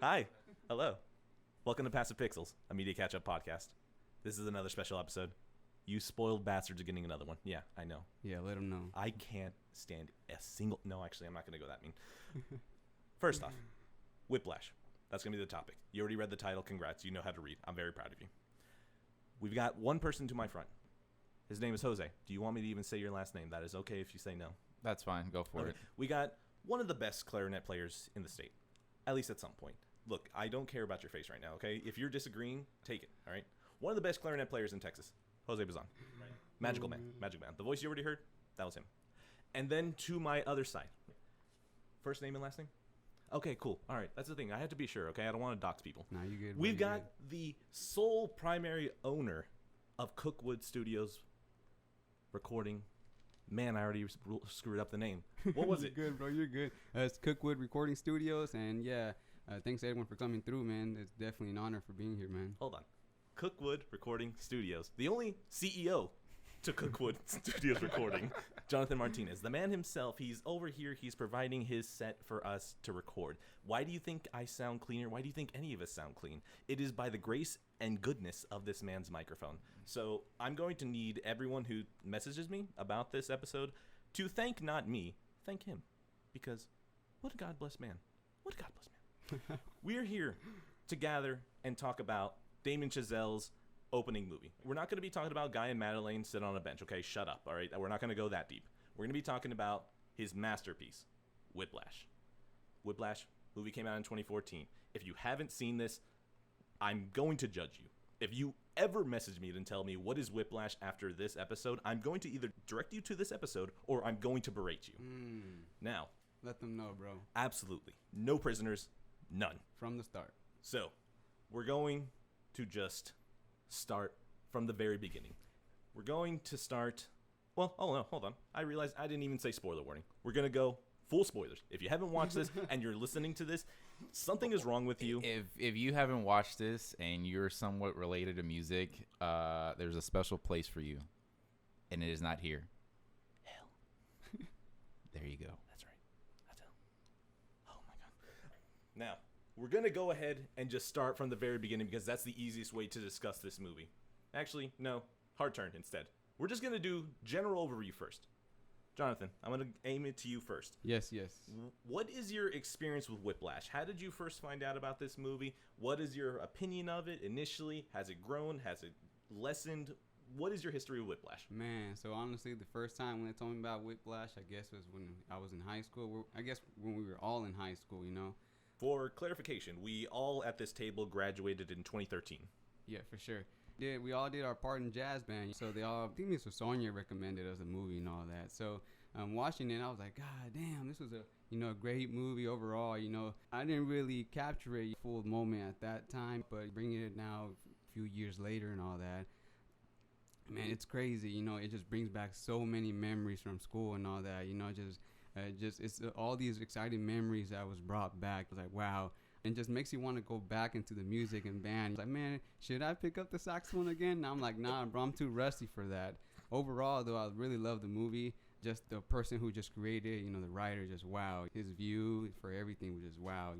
Hi. Hello. Welcome to Passive Pixels, a media catch-up podcast. This is another special episode. You spoiled bastards are getting another one. Yeah, I know. Yeah, let them know. I can't stand a single... No, actually, I'm not going to go that mean. First off, Whiplash. That's going to be the topic. You already read the title. Congrats. You know how to read. I'm very proud of you. We've got one person to my front. His name is Jose. Do you want me to even say your last name? That is okay if you say no. That's fine. Go for it. We got one of the best clarinet players in the state, at least at some point. Look, I don't care about your face right now, okay? If you're disagreeing, take it, all right? One of the best clarinet players in Texas, Jose Bazan. Right. Magic man. The voice you already heard, that was him. And then to my other side, first name and last name? Okay, cool. All right, that's the thing. I had to be sure, okay? I don't want to dox people. Nah, you good. We've got the sole primary owner of Cookwood Studios Recording. Man, I already screwed up the name. What was it? You're good, bro. You're good. It's Cookwood Recording Studios, and yeah, thanks everyone for coming through, man. It's definitely an honor for being here, man. Hold on. Cookwood Recording Studios. The only CEO to Cookwood Studios Recording, Jonathan Martinez. The man himself, he's over here. He's providing his set for us to record. Why do you think I sound cleaner? Why do you think any of us sound clean? It is by the grace and goodness of this man's microphone. So I'm going to need everyone who messages me about this episode to thank not me, thank him. Because what a God bless man. What a God bless man. We're here to gather and talk about Damien Chazelle's opening movie. We're not going to be talking about Guy and Madeleine sit on a bench, okay? Shut up, all right? We're not going to go that deep. We're going to be talking about his masterpiece, Whiplash. Whiplash, movie came out in 2014. If you haven't seen this, I'm going to judge you. If you ever message me and tell me what is Whiplash after this episode, I'm going to either direct you to this episode or I'm going to berate you. Now, let them know, bro. Absolutely. No prisoners, none. From the start. So, we're going to just start from the very beginning. We're going to start... Well, oh no, hold on. I realized I didn't even say spoiler warning. We're going to go full spoilers. If you haven't watched this and you're listening to this, something is wrong with you. If you haven't watched this and you're somewhat related to music, there's a special place for you. And it is not here. Hell. There you go. That's right. That's hell. Oh my God. Now, we're going to go ahead and just start from the very beginning because that's the easiest way to discuss this movie. Actually, no. Hard turn instead. We're just going to do general overview first. Jonathan, I'm going to aim it to you first. Yes. What is your experience with Whiplash? How did you first find out about this movie? What is your opinion of it initially? Has it grown? Has it lessened? What is your history with Whiplash? Man, so honestly, the first time when they told me about Whiplash, I guess was when I was in high school. I guess when we were all in high school, you know. For clarification, we all at this table graduated in 2013. Yeah, for sure. Yeah, we all did our part in jazz band. So they all, I think Mr. Sonia recommended us a movie and all that. So watching it, I was like, God damn, this was a great movie overall. I didn't really capture a full moment at that time, but bringing it now a few years later and all that, man, it's crazy. It just brings back so many memories from school and all that. It's all these exciting memories that was brought back. I was like, wow. And just makes you want to go back into the music and band. It's like, man, should I pick up the saxophone again? And I'm like, nah, bro, I'm too rusty for that. Overall, though, I really love the movie. Just the person who just created it, the writer, just wow. His view for everything was just wow.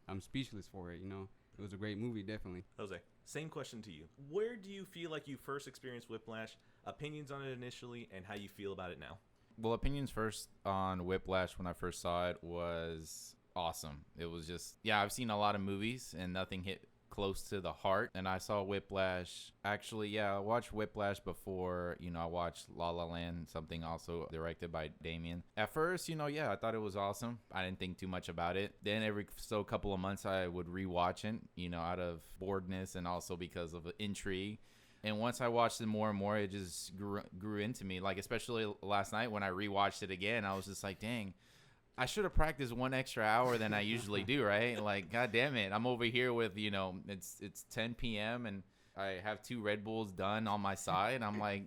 I'm speechless for it. It was a great movie, definitely. Jose, same question to you. Where do you feel like you first experienced Whiplash? Opinions on it initially, and how you feel about it now? Well, opinions first on Whiplash when I first saw it was awesome. It was just, I've seen a lot of movies and nothing hit close to the heart. And I saw Whiplash. Actually, I watched Whiplash before, I watched La La Land, something also directed by Damien. At first, I thought it was awesome. I didn't think too much about it. Then every couple of months I would rewatch it, out of boredness and also because of intrigue. And once I watched it more and more, it just grew into me. Like, especially last night when I rewatched it again, I was just like, dang, I should have practiced 1 extra hour than I usually do, right? Like, God damn it. I'm over here with, it's 10 p.m. and I have 2 Red Bulls done on my side. I'm like,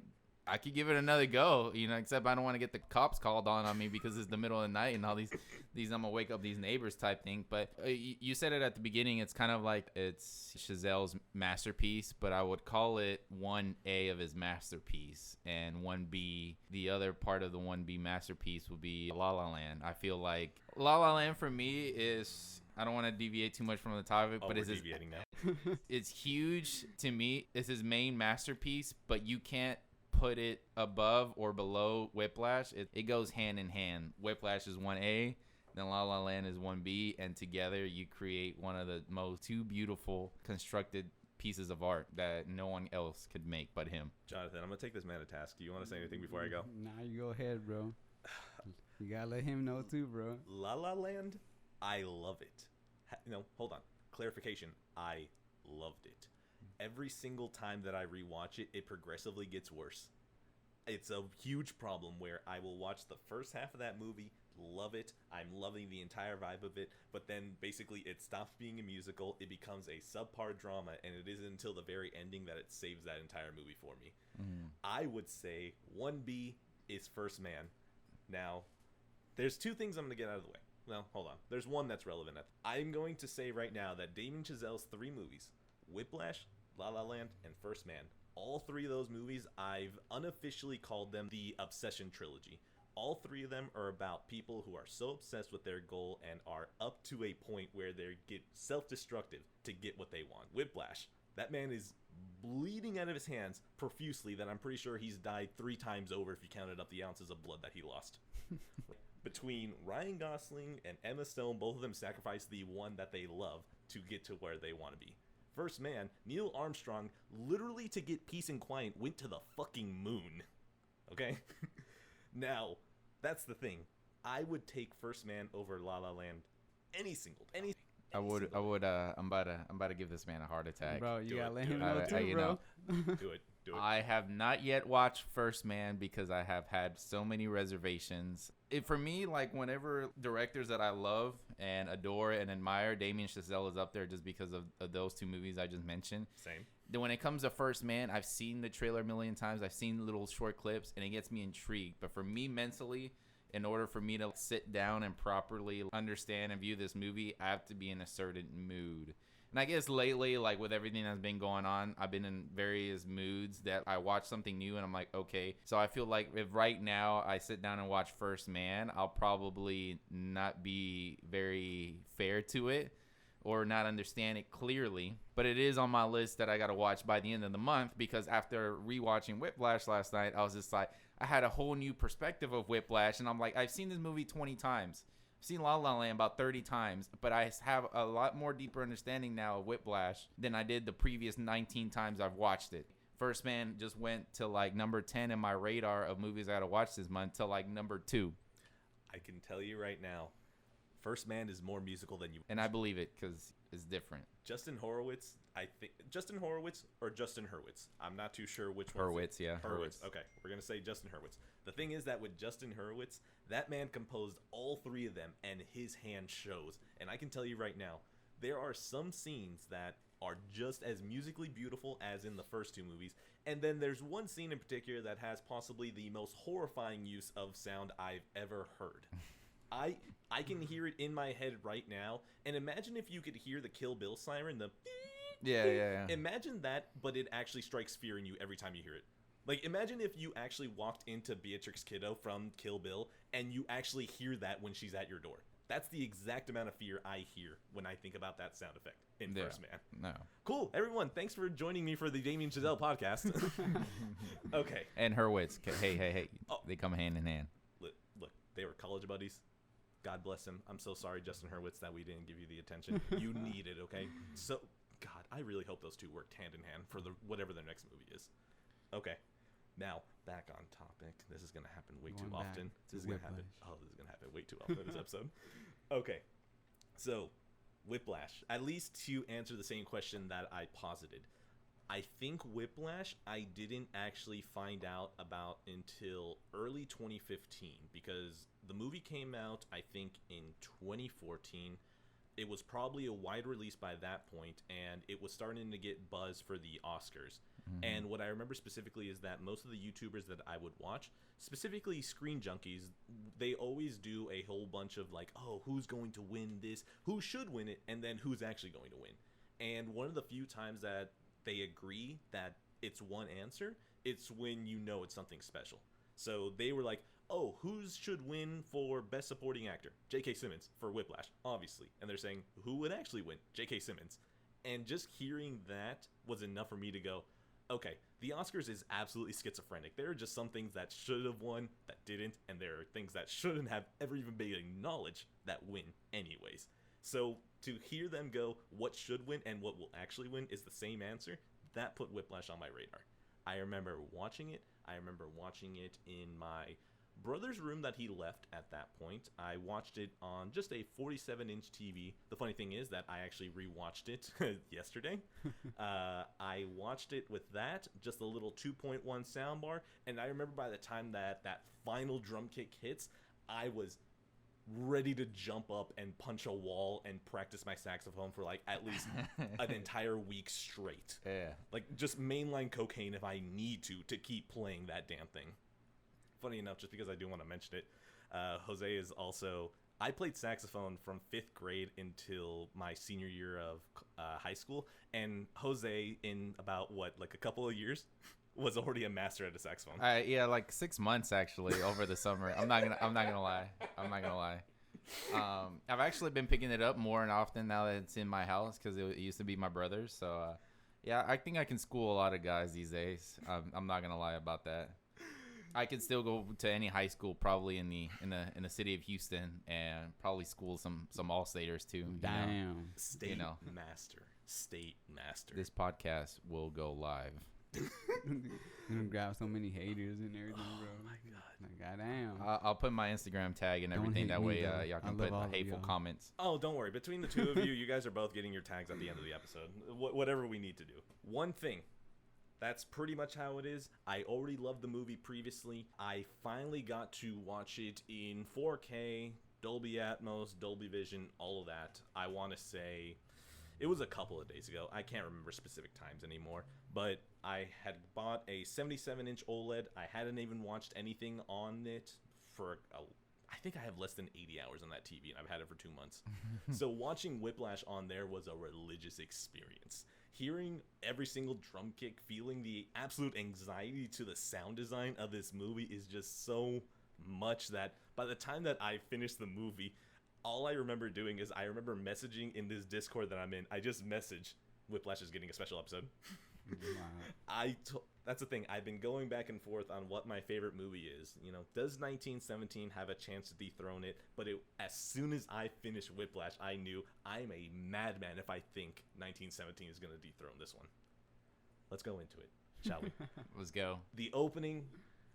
I could give it another go, except I don't want to get the cops called on me because it's the middle of the night and all these I'm going to wake up these neighbors type thing. But you said it at the beginning. It's kind of like it's Chazelle's masterpiece, but I would call it 1A of his masterpiece and 1B. The other part of the 1B masterpiece would be La La Land. I feel like La La Land for me is I don't want to deviate too much from the topic, but we're it's deviating now. it's huge to me. It's his main masterpiece, but you can't put it above or below Whiplash. It goes hand in hand. Whiplash is 1A, then La La Land is 1B, and together you create one of the most two beautiful constructed pieces of art that no one else could make but him. Jonathan, I'm gonna take this man to task. Do you want to say anything before I go? Nah, you go ahead, bro. You gotta let him know too, bro. La La Land, I love it. Hold on. Clarification. I loved it. Every single time that I rewatch it, it progressively gets worse. It's a huge problem where I will watch the first half of that movie, love it, I'm loving the entire vibe of it, but then basically it stops being a musical, it becomes a subpar drama, and it isn't until the very ending that it saves that entire movie for me. I would say 1B is First Man. Now, there's two things I'm going to get out of the way. Well, hold on. There's one that's relevant. I'm going to say right now that Damien Chazelle's three movies, Whiplash, La La Land, and First Man, all three of those movies, I've unofficially called them the Obsession Trilogy. All three of them are about people who are so obsessed with their goal and are up to a point where they get self-destructive to get what they want. Whiplash, that man is bleeding out of his hands profusely that I'm pretty sure he's died 3 times over if you counted up the ounces of blood that he lost. Between Ryan Gosling and Emma Stone, both of them sacrificed the one that they love to get to where they want to be. First Man, Neil Armstrong, literally to get peace and quiet, went to the fucking moon. Okay? Now, that's the thing. I would take First Man over La La Land I'm about to give this man a heart attack. Bro, you Do gotta it, let do him it. know too, you bro. know. Do it. I have not yet watched First Man because I have had so many reservations. For me, like whenever directors that I love and adore and admire, Damien Chazelle is up there just because of those two movies I just mentioned. Same. Then when it comes to First Man, I've seen the trailer a million times. I've seen little short clips, and it gets me intrigued. But for me mentally, in order for me to sit down and properly understand and view this movie, I have to be in a certain mood. And I guess lately, like with everything that's been going on, I've been in various moods that I watch something new and I'm like, okay. So I feel like if right now I sit down and watch First Man, I'll probably not be very fair to it or not understand it clearly. But it is on my list that I got to watch by the end of the month, because after rewatching Whiplash last night, I was just like, I had a whole new perspective of Whiplash. And I'm like, I've seen this movie 20 times. I've seen La La Land about 30 times, but I have a lot more deeper understanding now of Whiplash than I did the previous 19 times I've watched it. First Man just went to like number 10 in my radar of movies I gotta watch this month to like number 2. I can tell you right now, First Man is more musical than you. And I believe it because it's different. Justin Horowitz, I think Justin Horowitz or Justin Hurwitz. I'm not too sure which one. Hurwitz, yeah. Hurwitz. Okay, we're gonna say Justin Hurwitz. The thing is that with Justin Hurwitz, that man composed all 3 of them, and his hand shows. And I can tell you right now, there are some scenes that are just as musically beautiful as in the first 2 movies, and then there's one scene in particular that has possibly the most horrifying use of sound I've ever heard. I can hear it in my head right now, and imagine if you could hear the Kill Bill siren, the Yeah. Imagine that, but it actually strikes fear in you every time you hear it. Like, imagine if you actually walked into Beatrix Kiddo from Kill Bill, and you actually hear that when she's at your door. That's the exact amount of fear I hear when I think about that sound effect in First Man. No. Cool, everyone. Thanks for joining me for the Damien Chazelle podcast. Okay. And Hurwitz. Hey. Oh. They come hand in hand. Look, they were college buddies. God bless him. I'm so sorry, Justin Hurwitz, that we didn't give you the attention you needed, okay? So, God, I really hope those 2 worked hand in hand for whatever their next movie is. Okay. Now, back on topic. This is going to happen way too often. This is going to happen way too often in this episode. Okay. So, Whiplash. At least to answer the same question that I posited. I think Whiplash I didn't actually find out about until early 2015, because the movie came out, I think, in 2014. It was probably a wide release by that point, and it was starting to get buzz for the Oscars. Mm-hmm. And what I remember specifically is that most of the YouTubers that I would watch, specifically Screen Junkies, they always do a whole bunch of like, oh, who's going to win this? Who should win it? And then who's actually going to win? And one of the few times that they agree that it's one answer, it's when you know it's something special. So they were like, oh, who should win for Best Supporting Actor? J.K. Simmons for Whiplash, obviously. And they're saying, who would actually win? J.K. Simmons. And just hearing that was enough for me to go, okay, the Oscars is absolutely schizophrenic. There are just some things that should have won that didn't, and there are things that shouldn't have ever even been acknowledged that win anyways. So to hear them go, what should win and what will actually win is the same answer, that put Whiplash on my radar. I remember watching it. I remember watching it in my brother's room that he left at that point. I watched it on just a 47-inch TV. The funny thing is that I actually rewatched it yesterday. I watched it with that, just a little 2.1 soundbar, and I remember by the time that final drum kick hits, I was ready to jump up and punch a wall and practice my saxophone for like at least an entire week straight. Yeah. Like just mainline cocaine if I need to keep playing that damn thing. Funny enough, just because I do want to mention it, Jose is also... I played saxophone from 5th grade until my senior year of high school, and Jose, in about, like a couple of years, was already a master at the saxophone. Yeah, like 6 months, actually, over the summer. I'm not gonna lie. I've actually been picking it up more and often now that it's in my house, because it used to be my brother's, so, yeah, I think I can school a lot of guys these days. I'm not gonna lie about that. I could still go to any high school probably in the city of Houston and probably school some all-staters too. Damn. State master. This podcast will go live. You gonna grab so many haters and everything, bro. Oh my god. Like, goddamn. I'll put my Instagram tag and Don't everything. hate That me, way though. y'all I can love put all the of hateful y'all. comments. Oh, don't worry. Between the two of you, you guys are both getting your tags at the end of the episode. Whatever we need to do. One thing. That's pretty much how it is. I already loved the movie previously. I finally got to watch it in 4K, Dolby Atmos, Dolby Vision, all of that. I want to say it was a couple of days ago. I can't remember specific times anymore. But I had bought a 77-inch OLED. I hadn't even watched anything on it for I think I have less than 80 hours on that TV, and I've had it for 2 months. So watching Whiplash on there was a religious experience. Hearing every single drum kick, feeling the absolute anxiety to the sound design of this movie is just so much that by the time that I finished the movie, all I remember doing is I remember messaging in this Discord that I'm in. I just messaged, Whiplash is getting a special episode. That's the thing. I've been going back and forth on what my favorite movie is. You know, does 1917 have a chance to dethrone it? But as soon as I finished Whiplash, I knew I'm a madman if I think 1917 is going to dethrone this one. Let's go into it, shall we? Let's go. The opening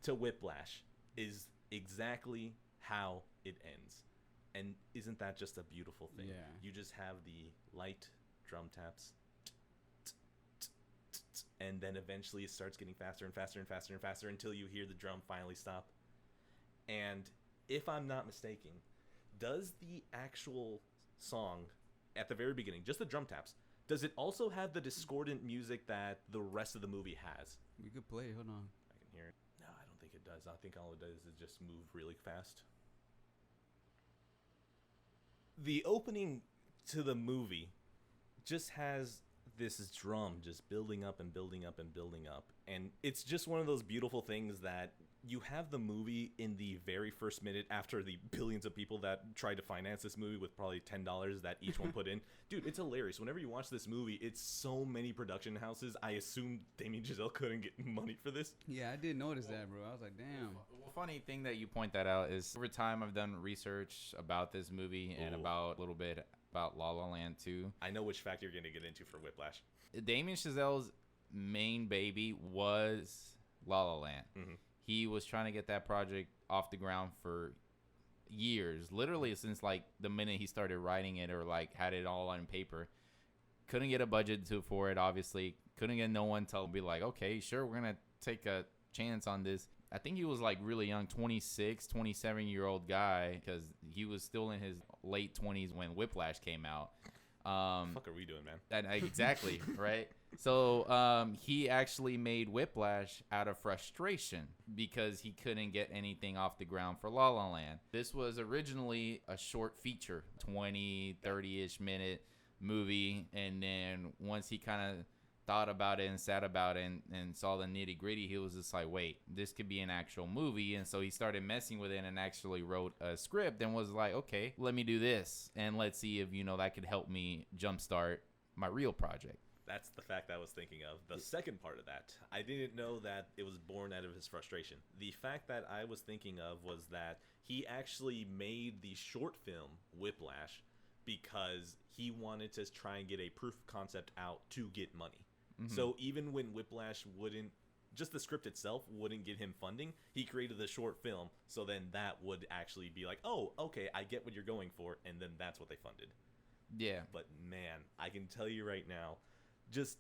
to Whiplash is exactly how it ends. And isn't that just a beautiful thing? Yeah. You just have the light drum taps. And then eventually it starts getting faster and faster and faster and faster until you hear the drum finally stop. And if I'm not mistaken, does the actual song at the very beginning, just the drum taps, does it also have the discordant music that the rest of the movie has? We could play. Hold on. I can hear it. No, I don't think it does. I think all it does is just move really fast. The opening to the movie just has this drum just building up and building up and building up, and it's just one of those beautiful things that you have the movie in the very first minute after the billions of people that tried to finance this movie with probably $10 that each one put in. Dude, it's hilarious. Whenever you watch this movie, it's so many production houses. I assume Damien Chazelle couldn't get money for this. Yeah, I did notice that, bro. I was like, damn. Well, funny thing that you point that out is over time I've done research about this movie and about a little bit about La La Land too. I know which fact you're going to get into for Whiplash. Damien Chazelle's main baby was La La Land. Mm-hmm. He was trying to get that project off the ground for years, literally since like the minute he started writing it or like had it all on paper. Couldn't get a budget for it, obviously. Couldn't get no one to be like, okay, sure, we're going to take a chance on this. I think he was like really young, 26, 27-year-old guy, because he was still in his late 20s when Whiplash came out. Fuck are we doing, man? Exactly, right? So he actually made Whiplash out of frustration because he couldn't get anything off the ground for La La Land. This was originally a short feature, 20, 30-ish minute movie, and then once he kind of thought about it and sat about it and saw the nitty gritty, he was just like, wait, this could be an actual movie. And so he started messing with it and actually wrote a script and was like, okay, let me do this. And let's see if, that could help me jumpstart my real project. That's the fact I was thinking of. The second part of that, I didn't know that it was born out of his frustration. The fact that I was thinking of was that he actually made the short film Whiplash because he wanted to try and get a proof of concept out to get money. Mm-hmm. So even when Whiplash just the script itself wouldn't get him funding, he created the short film, so then that would actually be like, oh, okay, I get what you're going for, and then that's what they funded. Yeah. But man, I can tell you right now, just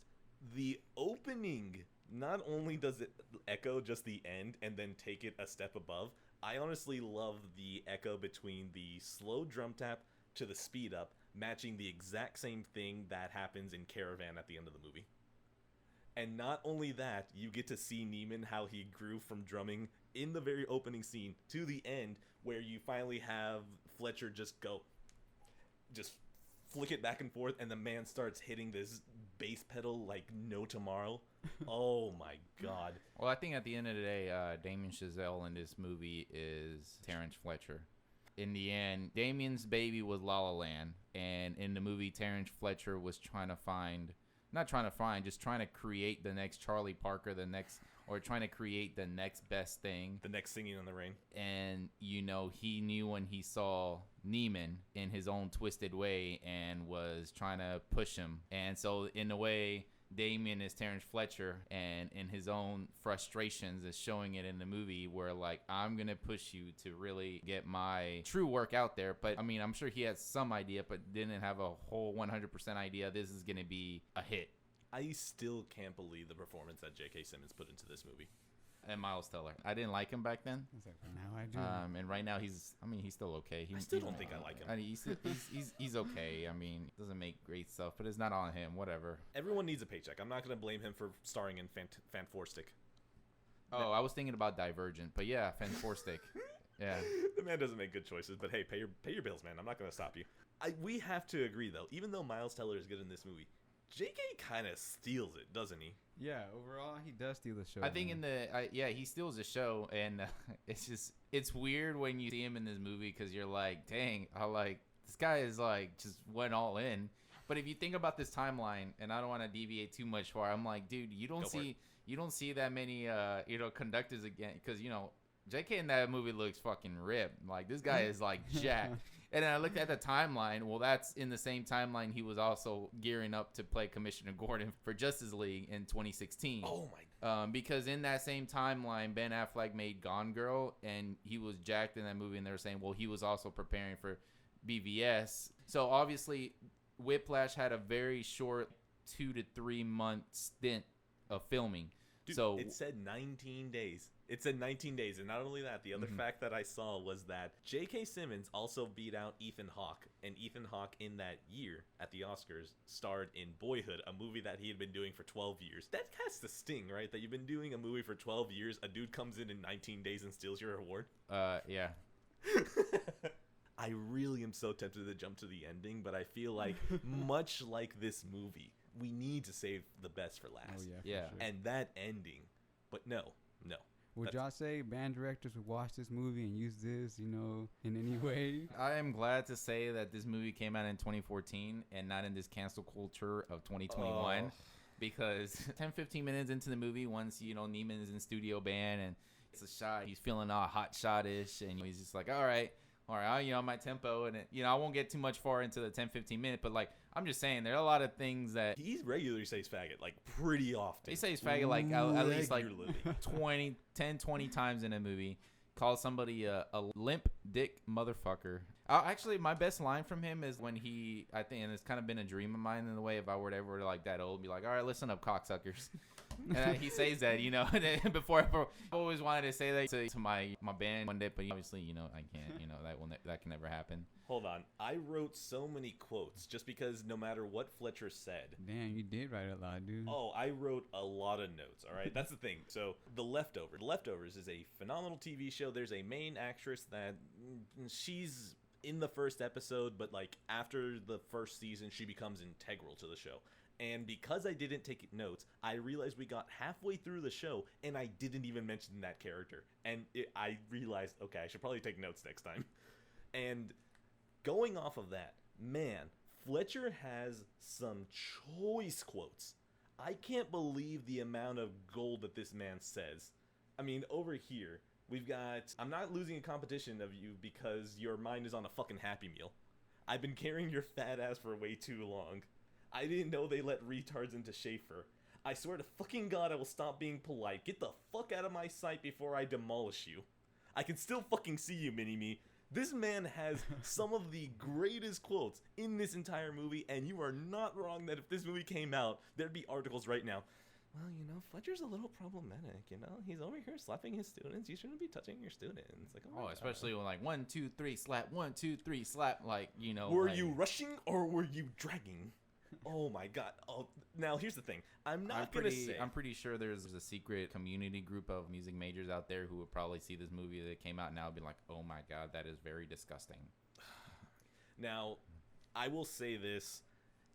the opening, not only does it echo just the end and then take it a step above, I honestly love the echo between the slow drum tap to the speed up, matching the exact same thing that happens in Caravan at the end of the movie. And not only that, you get to see Neiman, how he grew from drumming in the very opening scene to the end, where you finally have Fletcher just flick it back and forth, and the man starts hitting this bass pedal like no tomorrow. Oh my god. Well, I think at the end of the day, Damien Chazelle in this movie is Terrence Fletcher. In the end, Damien's baby was La La Land, and in the movie, Terrence Fletcher was just trying to create the next Charlie Parker, trying to create the next best thing. The next Singing in the Rain. And, he knew when he saw Neiman in his own twisted way and was trying to push him. And so, in a way, Damien is Terrence Fletcher, and in his own frustrations is showing it in the movie where, like, I'm going to push you to really get my true work out there. But, I mean, I'm sure he had some idea, but didn't have a whole 100% idea this is going to be a hit. I still can't believe the performance that J.K. Simmons put into this movie. And Miles Teller. I didn't like him back then. Now I do. And right now he's still okay. I still don't think I like him. I mean, he's okay. I mean, doesn't make great stuff, but it's not on him. Whatever. Everyone needs a paycheck. I'm not going to blame him for starring in Fantastic. Oh, I was thinking about Divergent, but yeah, Fantastic. Yeah. The man doesn't make good choices, but hey, pay your bills, man. I'm not going to stop you. We have to agree, though, even though Miles Teller is good in this movie, J.K. kind of steals it, doesn't he? Yeah, overall, he does steal the show. I think he steals the show, and it's weird when you see him in this movie because you're like, dang, this guy is like just went all in. But if you think about this timeline, and I don't want to deviate too much far, I'm like, dude, you don't see that many conductors again, because J.K. in that movie looks fucking ripped. Like, this guy is like jacked. And then I looked at the timeline. Well, that's in the same timeline he was also gearing up to play Commissioner Gordon for Justice League in 2016. Oh my! Because in that same timeline, Ben Affleck made Gone Girl, and he was jacked in that movie. And they were saying, well, he was also preparing for BVS. So obviously, Whiplash had a very short 2 to 3 month stint of filming. Dude, so it said 19 days. It said 19 days, and not only that, the other fact that I saw was that J.K. Simmons also beat out Ethan Hawke, and Ethan Hawke in that year at the Oscars starred in Boyhood, a movie that he had been doing for 12 years. That has to sting, right? That you've been doing a movie for 12 years, a dude comes in 19 days and steals your award? Yeah. I really am so tempted to jump to the ending, but I feel like, much like this movie, we need to save the best for last. Oh, yeah. Sure. And that ending, but no. Would y'all say band directors would watch this movie and use this, in any way? I am glad to say that this movie came out in 2014 and not in this cancel culture of 2021. Because 10-15 minutes into the movie, once, Neiman is in studio band and it's a shot, he's feeling all hot shot-ish, and he's just like, all right, my tempo, and I won't get too much far into the 10-15 minute, but like, I'm just saying, there are a lot of things that he regularly says faggot, like, pretty often. He says faggot like at least like 20 times in a movie. Calls somebody a limp dick motherfucker. Actually, my best line from him is when I think, and it's kind of been a dream of mine in the way, if I were to ever like that old, be like, all right, listen up, cocksuckers. And he says that, and before I always wanted to say that to my band one day, but obviously, I can't, that can never happen. Hold on. I wrote so many quotes just because no matter what Fletcher said. Damn, you did write a lot, dude. Oh, I wrote a lot of notes, all right? That's the thing. So, The Leftovers. The Leftovers is a phenomenal TV show. There's a main actress that she's in the first episode, but like after the first season, she becomes integral to the show. And because I didn't take notes, I realized we got halfway through the show and I didn't even mention that character. And I realized, okay, I should probably take notes next time. And going off of that, man, Fletcher has some choice quotes. I can't believe the amount of gold that this man says. I mean, over here, we've got, I'm not losing a competition of you because your mind is on a fucking Happy Meal. I've been carrying your fat ass for way too long. I didn't know they let retards into Schaefer. I swear to fucking God I will stop being polite. Get the fuck out of my sight before I demolish you. I can still fucking see you, Mini-Me. This man has some of the greatest quotes in this entire movie, and you are not wrong that if this movie came out, there'd be articles right now. Well, you know, Fletcher's a little problematic, you know? He's over here slapping his students. You shouldn't be touching your students. Like, oh, especially when, like, 1, 2, 3, slap, 1, 2, 3, slap, like, you know. Were like, you rushing or were you dragging? Oh, my God. Oh, now, here's the thing. I'm pretty sure there's a secret community group of music majors out there who would probably see this movie that came out now and be like, oh, my God, that is very disgusting. Now, I will say this.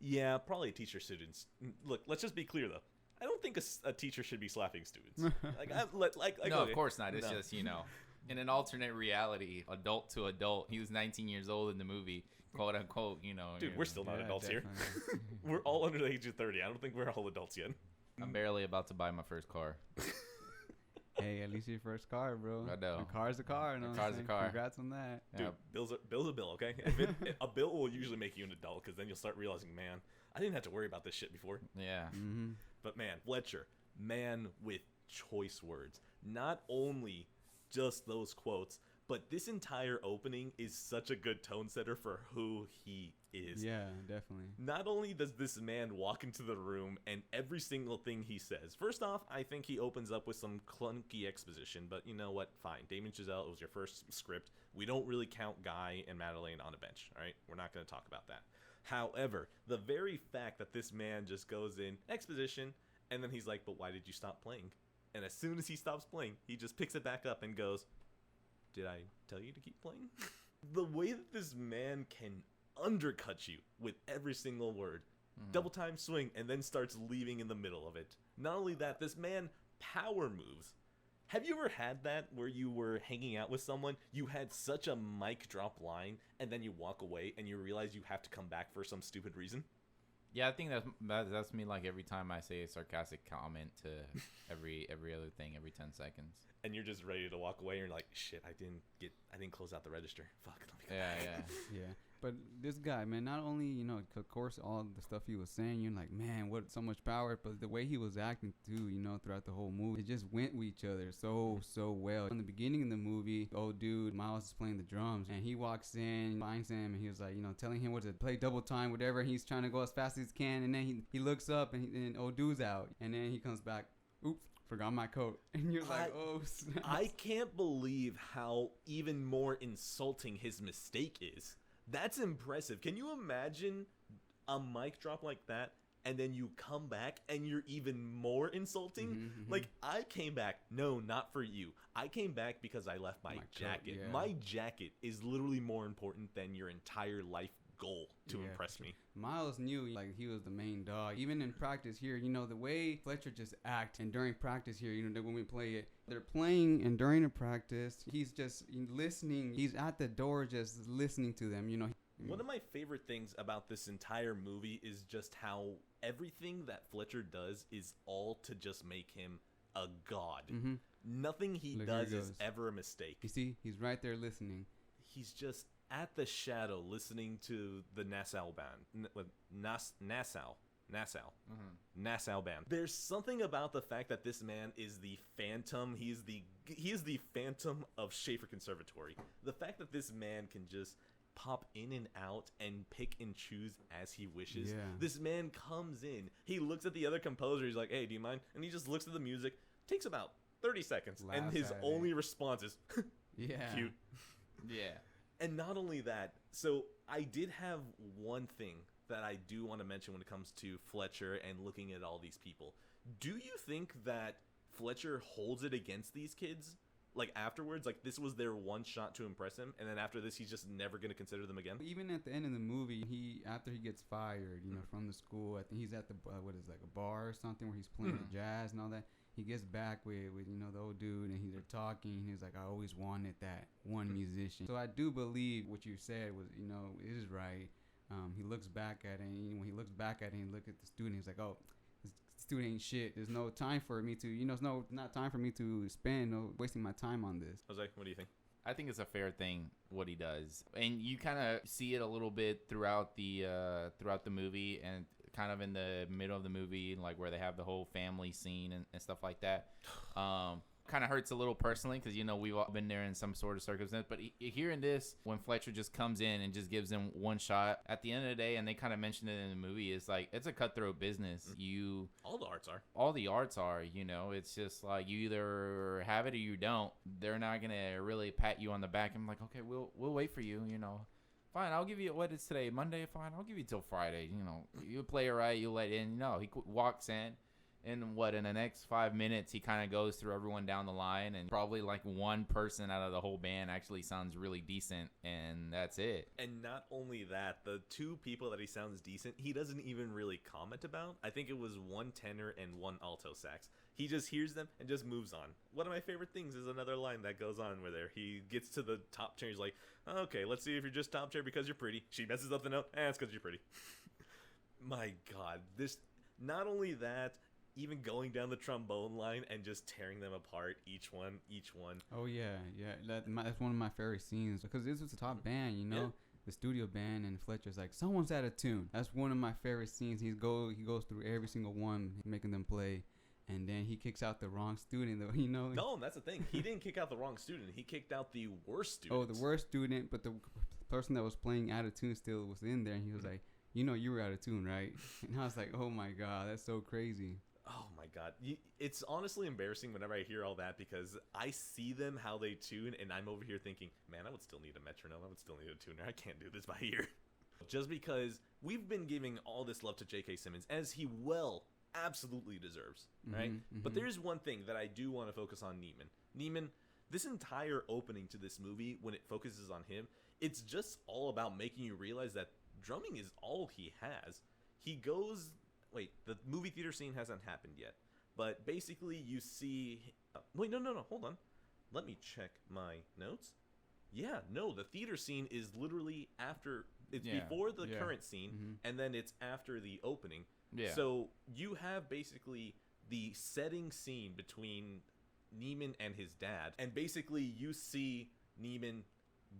Yeah, probably teacher students. Look, let's just be clear, though. I don't think a teacher should be slapping students. No, of course not. It's just, you know, in an alternate reality, adult to adult, he was 19 years old in the movie, quote unquote, you know. Dude, we're still not adults here. We're all under the age of 30. I don't think we're all adults yet. I'm barely about to buy my first car. Hey, at least your first car, bro. I know. A car's a car. No, a car's a car. Congrats on that. Dude, Yeah. bill's a bill, okay? A bill will usually make you an adult because then you'll start realizing, man, I didn't have to worry about this shit before. Yeah. Mm-hmm. But man, Fletcher, man with choice words. Not only just those quotes, but this entire opening is such a good tone setter for who he is. Yeah, definitely. Not only does this man walk into the room and every single thing he says. First off, I think he opens up with some clunky exposition, but you know what? Fine. Damien Chazelle, it was your first script. We don't really count Guy and Madeleine on a bench, all right? We're not going to talk about that. However, the very fact that this man just goes in, exposition, and then he's like, but why did you stop playing? And as soon as he stops playing, he just picks it back up and goes, did I tell you to keep playing? The way that this man can undercut you with every single word, double time swing, and then starts leaving in the middle of it. Not only that, this man power moves. Have you ever had that where you were hanging out with someone, you had such a mic drop line, and then you walk away and you realize you have to come back for some stupid reason? Yeah, I think that's me. Like every time I say a sarcastic comment to every other thing every 10 seconds, and you're just ready to walk away. And you're like, shit, I didn't close out the register. Fuck. Let me go back. Yeah. But this guy, man, not only, you know, of course, all the stuff he was saying, you're like, man, what so much power, but the way he was acting too, you know, throughout the whole movie, it just went with each other so well. In the beginning of the movie, old dude, Miles is playing the drums, and he walks in, finds him, and he was like, you know, telling him what to play double time, whatever, and he's trying to go as fast as he can, and then he looks up, and old dude's out, and then he comes back, oops, forgot my coat. And you're like, oh, snap. I can't believe how even more insulting his mistake is. That's impressive. Can you imagine a mic drop like that and then you come back and you're even more insulting? Mm-hmm. Like, I came back. No, not for you. I came back because I left my jacket. Coat, yeah. My jacket is literally more important than your entire life goal to impress me. Miles knew like he was the main dog. Even in practice here, you know, the way Fletcher just acts, and during practice here, you know, when we play it, they're playing, and during the practice, he's just listening. He's at the door just listening to them, you know. One of my favorite things about this entire movie is just how everything that Fletcher does is all to just make him a god. Mm-hmm. Nothing he does is ever a mistake. You see, he's right there listening. He's just at the shadow listening to the Nassau band. Nassau band. There's something about the fact that this man is the phantom. He is the phantom of Schaefer Conservatory. The fact that this man can just pop in and out and pick and choose as he wishes. Yeah. This man comes in. He looks at the other composer. He's like, hey, do you mind? And he just looks at the music. Takes about 30 seconds. And his only response is, yeah, cute. Yeah. And not only that, so I did have one thing that I do want to mention when it comes to Fletcher and looking at all these people. Do you think that Fletcher holds it against these kids? like afterwards, like this was their one shot to impress him, and then after this, he's just never gonna consider them again. Even at the end of the movie, after he gets fired, from the school, I think he's at the like a bar or something where he's playing jazz and all that. He gets back with the old dude, and they're talking. He's like, I always wanted that one musician. So I do believe what you said was, it is right. He looks back at it, and when he looks back at it and look at the student, he's like, oh, this student ain't shit. There's no time for me to, it's not time for me to spend wasting my time on this. Jose, what do you think? I think it's a fair thing what he does, and you kind of see it a little bit throughout the movie, and kind of in the middle of the movie, like where they have the whole family scene and stuff like that. Kind of hurts a little personally because we've all been there in some sort of circumstance, but hearing this, when Fletcher just comes in and just gives them one shot at the end of the day, and they kind of mentioned it in the movie, it's like it's a cutthroat business. All the arts are it's just like you either have it or you don't. They're not gonna really pat you on the back and be like, okay, we'll wait for you, fine, I'll give you what is today, Monday, fine, I'll give you till Friday, you play it right, you let in. No, he walks in. In the next 5 minutes, he kind of goes through everyone down the line, and probably like one person out of the whole band actually sounds really decent, and that's it. And not only that, the two people that he sounds decent, he doesn't even really comment about. I think it was one tenor and one alto sax. He just hears them and just moves on. One of my favorite things is another line that goes on where he gets to the top chair. He's like, okay, let's see if you're just top chair because you're pretty. She messes up the note. It's because you're pretty. My God, not only that, even going down the trombone line and just tearing them apart, each one. Oh yeah. That's one of my favorite scenes because this was the top band, Yeah. the studio band, and Fletcher's like, someone's out of tune. That's one of my favorite scenes. He goes through every single one, making them play, and then he kicks out the wrong student. No, that's the thing. He didn't kick out the wrong student. He kicked out the worst student. Oh, the worst student, but the person that was playing out of tune still was in there, and he was like, you were out of tune, right? And I was like, oh my God, that's so crazy. Oh my God. It's honestly embarrassing whenever I hear all that because I see them how they tune and I'm over here thinking, man, I would still need a metronome. I would still need a tuner. I can't do this by ear. Just because we've been giving all this love to J.K. Simmons, as he absolutely deserves, right? Mm-hmm. But there's one thing that I do want to focus on Neiman, this entire opening to this movie, when it focuses on him, it's just all about making you realize that drumming is all he has. He goes... Wait, the movie theater scene hasn't happened yet. But basically, you see... wait, no, hold on. Let me check my notes. Yeah, no, the theater scene is literally after... It's before the current scene, and then it's after the opening. Yeah. So you have basically the setting scene between Neiman and his dad. And basically, you see Neiman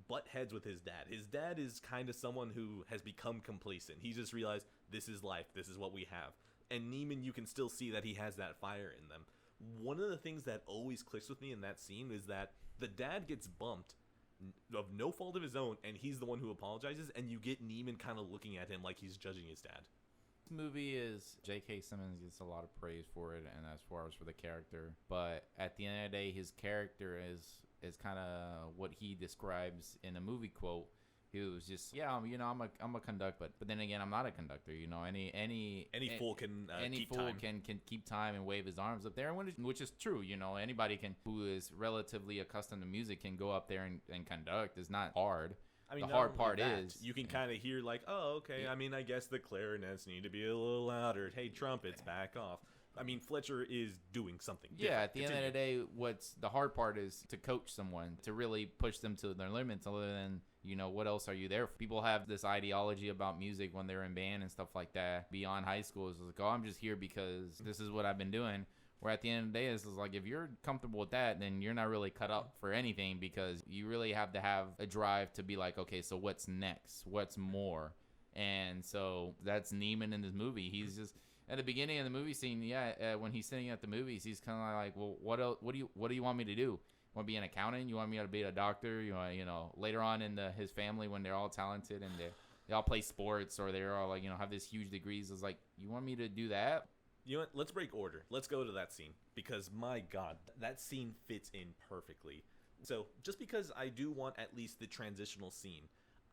butt heads with his dad. His dad is kind of someone who has become complacent. He just realized this is life. This is what we have. And Neiman, you can still see that he has that fire in them. One of the things that always clicks with me in that scene is that the dad gets bumped of no fault of his own, and he's the one who apologizes, and you get Neiman kind of looking at him like he's judging his dad. This movie is J.K. Simmons gets a lot of praise for it, and as far as for the character, but at the end of the day, his character is kind of what he describes in a movie quote. He was just, I'm a conductor, but then again, I'm not a conductor. Any fool can any keep fool time. can keep time and wave his arms up there, which is true. Anybody who is relatively accustomed to music can go up there and conduct. It's not hard. I mean, the hard part that, is you can kind of hear like, oh, okay. I mean, I guess the clarinets need to be a little louder. Hey, trumpets, back off. I mean, Fletcher is doing something different. Yeah, at the end of the day, what's the hard part is to coach someone, to really push them to their limits, other than, what else are you there for? People have this ideology about music when they're in band and stuff like that. Beyond high school, it's like, oh, I'm just here because this is what I've been doing. Where at the end of the day, it's like, if you're comfortable with that, then you're not really cut up for anything, because you really have to have a drive to be like, okay, so what's next? What's more? And so that's Neiman in this movie. He's just... At the beginning of the movie scene, when he's sitting at the movies, he's kind of like, well, what else? What do you want me to do? You want to be an accountant? You want me to be a doctor? You want, later on in his family, when they're all talented and they all play sports, or they're all like, have this huge degrees. It's like, you want me to do that? You know what? Let's break order. Let's go to that scene, because my God, that scene fits in perfectly. So just because I do want at least the transitional scene,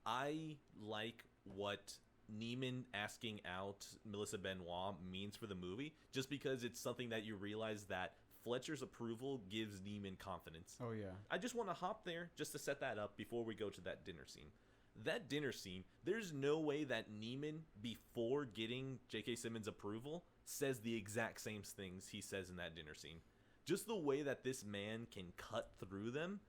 I like what Neiman asking out Melissa Benoit means for the movie, just because it's something that you realize that Fletcher's approval gives Neiman confidence. Oh yeah. I just want to hop there just to set that up before we go to that dinner scene. That dinner scene, there's no way that Neiman, before getting J.K. Simmons' approval, says the exact same things he says in that dinner scene. Just the way that this man can cut through them.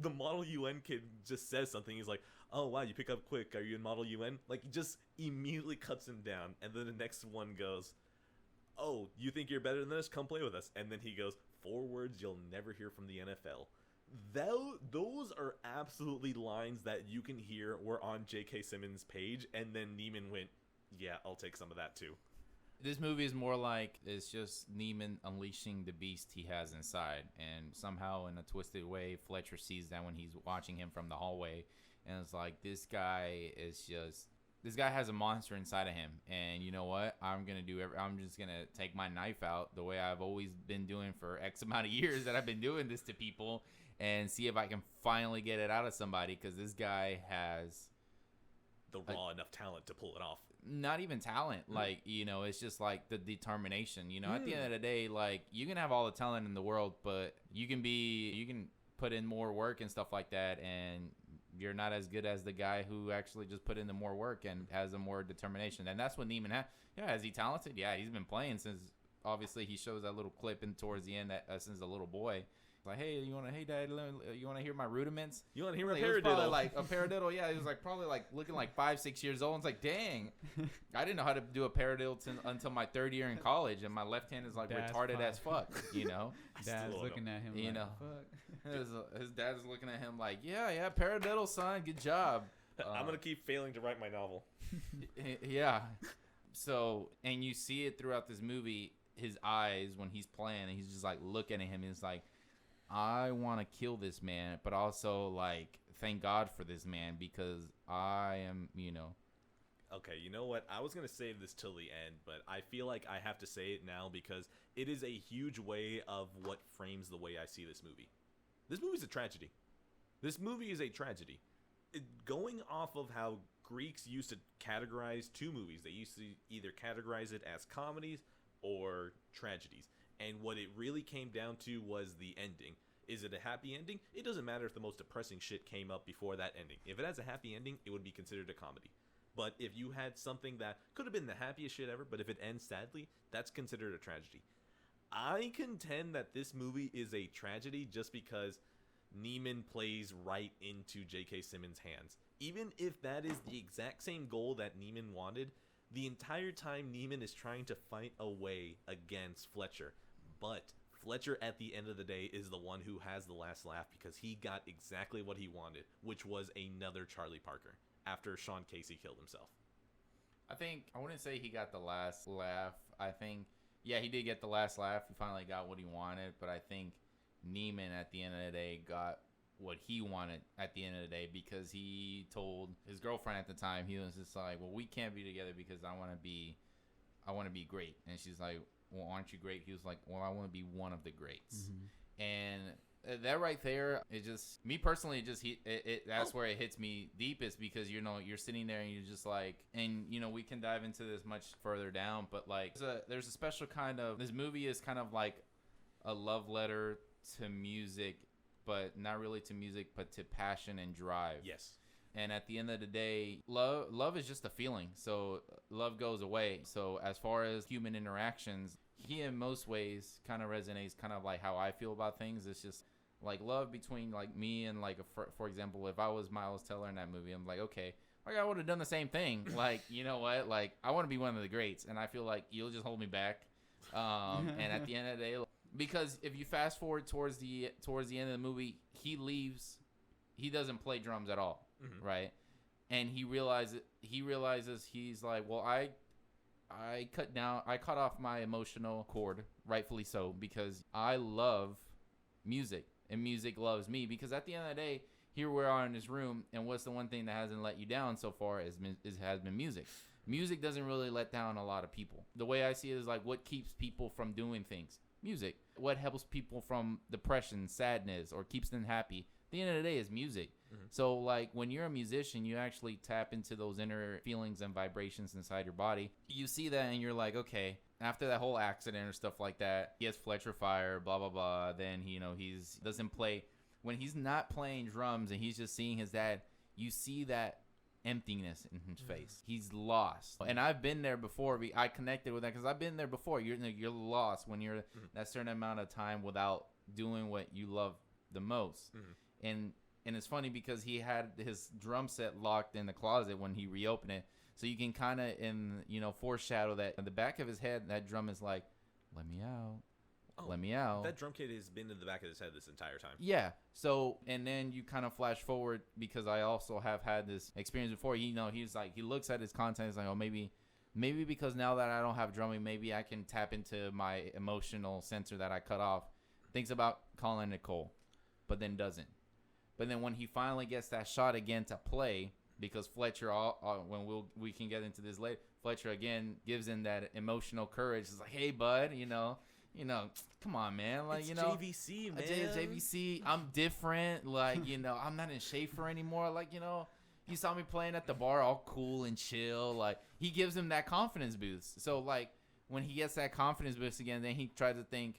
The Model UN kid just says something. He's like, oh, wow, you pick up quick. Are you in Model UN? Like, he just immediately cuts him down. And then the next one goes, oh, you think you're better than us? Come play with us. And then he goes, 4 words you'll never hear from the NFL. Those are absolutely lines that you can hear were on J.K. Simmons' page. And then Neiman went, yeah, I'll take some of that too. This movie is more like it's just Neiman unleashing the beast he has inside. And somehow, in a twisted way, Fletcher sees that when he's watching him from the hallway. And it's like, this guy has a monster inside of him. And you know what? I'm just going to take my knife out the way I've always been doing for X amount of years that I've been doing this to people and see if I can finally get it out of somebody. Because this guy has the raw enough talent to pull it off. Not even talent. Like, you know, it's just like the determination. You know, at the end of the day, like, you can have all the talent in the world, but you can put in more work and stuff like that. And you're not as good as the guy who actually just put in the more work and has the more determination. And that's what Neiman has. Yeah, is he talented? Yeah, he's been playing since, obviously, he shows that little clip in towards the end that since a little boy. Like, hey, hey, Dad, you want to hear my rudiments? You want to hear my paradiddle? Probably like a paradiddle. Yeah, he was like probably like looking like 5-6 years old. It's like, dang, I didn't know how to do a paradiddle until my 3rd year in college, and my left hand is like Dad's retarded 5. as fuck. You know, Dad's looking at him. You like, know, fuck. his dad's looking at him like, yeah, paradiddle, son, good job. I'm gonna keep failing to write my novel. Yeah. So, and you see it throughout this movie, his eyes when he's playing, and he's just like looking at him, and it's like, I want to kill this man, but also, like, thank God for this man because I am, you know. Okay, you know what? I was going to save this till the end, but I feel like I have to say it now because it is a huge way of what frames the way I see this movie. This movie's a tragedy. This movie is a tragedy. Going off of how Greeks used to categorize 2 movies, they used to either categorize it as comedies or tragedies. And what it really came down to was the ending. Is it a happy ending? It doesn't matter if the most depressing shit came up before that ending. If it has a happy ending, it would be considered a comedy. But if you had something that could have been the happiest shit ever, but if it ends sadly, that's considered a tragedy. I contend that this movie is a tragedy just because Neiman plays right into J.K. Simmons' hands. Even if that is the exact same goal that Neiman wanted, the entire time Neiman is trying to fight a way against Fletcher. But Fletcher, at the end of the day, is the one who has the last laugh because he got exactly what he wanted, which was another Charlie Parker after Sean Casey killed himself. I wouldn't say he got the last laugh. I think, yeah, he did get the last laugh. He finally got what he wanted, but I think Neiman, at the end of the day, got what he wanted at the end of the day because he told his girlfriend at the time, he was just like, well, we can't be together because I want to be great. And she's like, well, aren't you great? He was like, well, I want to be one of the greats. Mm-hmm. And that right there, it just, me personally, that's where it hits me deepest because, you know, you're sitting there and you're just like, and, you know, we can dive into this much further down, but like, there's a special kind of, this movie is kind of like a love letter to music, but not really to music, but to passion and drive. Yes. And at the end of the day, love is just a feeling. So love goes away. So as far as human interactions, he in most ways kind of resonates kind of like how I feel about things. It's just like love between like me and like, for example, if I was Miles Teller in that movie, I'm like, okay, like I would have done the same thing. Like, you know what? Like I want to be one of the greats. And I feel like you'll just hold me back. And at the end of the day, because if you fast forward towards the end of the movie, he leaves. He doesn't play drums at all. Mm-hmm. Right, and he realizes he's like, well, I cut off my emotional cord, rightfully so, because I love music and music loves me. Because at the end of the day, here we are in this room, and what's the one thing that hasn't let you down so far has been music. Music doesn't really let down a lot of people. The way I see it is like, what keeps people from doing things? Music. What helps people from depression, sadness, or keeps them happy? At the end of the day is music. Mm-hmm. So like when you're a musician, you actually tap into those inner feelings and vibrations inside your body. You see that and you're like, okay, after that whole accident or stuff like that, he has Fletcher fired, blah blah blah. Then he, he's doesn't play when he's not playing drums and he's just seeing his dad. You see that emptiness in his face. He's lost, and I've been there before. I connected with that because I've been there before. You're lost when you're that certain amount of time without doing what you love the most, and it's funny because he had his drum set locked in the closet when he reopened it. So you can kind of foreshadow that in the back of his head, that drum is like, let me out. Oh, let me out. That drum kit has been in the back of his head this entire time. Yeah. So, and then you kind of flash forward because I also have had this experience before. He's like, he looks at his content. He's like, oh, maybe because now that I don't have drumming, maybe I can tap into my emotional sensor that I cut off. Thinks about calling Nicole, but then doesn't. But then when he finally gets that shot again to play, because Fletcher, when we can get into this later, Fletcher again gives him that emotional courage. It's like, hey, bud, come on, man. Like, it's JVC, man. It's JVC. I'm different. Like, I'm not in Schaefer anymore. Like, you saw me playing at the bar all cool and chill. Like, he gives him that confidence boost. So, like, when he gets that confidence boost again, then he tries to think,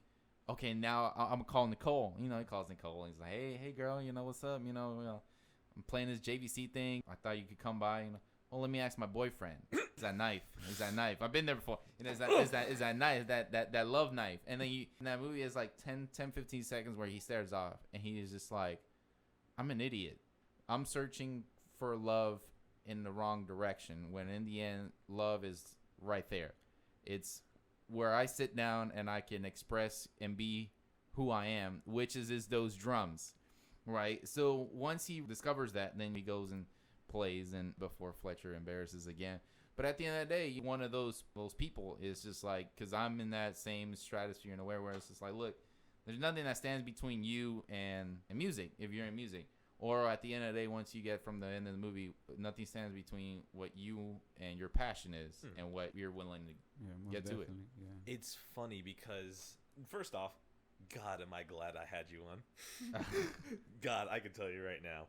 okay, now I'm going to call Nicole. He calls Nicole. And he's like, hey, girl, what's up? I'm playing this JVC thing. I thought you could come by. Well, let me ask my boyfriend. Is that knife? I've been there before. Is that knife? That love knife? And then in that movie is like 10, 15 seconds where he stares off, and he is just like, I'm an idiot. I'm searching for love in the wrong direction. When in the end, love is right there. It's where I sit down and I can express and be who I am, which is those drums. Right, so once he discovers that, then he goes and plays, and before Fletcher embarrasses again. But at the end of the day, one of those people is just like, because I'm in that same stratosphere in a way where it's just like, look, there's nothing that stands between you and music if you're in music. Or at the end of the day, once you get from the end of the movie, nothing stands between what you and your passion is and what you're willing to get to it. Yeah. It's funny because, first off, God, am I glad I had you on. God, I can tell you right now.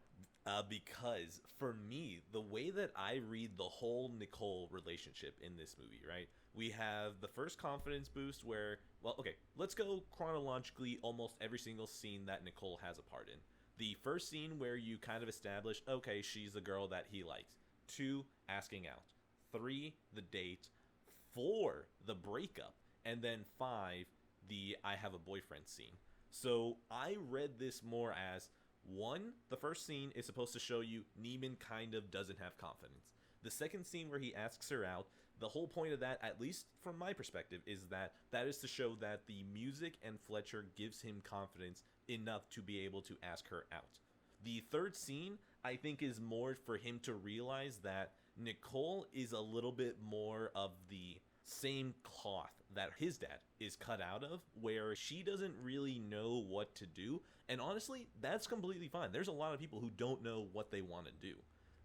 Because for me, the way that I read the whole Nicole relationship in this movie, right? We have the first confidence boost where, well, okay, let's go chronologically almost every single scene that Nicole has a part in. The first scene where you kind of establish, okay, she's the girl that he likes. 2, asking out. 3, the date. 4, the breakup. And then 5, the I have a boyfriend scene. So I read this more as, 1, the first scene is supposed to show you Neiman kind of doesn't have confidence. The second scene where he asks her out, the whole point of that, at least from my perspective, is that is to show that the music and Fletcher gives him confidence enough to be able to ask her out. The third scene, I think, is more for him to realize that Nicole is a little bit more of the same cloth that his dad is cut out of, where she doesn't really know what to do. And honestly, that's completely fine. There's a lot of people who don't know what they want to do.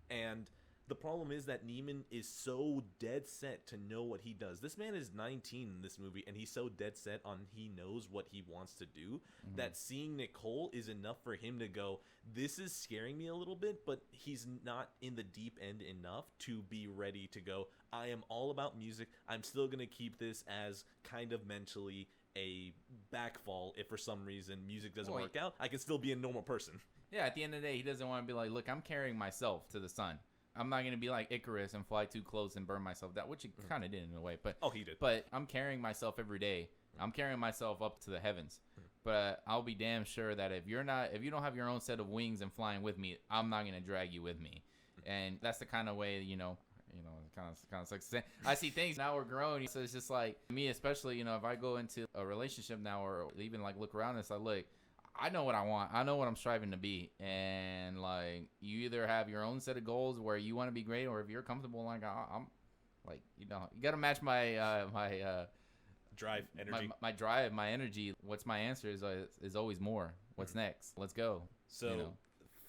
And the problem is that Neiman is so dead set to know what he does. This man is 19 in this movie, and he's so dead set on he knows what he wants to do, that seeing Nicole is enough for him to go, this is scaring me a little bit, but he's not in the deep end enough to be ready to go, I am all about music. I'm still going to keep this as kind of mentally a backfall if for some reason music doesn't work out. I can still be a normal person. Yeah, at the end of the day, he doesn't want to be like, look, I'm carrying myself to the sun. I'm not going to be like Icarus and fly too close and burn myself down, which he kind of did in a way. But he did. But I'm carrying myself every day. I'm carrying myself up to the heavens. But I'll be damn sure that if you don't have your own set of wings and flying with me, I'm not going to drag you with me. And that's the kind of way, it kind of sucks to say. I see things now we're grown, so it's just like me, especially, if I go into a relationship now or even like look around, it's like, look, I know what I want. I know what I'm striving to be. And like, you either have your own set of goals where you want to be great, or if you're comfortable, like I'm like, you got to match my drive, energy, my drive, my energy. What's my answer is always more. What's next? Let's go. So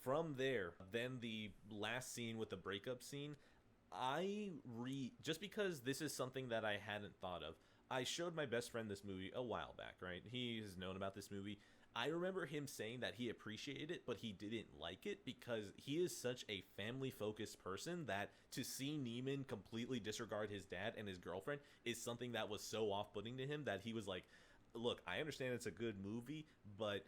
from there, then the last scene with the breakup scene, just because this is something that I hadn't thought of, I showed my best friend this movie a while back, right? He has known about this movie. I remember him saying that he appreciated it, but he didn't like it because he is such a family-focused person that to see Neiman completely disregard his dad and his girlfriend is something that was so off-putting to him that he was like, look, I understand it's a good movie, but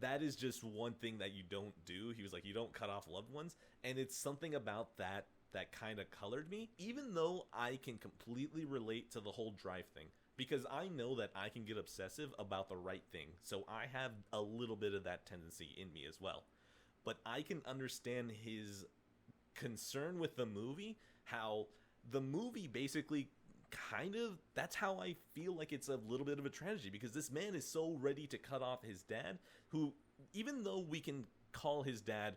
that is just one thing that you don't do. He was like, you don't cut off loved ones. And it's something about that kind of colored me, even though I can completely relate to the whole drive thing. Because I know that I can get obsessive about the right thing. So I have a little bit of that tendency in me as well. But I can understand his concern with the movie, how the movie basically kind of, that's how I feel like it's a little bit of a tragedy. Because this man is so ready to cut off his dad, who, even though we can call his dad,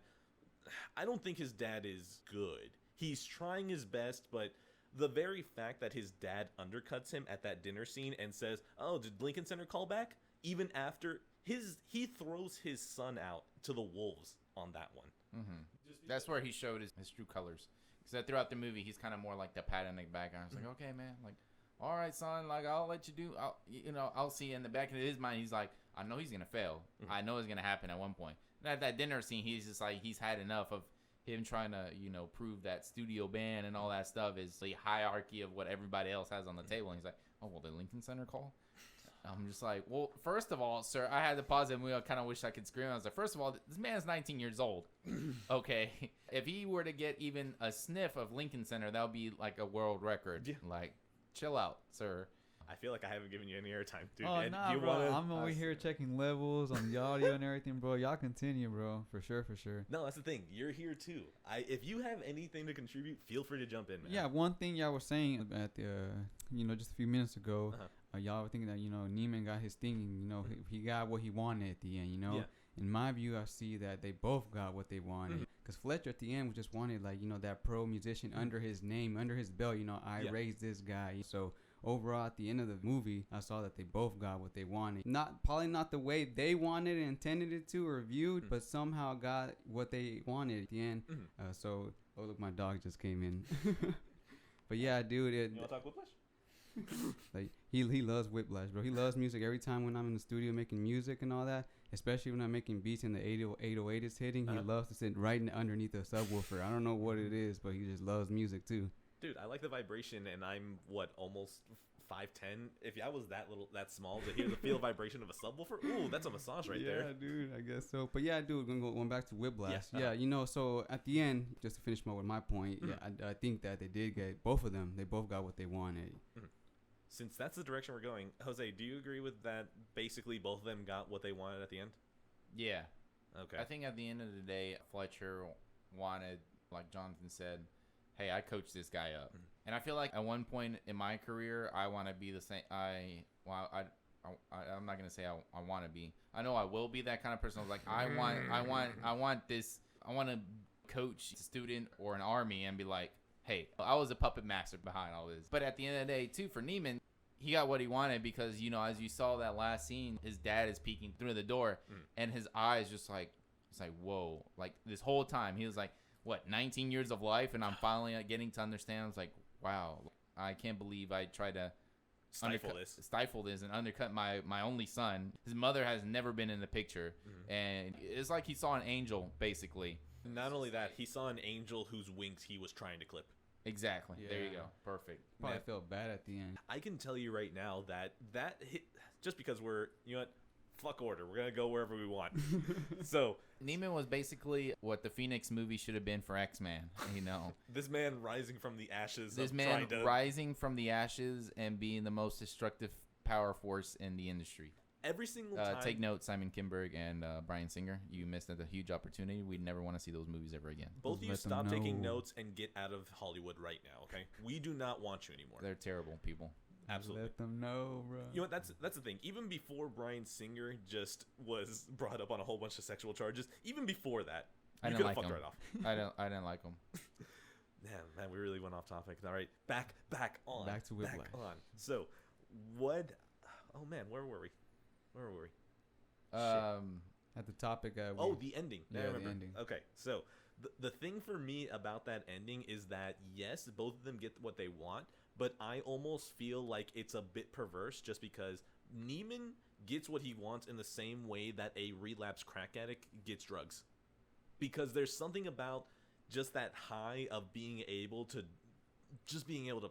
I don't think his dad is good. He's trying his best, but the very fact that his dad undercuts him at that dinner scene and says, oh, did Lincoln Center call back? Even after he throws his son out to the wolves on that one. Mm-hmm. That's where he showed his true colors. Because throughout the movie, he's kind of more like the pat in the back. I was like, okay, man, like, all right, son, like, I'll let you do, I'll see. In the back of his mind, he's like, I know he's going to fail. Mm-hmm. I know it's going to happen at one point. And at that dinner scene, he's just like, he's had enough of him trying to, prove that studio band and all that stuff is the hierarchy of what everybody else has on the table. And he's like, oh, well, the Lincoln Center call? I'm just like, well, first of all, sir, I had to pause it, and I kind of wish I could scream. I was like, first of all, this man is 19 years old. Okay. If he were to get even a sniff of Lincoln Center, that would be like a world record. Yeah. Like, chill out, sir. I feel like I haven't given you any airtime, dude. Oh, nah, bro. I'm over here checking levels on the audio and everything, bro. Y'all continue, bro. For sure. No, that's the thing. You're here, too. If you have anything to contribute, feel free to jump in, man. Yeah, one thing y'all were saying at the, just a few minutes ago, y'all were thinking that, Neiman got his thing, and, he got what he wanted at the end, Yeah. In my view, I see that they both got what they wanted. Because Fletcher at the end just wanted, like, that pro musician under his name, under his belt, I raised this guy. So overall, at the end of the movie, I saw that they both got what they wanted. Probably not the way they wanted and intended it to or viewed, but somehow got what they wanted at the end. Oh, look, my dog just came in. But yeah, dude. You want to talk Whiplash? Like, he loves Whiplash, bro. He loves music. Every time when I'm in the studio making music and all that, especially when I'm making beats and the 808 is hitting, he loves to sit right underneath the subwoofer. I don't know what it is, but he just loves music too. Dude, I like the vibration, and I'm almost 5'10". If I was that small, to hear the feel vibration of a subwoofer, ooh, that's a massage right there. Yeah, dude, I guess so. But yeah, dude, going back to Whiplash. Yeah, so at the end, just to finish with my point, I think that they did get both of them. They both got what they wanted. Since that's the direction we're going, Jose, do you agree with that? Basically, both of them got what they wanted at the end? Yeah. Okay. I think at the end of the day, Fletcher wanted, like Jonathan said, hey, I coached this guy up. And I feel like at one point in my career, I want to be the same. I'm not going to say I want to be. I know I will be that kind of person. I was like, I want this. I want to coach a student or an army and be like, hey, I was a puppet master behind all this. But at the end of the day, too, for Neiman, he got what he wanted because, as you saw that last scene, his dad is peeking through the door and his eyes just like, it's like, whoa. Like this whole time, he was like, what, 19 years of life, and I'm finally getting to understand. I was like, wow, I can't believe I tried to stifle this and undercut my only son. His mother has never been in the picture, and it's like he saw an angel, basically. Not only that, he saw an angel whose wings he was trying to clip. Exactly. Yeah. There you go. Perfect. Probably felt bad at the end. I can tell you right now that hit, just because we're, fuck order. We're going to go wherever we want. So Neiman was basically what the Phoenix movie should have been for X-Men, This man rising from the ashes. Rising from the ashes and being the most destructive power force in the industry. Every single time. Take note, Simon Kinberg and Bryan Singer. You missed a huge opportunity. We'd never want to see those movies ever again. Both of you stop taking notes and get out of Hollywood right now, okay? We do not want you anymore. They're terrible people. Absolutely. Let them know, bro. You know what? That's the thing. Even before Bryan Singer just was brought up on a whole bunch of sexual charges, even before that, I didn't like him. Right off. I didn't like him. Man, we really went off topic. All right, back on. Back to Whiplash. Back on. So, what? Oh man, where were we? At the topic. The ending. Yeah, I remember. The ending. Okay, so the thing for me about that ending is that yes, both of them get what they want, but I almost feel like it's a bit perverse just because Neiman gets what he wants in the same way that a relapsed crack addict gets drugs. Because there's something about just that high of being able to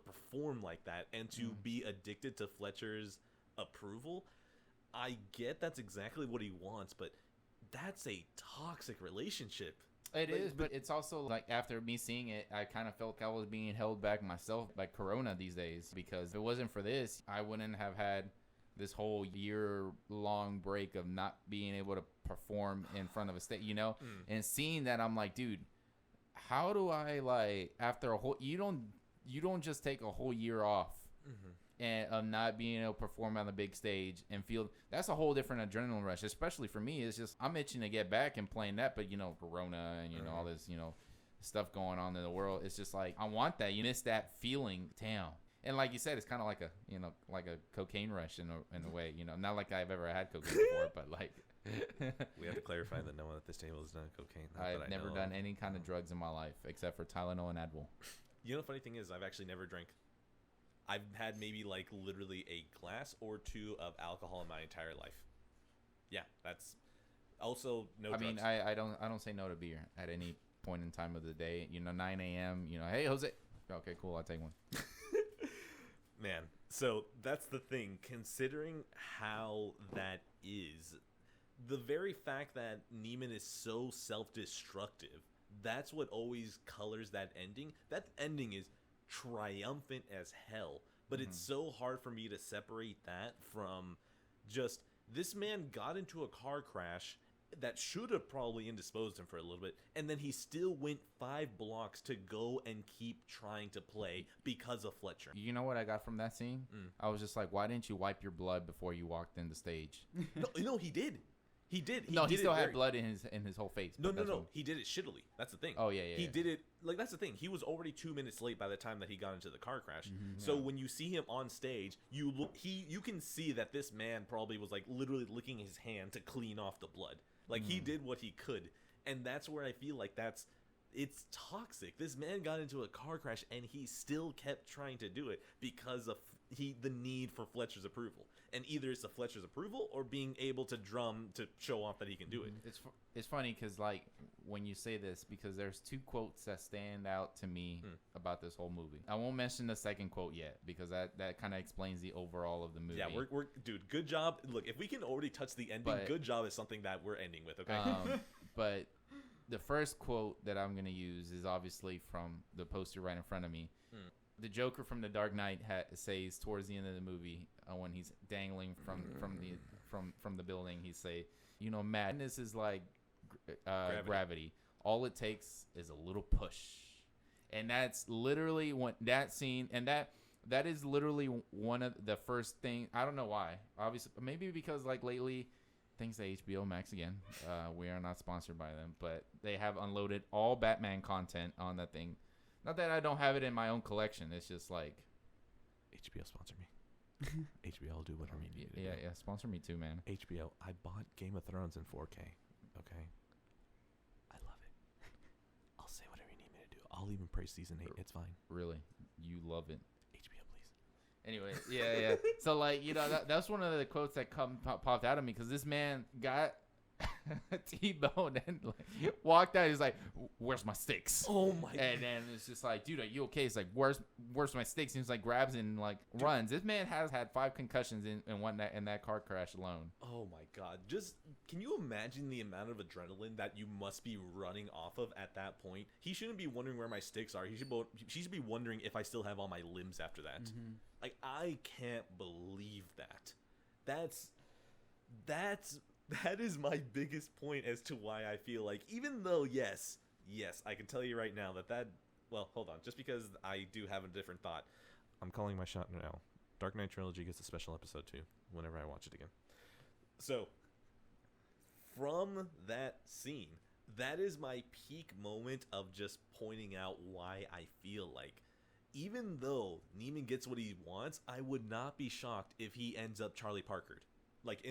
perform like that and to be addicted to Fletcher's approval. I get that's exactly what he wants, but that's a toxic relationship. It is, but it's also like after me seeing it, I kind of felt like I was being held back myself by Corona these days, because if it wasn't for this, I wouldn't have had this whole year-long break of not being able to perform in front of a stage, And seeing that, I'm like, dude, how do I, like, after a whole, you don't just take a whole year off and of not being able to perform on the big stage and feel, that's a whole different adrenaline rush, especially for me. It's just, I'm itching to get back and playing that, but Corona and all this stuff going on in the world, it's just like, I want that. You miss that feeling. Damn. And like you said, it's kind of like a cocaine rush in a way, not like I've ever had cocaine before, but like we have to clarify that no one at this table has done cocaine. I've never done any kind of drugs in my life except for Tylenol and Advil. The funny thing is, I've actually never drank. I've had maybe like literally a glass or two of alcohol in my entire life. Yeah, that's also no drugs. I mean, I don't say no to beer at any point in time of the day. 9 a.m. Hey Jose. Okay, cool. I'll take one. Man, so that's the thing. Considering how that is, the very fact that Neiman is so self-destructive, that's what always colors that ending. That ending is triumphant as hell, but it's so hard for me to separate that from just this man got into a car crash that should have probably indisposed him for a little bit, and then he still went 5 blocks to go and keep trying to play because of Fletcher. You know what I got from that scene? I was just like, why didn't you wipe your blood before you walked in the stage? No, he did. He did. He still had blood in his whole face. No. He did it shittily. That's the thing. Oh yeah. He did it like that's the thing. He was already 2 minutes late by the time that he got into the car crash. So when you see him on stage, you can see that this man probably was like literally licking his hand to clean off the blood. Like he did what he could, and that's where I feel like it's toxic. This man got into a car crash and he still kept trying to do it because of the need for Fletcher's approval. And either it's the Fletcher's approval or being able to drum to show off that he can do it. It's funny because like when you say this, because there's 2 quotes that stand out to me about this whole movie. I won't mention the second quote yet because that kind of explains the overall of the movie. Yeah, we're dude, good job. Look, if we can already touch the ending, good job is something that we're ending with, okay? But the first quote that I'm gonna use is obviously from the poster right in front of me. The Joker from The Dark Knight says towards the end of the movie when he's dangling from the building, he say, madness is like gravity. All it takes is a little push, and that's literally that scene, and that is literally one of the first thing. I don't know why. Obviously, maybe because like lately, thanks to HBO Max again, we are not sponsored by them, but they have unloaded all Batman content on that thing. Not that I don't have it in my own collection. It's just like HBO sponsor me. HBO will do whatever you need to do. Yeah, sponsor me too, man. HBO, I bought Game of Thrones in 4K. Okay, I love it. I'll say whatever you need me to do. I'll even praise season 8. It's fine. Really, you love it. HBO, please. Anyway, yeah. So like that's one of the quotes that popped out of me because this man got T-bone and like walked out. He's like, "Where's my sticks?" Oh my! And then it's just like, "Dude, are you okay?" He's like, "Where's my sticks?" He's like, grabs and like runs. This man has had 5 concussions in that car crash alone. Oh my God! Just can you imagine the amount of adrenaline that you must be running off of at that point? He shouldn't be wondering where my sticks are. She should be wondering if I still have all my limbs after that. Like I can't believe that. That is my biggest point as to why I feel like, even though, yes, I can tell you right now that well, hold on, just because I do have a different thought, I'm calling my shot now. Dark Knight Trilogy gets a special episode 2 whenever I watch it again. So, from that scene, that is my peak moment of just pointing out why I feel like, even though Neiman gets what he wants, I would not be shocked if he ends up Charlie Parkered. Like,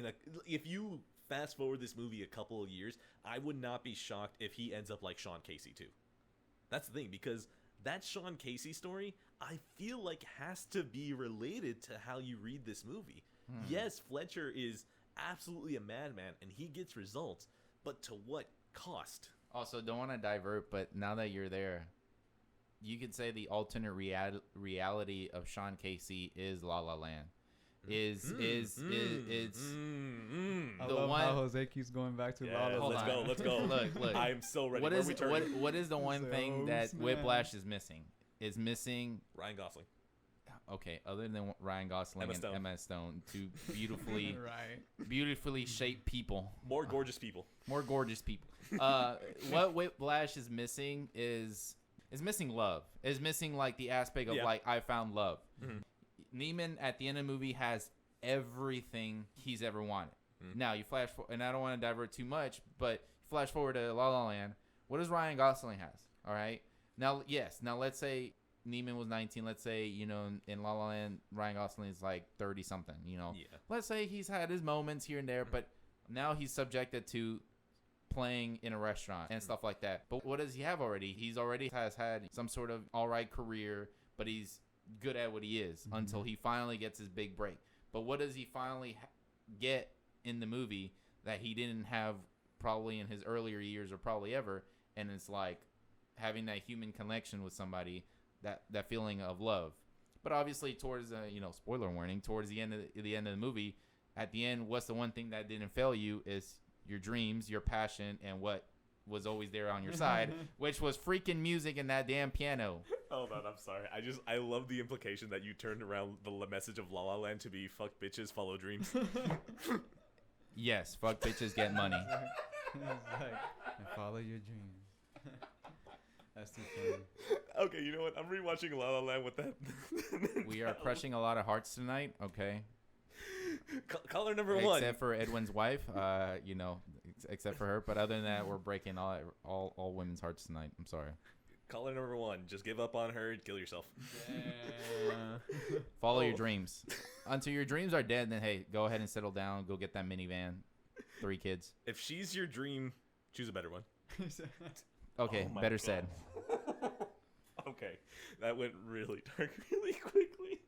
if you fast forward this movie a couple of years, I would not be shocked if he ends up like Sean Casey too. That's the thing, because that Sean Casey story, I feel like has to be related to how you read this movie. Yes, Fletcher is absolutely a madman, and he gets results, but to what cost? Also, don't want to divert, but now that you're there, you could say the alternate reality of Sean Casey is La La Land. It's I the love one. how Jose keeps going back to La La hold Land. Let's go. Look. I'm so ready. What Where is we turning? what is the one Say, thing oh, that snap. Whiplash is missing? Is missing. Ryan Gosling. Okay, other than Ryan Gosling Emma and Stone. Emma Stone, two beautifully Right. beautifully shaped people. More gorgeous people. More gorgeous people. What Whiplash is missing is missing love. Is missing like the aspect of like I found love. Neiman at the end of the movie has everything he's ever wanted. Now you flash and I don't want to divert too much, but flash forward to La La Land. What does Ryan Gosling has? All right. Now let's say Neiman was 19. Let's say, in La La Land, Ryan Gosling is like 30 something, Yeah. Let's say he's had his moments here and there, but now he's subjected to playing in a restaurant and stuff like that. But what does he have already? He's already has had some sort of all right career, but he's good at what he is until he finally gets his big break. But what does he finally get in the movie that he didn't have probably in his earlier years or probably ever? And it's like having that human connection with somebody, that feeling of love. But obviously towards spoiler warning, towards the end of the movie, at the end, what's the one thing that didn't fail you is your dreams, your passion, and what was always there on your side, which was freaking music and that damn piano. Oh man, I'm sorry. I love the implication that you turned around the message of La La Land to be fuck bitches, follow dreams. Yes, fuck bitches, get money. It's like, and follow your dreams. That's too funny. Okay, you know what? I'm rewatching La La Land with that. We are crushing a lot of hearts tonight, okay? Caller number one. Except for Edwin's wife, except for her. But other than that, we're breaking all women's hearts tonight. I'm sorry. Caller number one. Just give up on her and kill yourself. Follow your dreams. Until your dreams are dead, then hey, go ahead and settle down. Go get that minivan. 3 kids. If she's your dream, choose a better one. Okay, Oh my better God. said. Okay, that went really dark really quickly.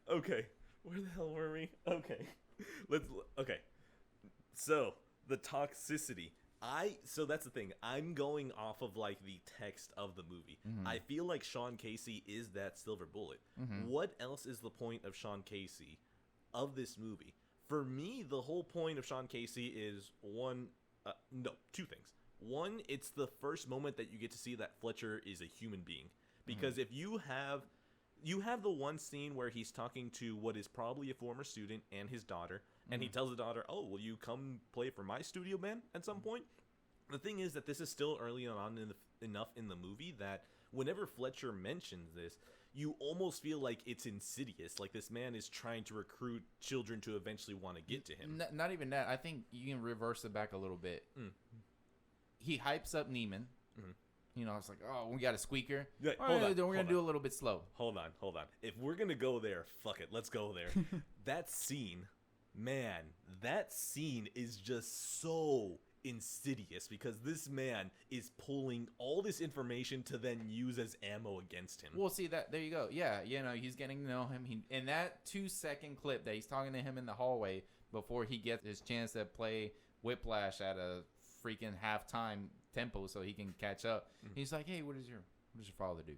Okay, where the hell were we? Okay, okay. So the toxicity. So that's the thing. I'm going off of like the text of the movie. I feel like Sean Casey is that silver bullet. What else is the point of Sean Casey of this movie? For me, the whole point of Sean Casey is two things. One, it's the first moment that you get to see that Fletcher is a human being. Because if you have the one scene where he's talking to what is probably a former student and his daughter, and he tells the daughter, "Oh, will you come play for my studio band at some point?" The thing is that this is still early on enough in the movie that whenever Fletcher mentions this, you almost feel like it's insidious, like this man is trying to recruit children to eventually want to get to him. Not even that. I think you can reverse it back a little bit. He hypes up Neiman. It's like, oh, we got a squeaker. Yeah, All right, then we're going to do a little bit slow. Hold on. If we're going to go there, fuck it. Let's go there. That scene is just so insidious because this man is pulling all this information to then use as ammo against him. We'll see that. There you go. Yeah, he's getting to know him. In that 2-second clip that he's talking to him in the hallway before he gets his chance to play Whiplash at a freaking halftime tempo so he can catch up. He's like, "Hey, what does your father do?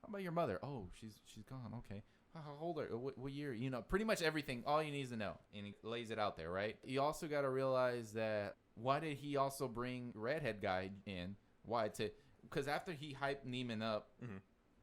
How about your mother? Oh, she's gone. Okay. How old are? What year? Pretty much everything. All you need to know." And he lays it out there, right? You also got to realize that why did he also bring redhead guy in? Why? Because after he hyped Neiman up,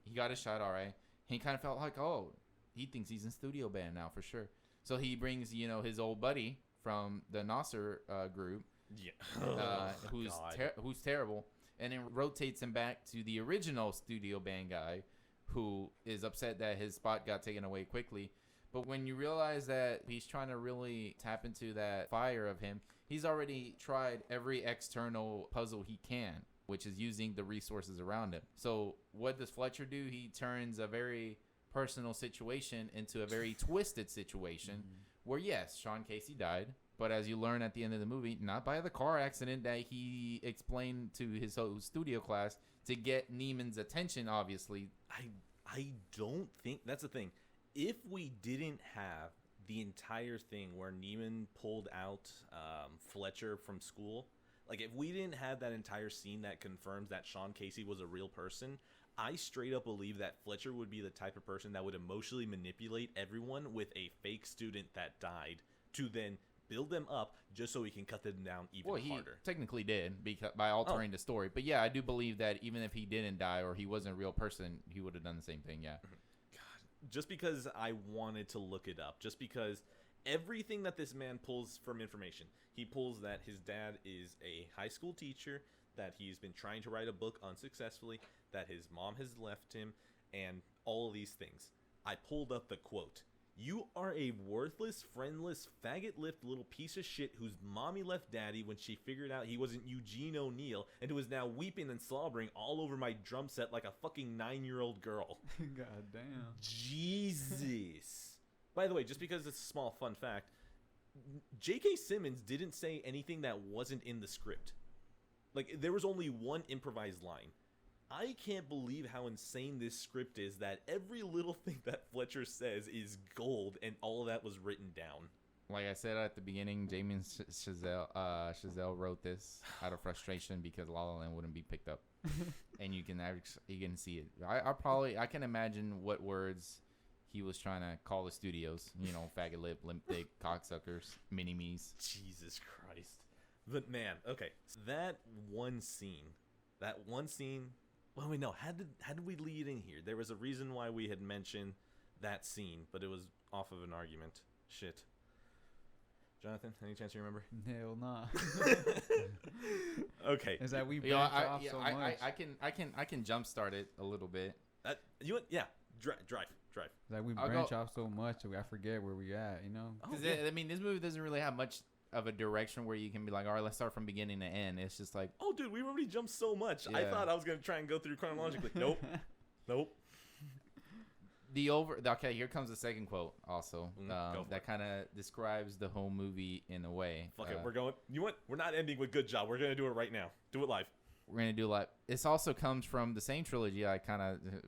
he got a shot. All right. He kind of felt like, oh, he thinks he's in studio band now for sure. So he brings his old buddy from the Nasser group. Yeah. Who's terrible, and then rotates him back to the original studio band guy, who is upset that his spot got taken away quickly. But when you realize that he's trying to really tap into that fire of him, he's already tried every external puzzle he can, which is using the resources around him. So what does Fletcher do? He turns a very personal situation into a very twisted situation where, yes, Sean Casey died. But as you learn at the end of the movie, not by the car accident that he explained to his whole studio class to get Neiman's attention, obviously. I don't think that's the thing. If we didn't have the entire thing where Neiman pulled out Fletcher from school, like if we didn't have that entire scene that confirms that Sean Casey was a real person, I straight up believe that Fletcher would be the type of person that would emotionally manipulate everyone with a fake student that died to then build them up just so he can cut them down even well, he harder. technically did by altering the story. But yeah, I do believe that even if he didn't die or he wasn't a real person, he would have done the same thing. Yeah. God, just because I wanted to look it up, just because everything that this man pulls from information, he pulls that his dad is a high school teacher, that he's been trying to write a book unsuccessfully, that his mom has left him, and all of these things. I pulled up the quote. You are a worthless, friendless, faggot-lipped little piece of shit whose mommy left daddy when she figured out he wasn't Eugene O'Neill and who is now weeping and slobbering all over my drum set like a fucking 9-year-old girl. God damn. Jesus. By the way, just because it's a small fun fact, J.K. Simmons didn't say anything that wasn't in the script. Like, there was only one improvised line. I can't believe how insane this script is that every little thing that Fletcher says is gold and all of that was written down. Like I said at the beginning, Damien Chazelle wrote this out of frustration because La La Land wouldn't be picked up. And you can see it. I can imagine what words he was trying to call the studios. You know, faggot lip, limp dick, cocksuckers, mini-me's. Jesus Christ. But man, okay. So that one scene. Well, wait, no. How did we lead in here? There was a reason why we had mentioned that scene, but it was off of an argument. Shit. Jonathan, any chance you remember? Hell nah. Okay. Is that we branch off so much? I can jumpstart it a little bit. You want? Yeah. Drive. Is that we branch off so much that I forget where we at, you know? I mean, this movie doesn't really have much of a direction where you can be like, all right, let's start from beginning to end. It's just like, oh, dude, we already jumped so much. Yeah. I thought I was going to try and go through chronologically. Nope. Okay, here comes the second quote also. That kind of describes the whole movie in a way. Fuck it, we're going. You know what? We're not ending with good job. We're going to do it right now. Do it live. We're going to do live. This also comes from the same trilogy,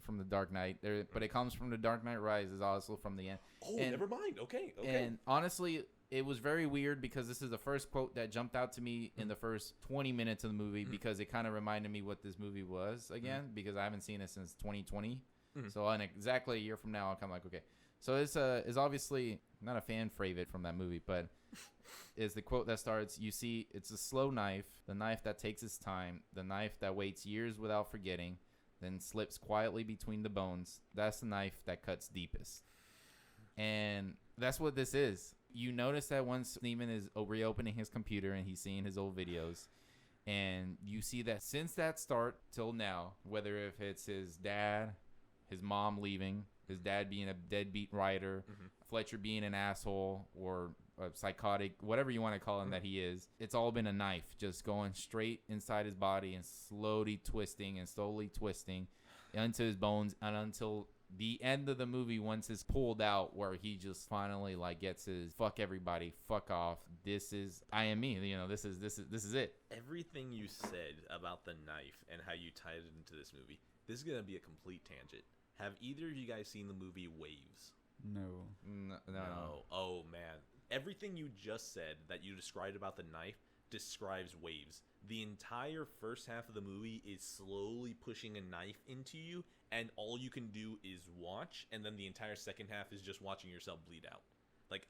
from The Dark Knight. But it comes from The Dark Knight Rises, also from the end. Oh, never mind. Okay. And honestly, it was very weird because this is the first quote that jumped out to me in the first 20 minutes of the movie because it kind of reminded me what this movie was again because I haven't seen it since 2020. So in exactly a year from now, I'll come like, okay. So this is obviously not a fan favorite from that movie, but is the quote that starts, you see, it's a slow knife, the knife that takes its time, the knife that waits years without forgetting, then slips quietly between the bones. That's the knife that cuts deepest. And that's what this is. You notice that once Neiman is reopening his computer and he's seeing his old videos, and you see that since that start till now, whether if it's his dad, his mom leaving, his dad being a deadbeat writer, Fletcher being an asshole or a psychotic, whatever you want to call him that he is, it's all been a knife just going straight inside his body and slowly twisting into his bones and until the end of the movie once it's pulled out where he just finally like gets his fuck everybody, fuck off, this is I am me, you know, this is it. Everything you said about the knife and how you tied it into this movie, this is gonna be a complete tangent. Have either of you guys seen the movie Waves? No. Oh man, everything you just said that you described about the knife describes Waves. The entire first half of the movie is slowly pushing a knife into you, and all you can do is watch, and then the entire second half is just watching yourself bleed out. Like,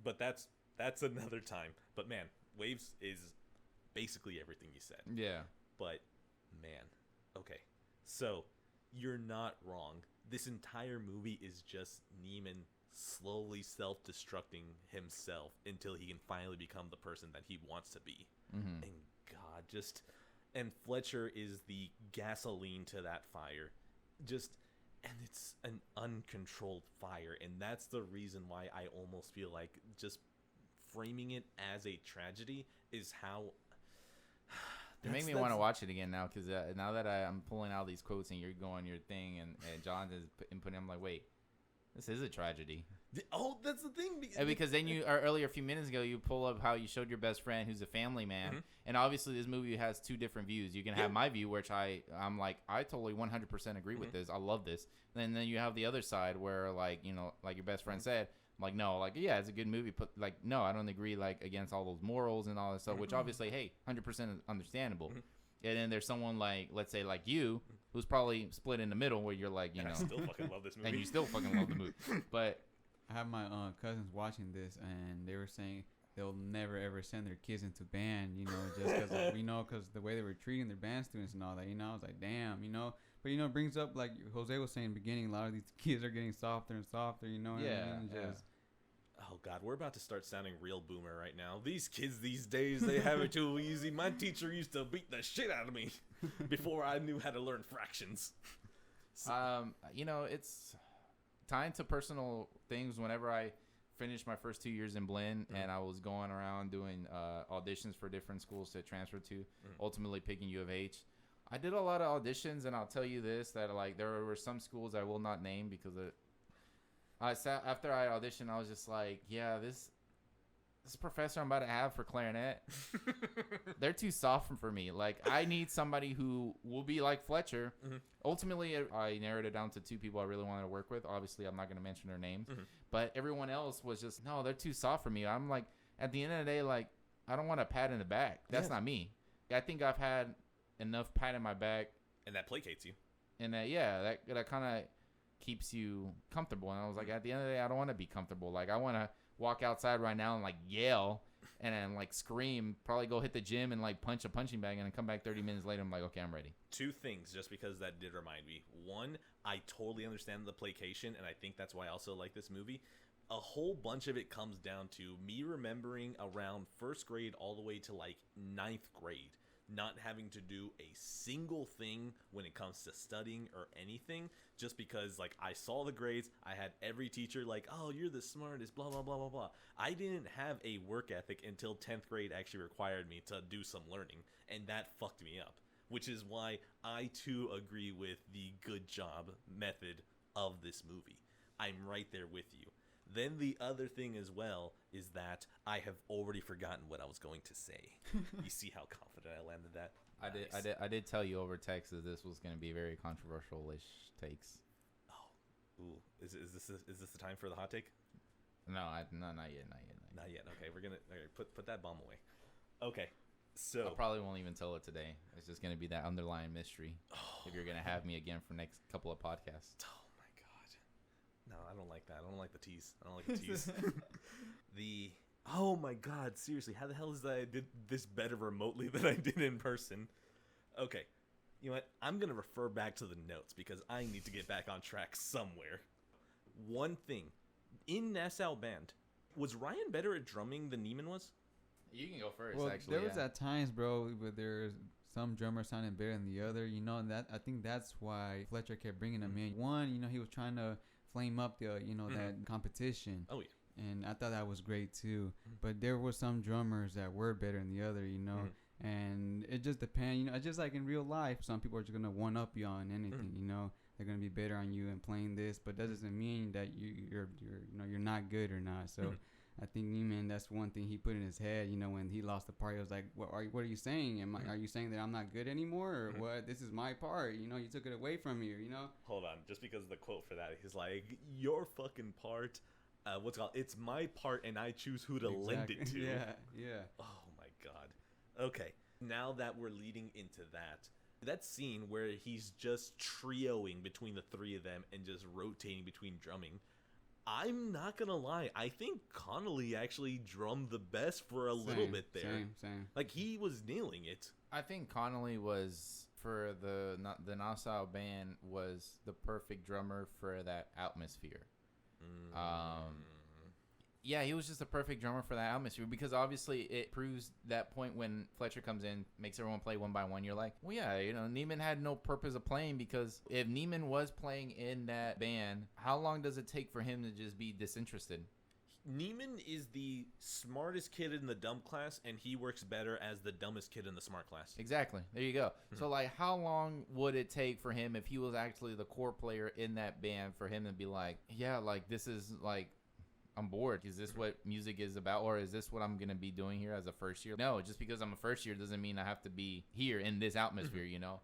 but that's another time. But man, Waves is basically everything you said. Yeah. But man, okay, so you're not wrong. This entire movie is just Neiman slowly self-destructing himself until he can finally become the person that he wants to be. And God, and Fletcher is the gasoline to that fire. And it's an uncontrolled fire, and that's the reason why I almost feel like just framing it as a tragedy is how. You make me want to watch it again now because now that I'm pulling out these quotes and you're going your thing and John is inputting, I'm like, wait, this is a tragedy. Oh, that's the thing. Because then earlier a few minutes ago, you pull up how you showed your best friend who's a family man. And obviously this movie has two different views. You can have my view, which I'm like, I totally 100% agree with this. I love this. And then you have the other side where like, you know, like your best friend said, Like, no, like, yeah, it's a good movie, but like, no, I don't agree, like, against all those morals and all that stuff, which obviously, hey, 100% understandable. And then there's someone like, let's say, like you, who's probably split in the middle, where you're like, you know, I still fucking love this movie. and you still fucking love the movie. But I have my cousins watching this, and they were saying they'll never ever send their kids into band, you know, just because because the way they were treating their band students and all that, you know. I was like, damn, you know. But it brings up, like Jose was saying in the beginning, a lot of these kids are getting softer and softer, you know. What I mean? Just Oh God, we're about to start sounding real boomer right now. These kids these days, they have it too easy. My teacher used to beat the shit out of me before I knew how to learn fractions. you know, it's tying to personal things. Whenever I finished my first 2 years in Blinn, and I was going around doing auditions for different schools to transfer to, ultimately picking U of H. I did a lot of auditions, and I'll tell you this, that like there were some schools I will not name because after I auditioned, I was just like, yeah, this professor I'm about to have for clarinet, they're too soft for me. Like, I need somebody who will be like Fletcher. Ultimately, I narrowed it down to 2 people I really wanted to work with. Obviously, I'm not going to mention their names, but everyone else was just, no, they're too soft for me. I'm like, at the end of the day, like, I don't want a pat in the back. That's not me. I think I've had enough pat in my back, and that placates you, and that kind of keeps you comfortable. And I was like, at the end of the day, I don't want to be comfortable. Like, I want to walk outside right now and like yell and then like scream, probably go hit the gym and like punch a punching bag, and then come back 30 minutes later, I'm like, okay, I'm ready. 2 things, just because that did remind me. One, I totally understand the placation, and I think that's why I also like this movie. A whole bunch of it comes down to me remembering around 1st grade all the way to like 9th grade not having to do a single thing when it comes to studying or anything, just because like I saw the grades. I had every teacher like, oh, you're the smartest, blah blah blah blah blah. I didn't have a work ethic until 10th grade actually required me to do some learning, and that fucked me up, which is why I too agree with the good job method of this movie. I'm right there with you. Then the other thing as well is that I have already forgotten what I was going to say. You see how confident I landed that? Nice. I did tell you over text that this was going to be very controversial-ish takes. Oh, ooh, is this the time for the hot take? No, not yet. Not yet. Okay, we're gonna put that bomb away. Okay, so I probably won't even tell it today. It's just going to be that underlying mystery. If you're going to have me again for next couple of podcasts. No, I don't like that. I don't like the tease. Oh my God, seriously, how the hell is that I did this better remotely than I did in person? Okay, you know what? I'm going to refer back to the notes because I need to get back on track somewhere. One thing, in Nassau Band, was Ryan better at drumming than Neiman was? You can go first, well, actually. There was at times, bro, where there's some drummer sounding better than the other, you know, and that I think that's why Fletcher kept bringing him in. One, you know, he was trying to flame up the that competition. Oh yeah. And I thought that was great too. But there were some drummers that were better than the other, you know. And it just depends, you know. It's just like in real life, some people are just gonna one up you on anything, you know. They're gonna be better on you and playing this, but that doesn't mean that you're not good or not. So I think Neiman, that's one thing he put in his head, you know, when he lost the part. He was like, what are you saying? Are you saying that I'm not good anymore, or what? This is my part, you know. You took it away from me, you know. Hold on, just because of the quote for that, he's like, your fucking part, what's it called? It's my part, and I choose who to lend it to. Yeah. Oh my God. Okay, now that we're leading into that scene where he's just trioing between the 3 of them and just rotating between drumming, I'm not gonna lie, I think Connolly actually drummed the best for a little bit there. Same. Like, he was nailing it. I think Connolly was, for the Nassau Band, was the perfect drummer for that atmosphere. Yeah, he was just a perfect drummer for that atmosphere, because obviously it proves that point when Fletcher comes in, makes everyone play one by one. You're like, well, yeah, you know, Neiman had no purpose of playing, because if Neiman was playing in that band, how long does it take for him to just be disinterested? Neiman is the smartest kid in the dumb class, and he works better as the dumbest kid in the smart class. Exactly. There you go. So, like, how long would it take for him, if he was actually the core player in that band, for him to be like, yeah, like, this is, like, I'm bored. Is this what music is about, or is this what I'm going to be doing here as a first year? No, just because I'm a first year doesn't mean I have to be here in this atmosphere, you know?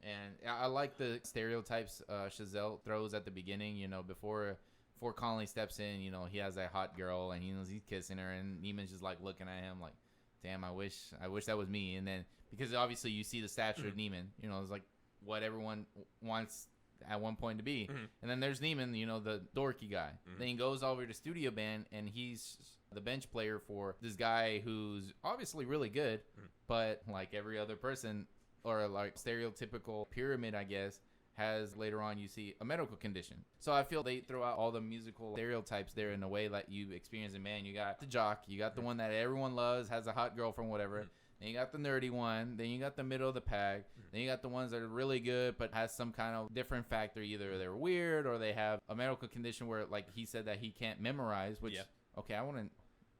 And I like the stereotypes Chazelle throws at the beginning, you know, before before Conley steps in, he has that hot girl and he's kissing her, and Neiman's just like looking at him like, damn, I wish that was me. And then because obviously you see the stature of Neiman, it's like what everyone wants at one point to be. And then there's Neiman, the dorky guy. Then he goes over to studio band and he's the bench player for this guy who's obviously really good, but like every other person or like stereotypical pyramid, I guess, has later on you see a medical condition. So I feel they throw out all the musical stereotypes there in a way that you experience in band. You got the jock, you got the one that everyone loves, has a hot girlfriend, whatever. Then you got the nerdy one. Then you got the middle of the pack. Then you got the ones that are really good but has some kind of different factor. Either they're weird or they have a medical condition where, like he said, that he can't memorize. Which, okay, I want to...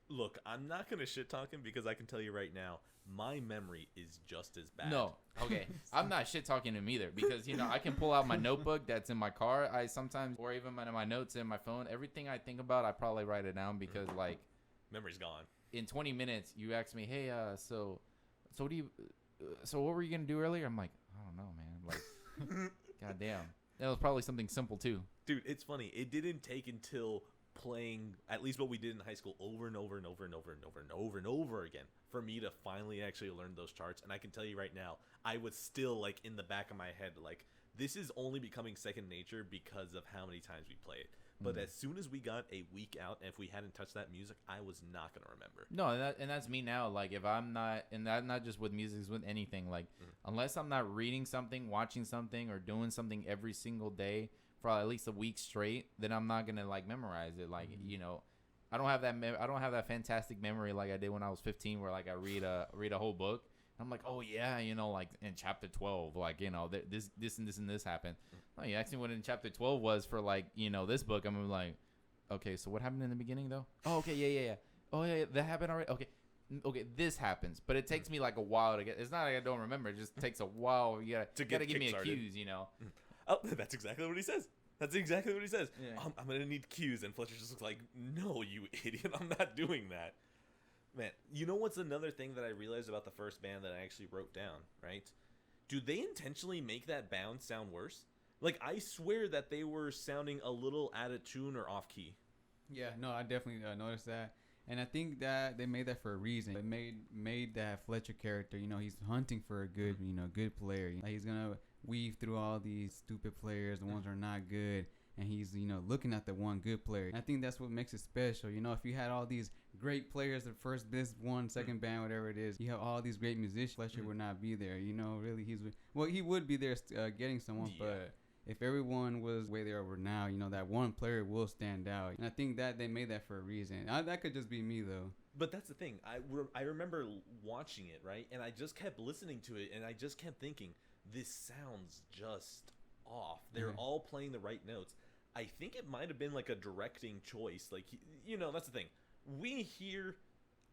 Look, I'm not going to shit talk him because I can tell you right now, my memory is just as bad. No, okay. I'm not shit talking him either because, I can pull out my notebook that's in my car. I sometimes, or even my notes in my phone. Everything I think about, I probably write it down because, like... Memory's gone. In 20 minutes, you ask me, hey, so what were you going to do earlier? I'm like, I don't know, man. Like, goddamn. That was probably something simple, too. Dude, it's funny. It didn't take until playing at least what we did in high school over and over and over and over and over and over and over again for me to finally actually learn those charts. And I can tell you right now, I was still like in the back of my head, like this is only becoming second nature because of how many times we play it. But as soon as we got a week out, and if we hadn't touched that music, I was not going to remember. No, and that's me now. Like, if I'm not, and that not just with music, it's with anything. Like, unless I'm not reading something, watching something, or doing something every single day for at least a week straight, then I'm not going to, like, memorize it. Like, I don't have that I don't have that fantastic memory like I did when I was 15 where, like, I read a whole book. I'm like, oh, yeah, like, in chapter 12, like, this and this and this happened. Oh, you asked me what in chapter 12 was for, like, this book. I'm like, okay, so what happened in the beginning, though? Oh, okay, yeah. Oh, yeah, that happened already? Okay, this happens. But it takes me, like, a while to get... It's not like I don't remember. It just takes a while. You gotta give me a cues, Oh, that's exactly what he says. That's exactly what he says. Yeah. I'm going to need cues. And Fletcher just looks like, no, you idiot. I'm not doing that. Man, you know what's another thing that I realized about the first band that I actually wrote down, right? Do they intentionally make that bound sound worse? Like, I swear that they were sounding a little out of tune or off key. Yeah, no, I definitely noticed that. And I think that they made that for a reason. They made that Fletcher character, he's hunting for a good, good player. Like, he's going to weave through all these stupid players, the ones that are not good. And he's, looking at the one good player. And I think that's what makes it special. If you had all these great players at first, this one, second band, whatever it is, you have all these great musicians, Fletcher would not be there. Really, he would be there getting someone, but if everyone was where they are now, that one player will stand out. And I think that they made that for a reason. That could just be me, though. But that's the thing. I remember watching it, right? And I just kept listening to it, and I just kept thinking, this sounds just off. They're all playing the right notes. I think it might have been like a directing choice. Like, that's the thing. We hear,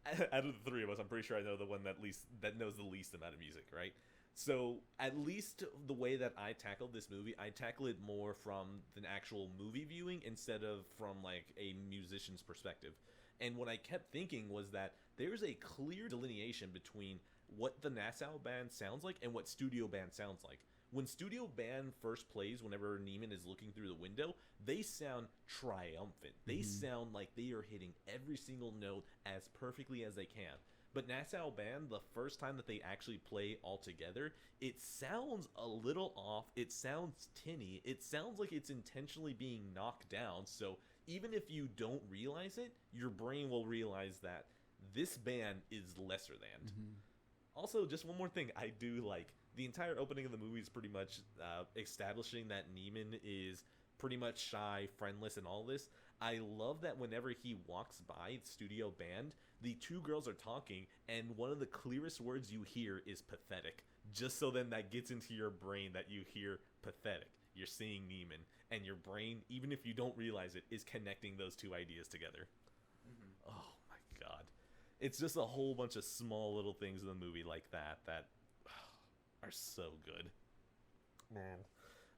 out of the three of us, I'm pretty sure I know the one that knows the least amount of music, right? So at least the way that I tackled this movie, I tackle it more from an actual movie viewing instead of from like a musician's perspective. And what I kept thinking was that there's a clear delineation between what the Nassau band sounds like and what studio band sounds like. When studio band first plays, whenever Neiman is looking through the window, they sound triumphant. They sound like they are hitting every single note as perfectly as they can. But Nassau band, the first time that they actually play all together, it sounds a little off. It sounds tinny. It sounds like it's intentionally being knocked down. So even if you don't realize it, your brain will realize that this band is lesser than. Also, just one more thing I do like. The entire opening of the movie is pretty much establishing that Neiman is pretty much shy, friendless, and all this. I love that whenever he walks by the studio band, the two girls are talking, and one of the clearest words you hear is pathetic. Just so then that gets into your brain that you hear pathetic. You're seeing Neiman, and your brain, even if you don't realize it, is connecting those two ideas together. Oh my god. It's just a whole bunch of small little things in the movie like that are so good. Man.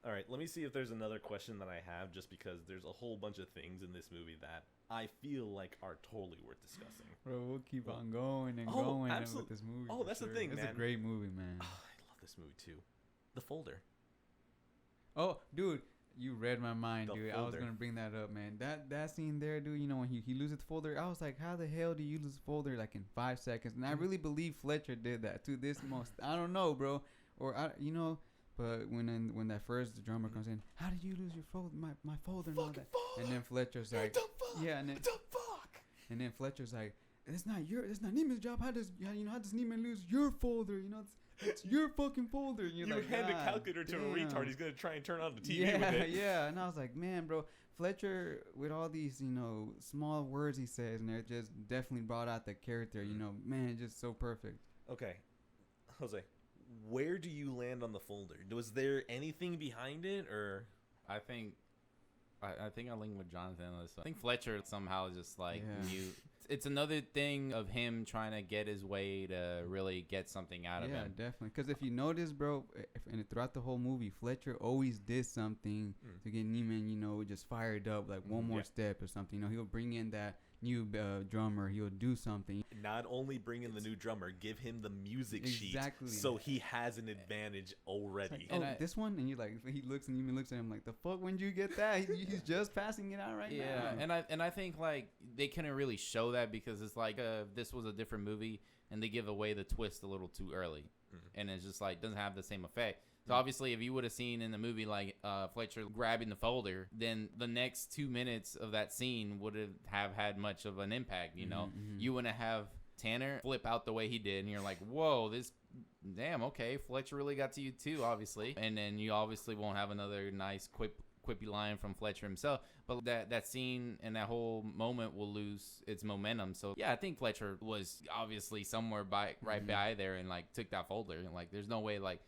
All right, let me see if there's another question that I have, just because there's a whole bunch of things in this movie that I feel like are totally worth discussing. Bro, we'll keep on going and going with this movie. Oh, that's the thing, man. It's a great movie, man. Oh, I love this movie too. The Folder. Oh, dude, You read my mind, The dude. I was folder. gonna bring that up, man. That scene there, dude. You know when he loses the folder, I was like, how the hell do you lose the folder like in 5 seconds? And I really believe Fletcher did that to this most. I don't know, bro. Or but when that first drummer comes in, how did you lose your folder, my folder and all that? And then Fletcher's like, yeah, and then and then Fletcher's like, it's not Neiman's job. How does Neiman lose your folder? You know, it's your fucking folder. And You like, hand a "God calculator to a damn." retard. He's gonna try and turn on the TV Yeah, with it. yeah. And I was like, man, bro, Fletcher with all these, small words he says, and it just definitely brought out the character. Man, just so perfect. Okay, Jose, where do you land on the folder? Was there anything behind it, or I think I link with Jonathan on this. I think Fletcher somehow just like Yeah. knew. It's another thing of him trying to get his way to really get something out of Yeah, him. definitely. Because if you notice, bro, and throughout the whole movie, Fletcher always did something to get Neiman, just fired up, like one more step or something. He'll bring in that new drummer. He'll do something. not only bring in the new drummer, give him the music Exactly. sheet so he has an advantage already. It's like, this one, and you're like, he looks and Neiman looks at him like, the fuck, when did you get that? He's just passing it out right now. and I think like they couldn't really show that because it's like this was a different movie and they give away the twist a little too early, and it's just like doesn't have the same effect. So obviously, if you would have seen in the movie like Fletcher grabbing the folder, then the next 2 minutes of that scene would have had much of an impact. You wouldn't have Tanner flip out the way he did, and you're like, whoa, damn, okay, Fletcher really got to you too, obviously. And then you obviously won't have another nice quippy line from Fletcher himself, but that scene and that whole moment will lose its momentum. So yeah, I think Fletcher was obviously somewhere by there and like took that folder, and like there's no way like.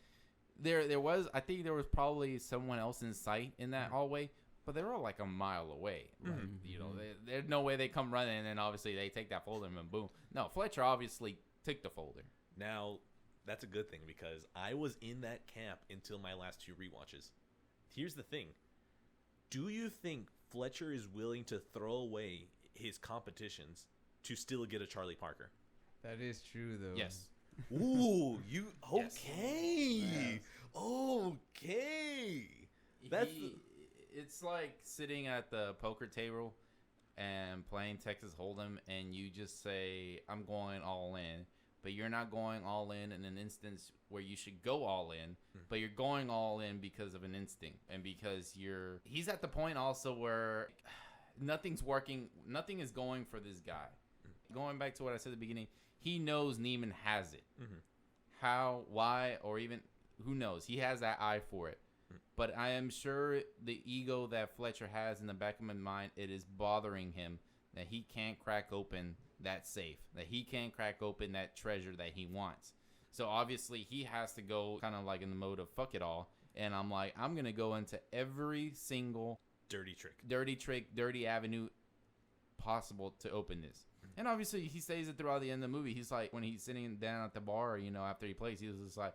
I think there was probably someone else in sight in that hallway, but they were all like a mile away. Like, there's no way they come running and then obviously they take that folder and then boom. No, Fletcher obviously took the folder. Now, that's a good thing because I was in that camp until my last 2 rewatches. Here's the thing. Do you think Fletcher is willing to throw away his competitions to still get a Charlie Parker? That is true, though. Yes. Ooh, you okay? Yes. Okay. It's like sitting at the poker table and playing Texas Hold'em, and you just say, "I'm going all in," but you're not going all in an instance where you should go all in, but you're going all in because of an instinct and because he's at the point also where nothing's working, nothing is going for this guy. Going back to what I said at the beginning, he knows Neiman has it. How, why, or even who knows? He has that eye for it. But I am sure the ego that Fletcher has in the back of my mind, it is bothering him that he can't crack open that safe, that he can't crack open that treasure that he wants. So obviously he has to go kind of like in the mode of fuck it all. And I'm like, I'm going to go into every single dirty trick, dirty avenue possible to open this. And obviously he says it throughout the end of the movie. He's like, when he's sitting down at the bar, after he plays, he's not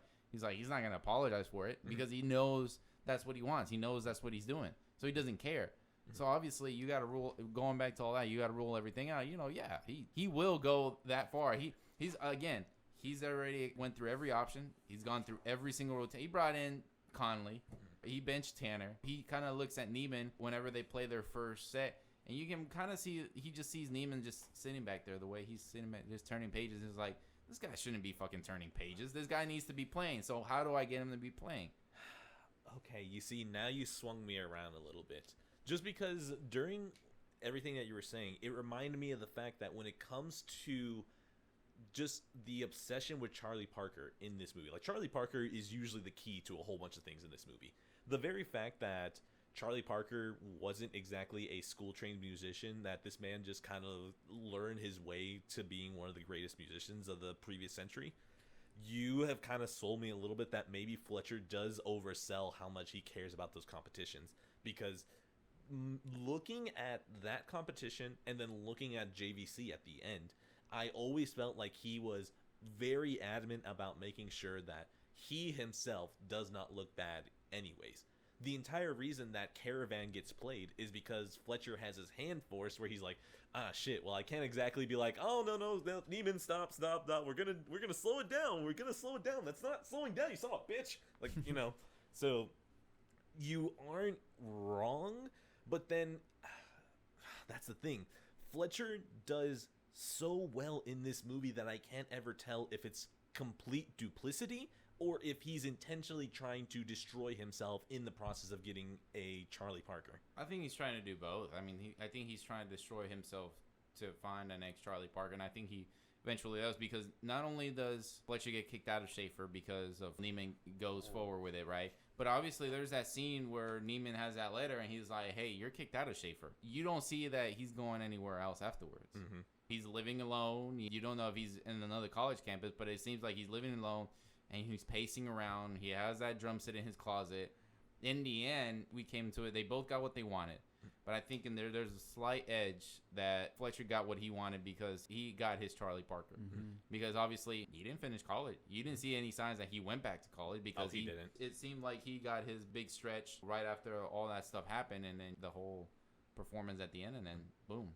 going to apologize for it because he knows that's what he wants. He knows that's what he's doing. So he doesn't care. So obviously you got to rule, going back to all that, you got to rule everything out. He will go that far. He's already went through every option. He's gone through every single rotation. He brought in Conley. He benched Tanner. He kind of looks at Neiman whenever they play their first set. And you can kind of see, he just sees Neiman just sitting back there, the way he's sitting back, just turning pages. It's like, this guy shouldn't be fucking turning pages. This guy needs to be playing. So how do I get him to be playing? Okay, you see, now you swung me around a little bit. Just because during everything that you were saying, it reminded me of the fact that when it comes to just the obsession with Charlie Parker in this movie, like Charlie Parker is usually the key to a whole bunch of things in this movie. The very fact that Charlie Parker wasn't exactly a school-trained musician, that this man just kind of learned his way to being one of the greatest musicians of the previous century. You have kind of sold me a little bit that maybe Fletcher does oversell how much he cares about those competitions, because looking at that competition and then looking at JVC at the end, I always felt like he was very adamant about making sure that he himself does not look bad anyways. The entire reason that Caravan gets played is because Fletcher has his hand forced where he's like, shit, well, I can't exactly be like, oh, no, Neiman, stop, we're gonna slow it down, that's not slowing down, you son of a bitch, like, so you aren't wrong, but then that's the thing. Fletcher does so well in this movie that I can't ever tell if it's complete duplicity or if he's intentionally trying to destroy himself in the process of getting a Charlie Parker. I think he's trying to do both. I mean, I think he's trying to destroy himself to find an next Charlie Parker, and I think he eventually does, because not only does Fletcher get kicked out of Schaefer because of Neiman goes forward with it, right? But obviously there's that scene where Neiman has that letter and he's like, hey, you're kicked out of Schaefer. You don't see that he's going anywhere else afterwards. Mm-hmm. He's living alone. You don't know if he's in another college campus, but it seems like he's living alone and he's pacing around. He has that drum set in his closet. In the end, we came to it. They both got what they wanted. But I think in there's a slight edge that Fletcher got what he wanted because he got his Charlie Parker. Mm-hmm. Because obviously he didn't finish college. You didn't see any signs that he went back to college because he didn't. It seemed like he got his big stretch right after all that stuff happened, and then the whole performance at the end, and then boom,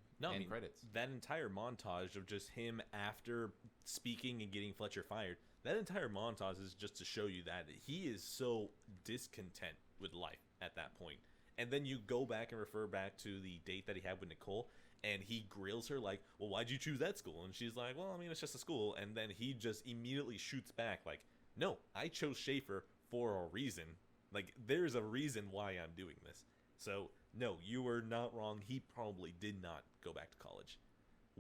credits. That entire montage of just him after speaking and getting Fletcher fired, that entire montage is just to show you that he is so discontent with life at that point. And then you go back and refer back to the date that he had with Nicole, and he grills her like, well, why'd you choose that school? And she's like, well, I mean, it's just a school. And then he just immediately shoots back like, no, I chose Schaefer for a reason. Like, there's a reason why I'm doing this. So, no, you were not wrong. He probably did not go back to college.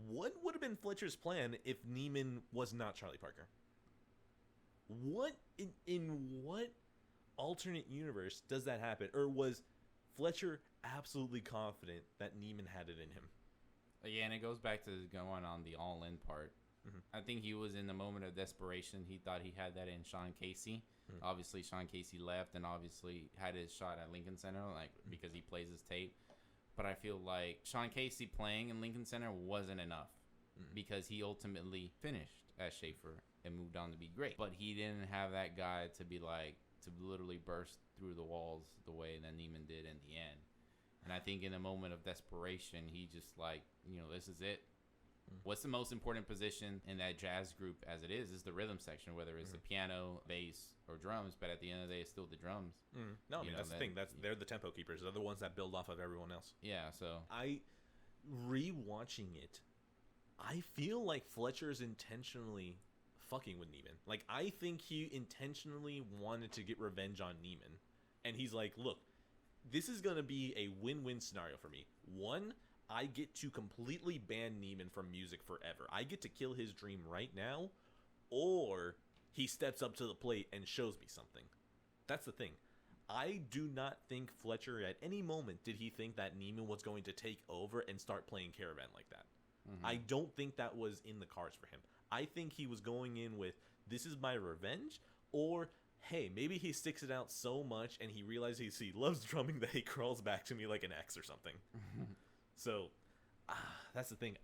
What would have been Fletcher's plan if Neiman was not Charlie Parker? What, in what alternate universe does that happen? Or was Fletcher absolutely confident that Neiman had it in him? Yeah, and it goes back to going on the all-in part. Mm-hmm. I think he was in the moment of desperation. He thought he had that in Sean Casey. Mm-hmm. Obviously, Sean Casey left and obviously had his shot at Lincoln Center, because he plays his tape. But I feel like Sean Casey playing in Lincoln Center wasn't enough because he ultimately finished at Schaefer and moved on to be great. But he didn't have that guy to be like, to literally burst through the walls the way that Neiman did in the end. And I think in a moment of desperation, he just like, this is it. What's the most important position in that jazz group as it is the rhythm section, whether it's the piano, bass, or drums. But at the end of the day, it's still the drums. No, I mean, that's the thing. They're the tempo keepers. They're the ones that build off of everyone else. Yeah, so. Rewatching it, I feel like Fletcher's intentionally fucking with Neiman. Like, I think he intentionally wanted to get revenge on Neiman. And he's like, look, this is going to be a win-win scenario for me. One, I get to completely ban Neiman from music forever. I get to kill his dream right now, or he steps up to the plate and shows me something. That's the thing. I do not think Fletcher at any moment did he think that Neiman was going to take over and start playing Caravan like that. Mm-hmm. I don't think that was in the cards for him. I think he was going in with, this is my revenge, or hey, maybe he sticks it out so much and he realizes he loves drumming that he crawls back to me like an ex or something. So, that's the thing.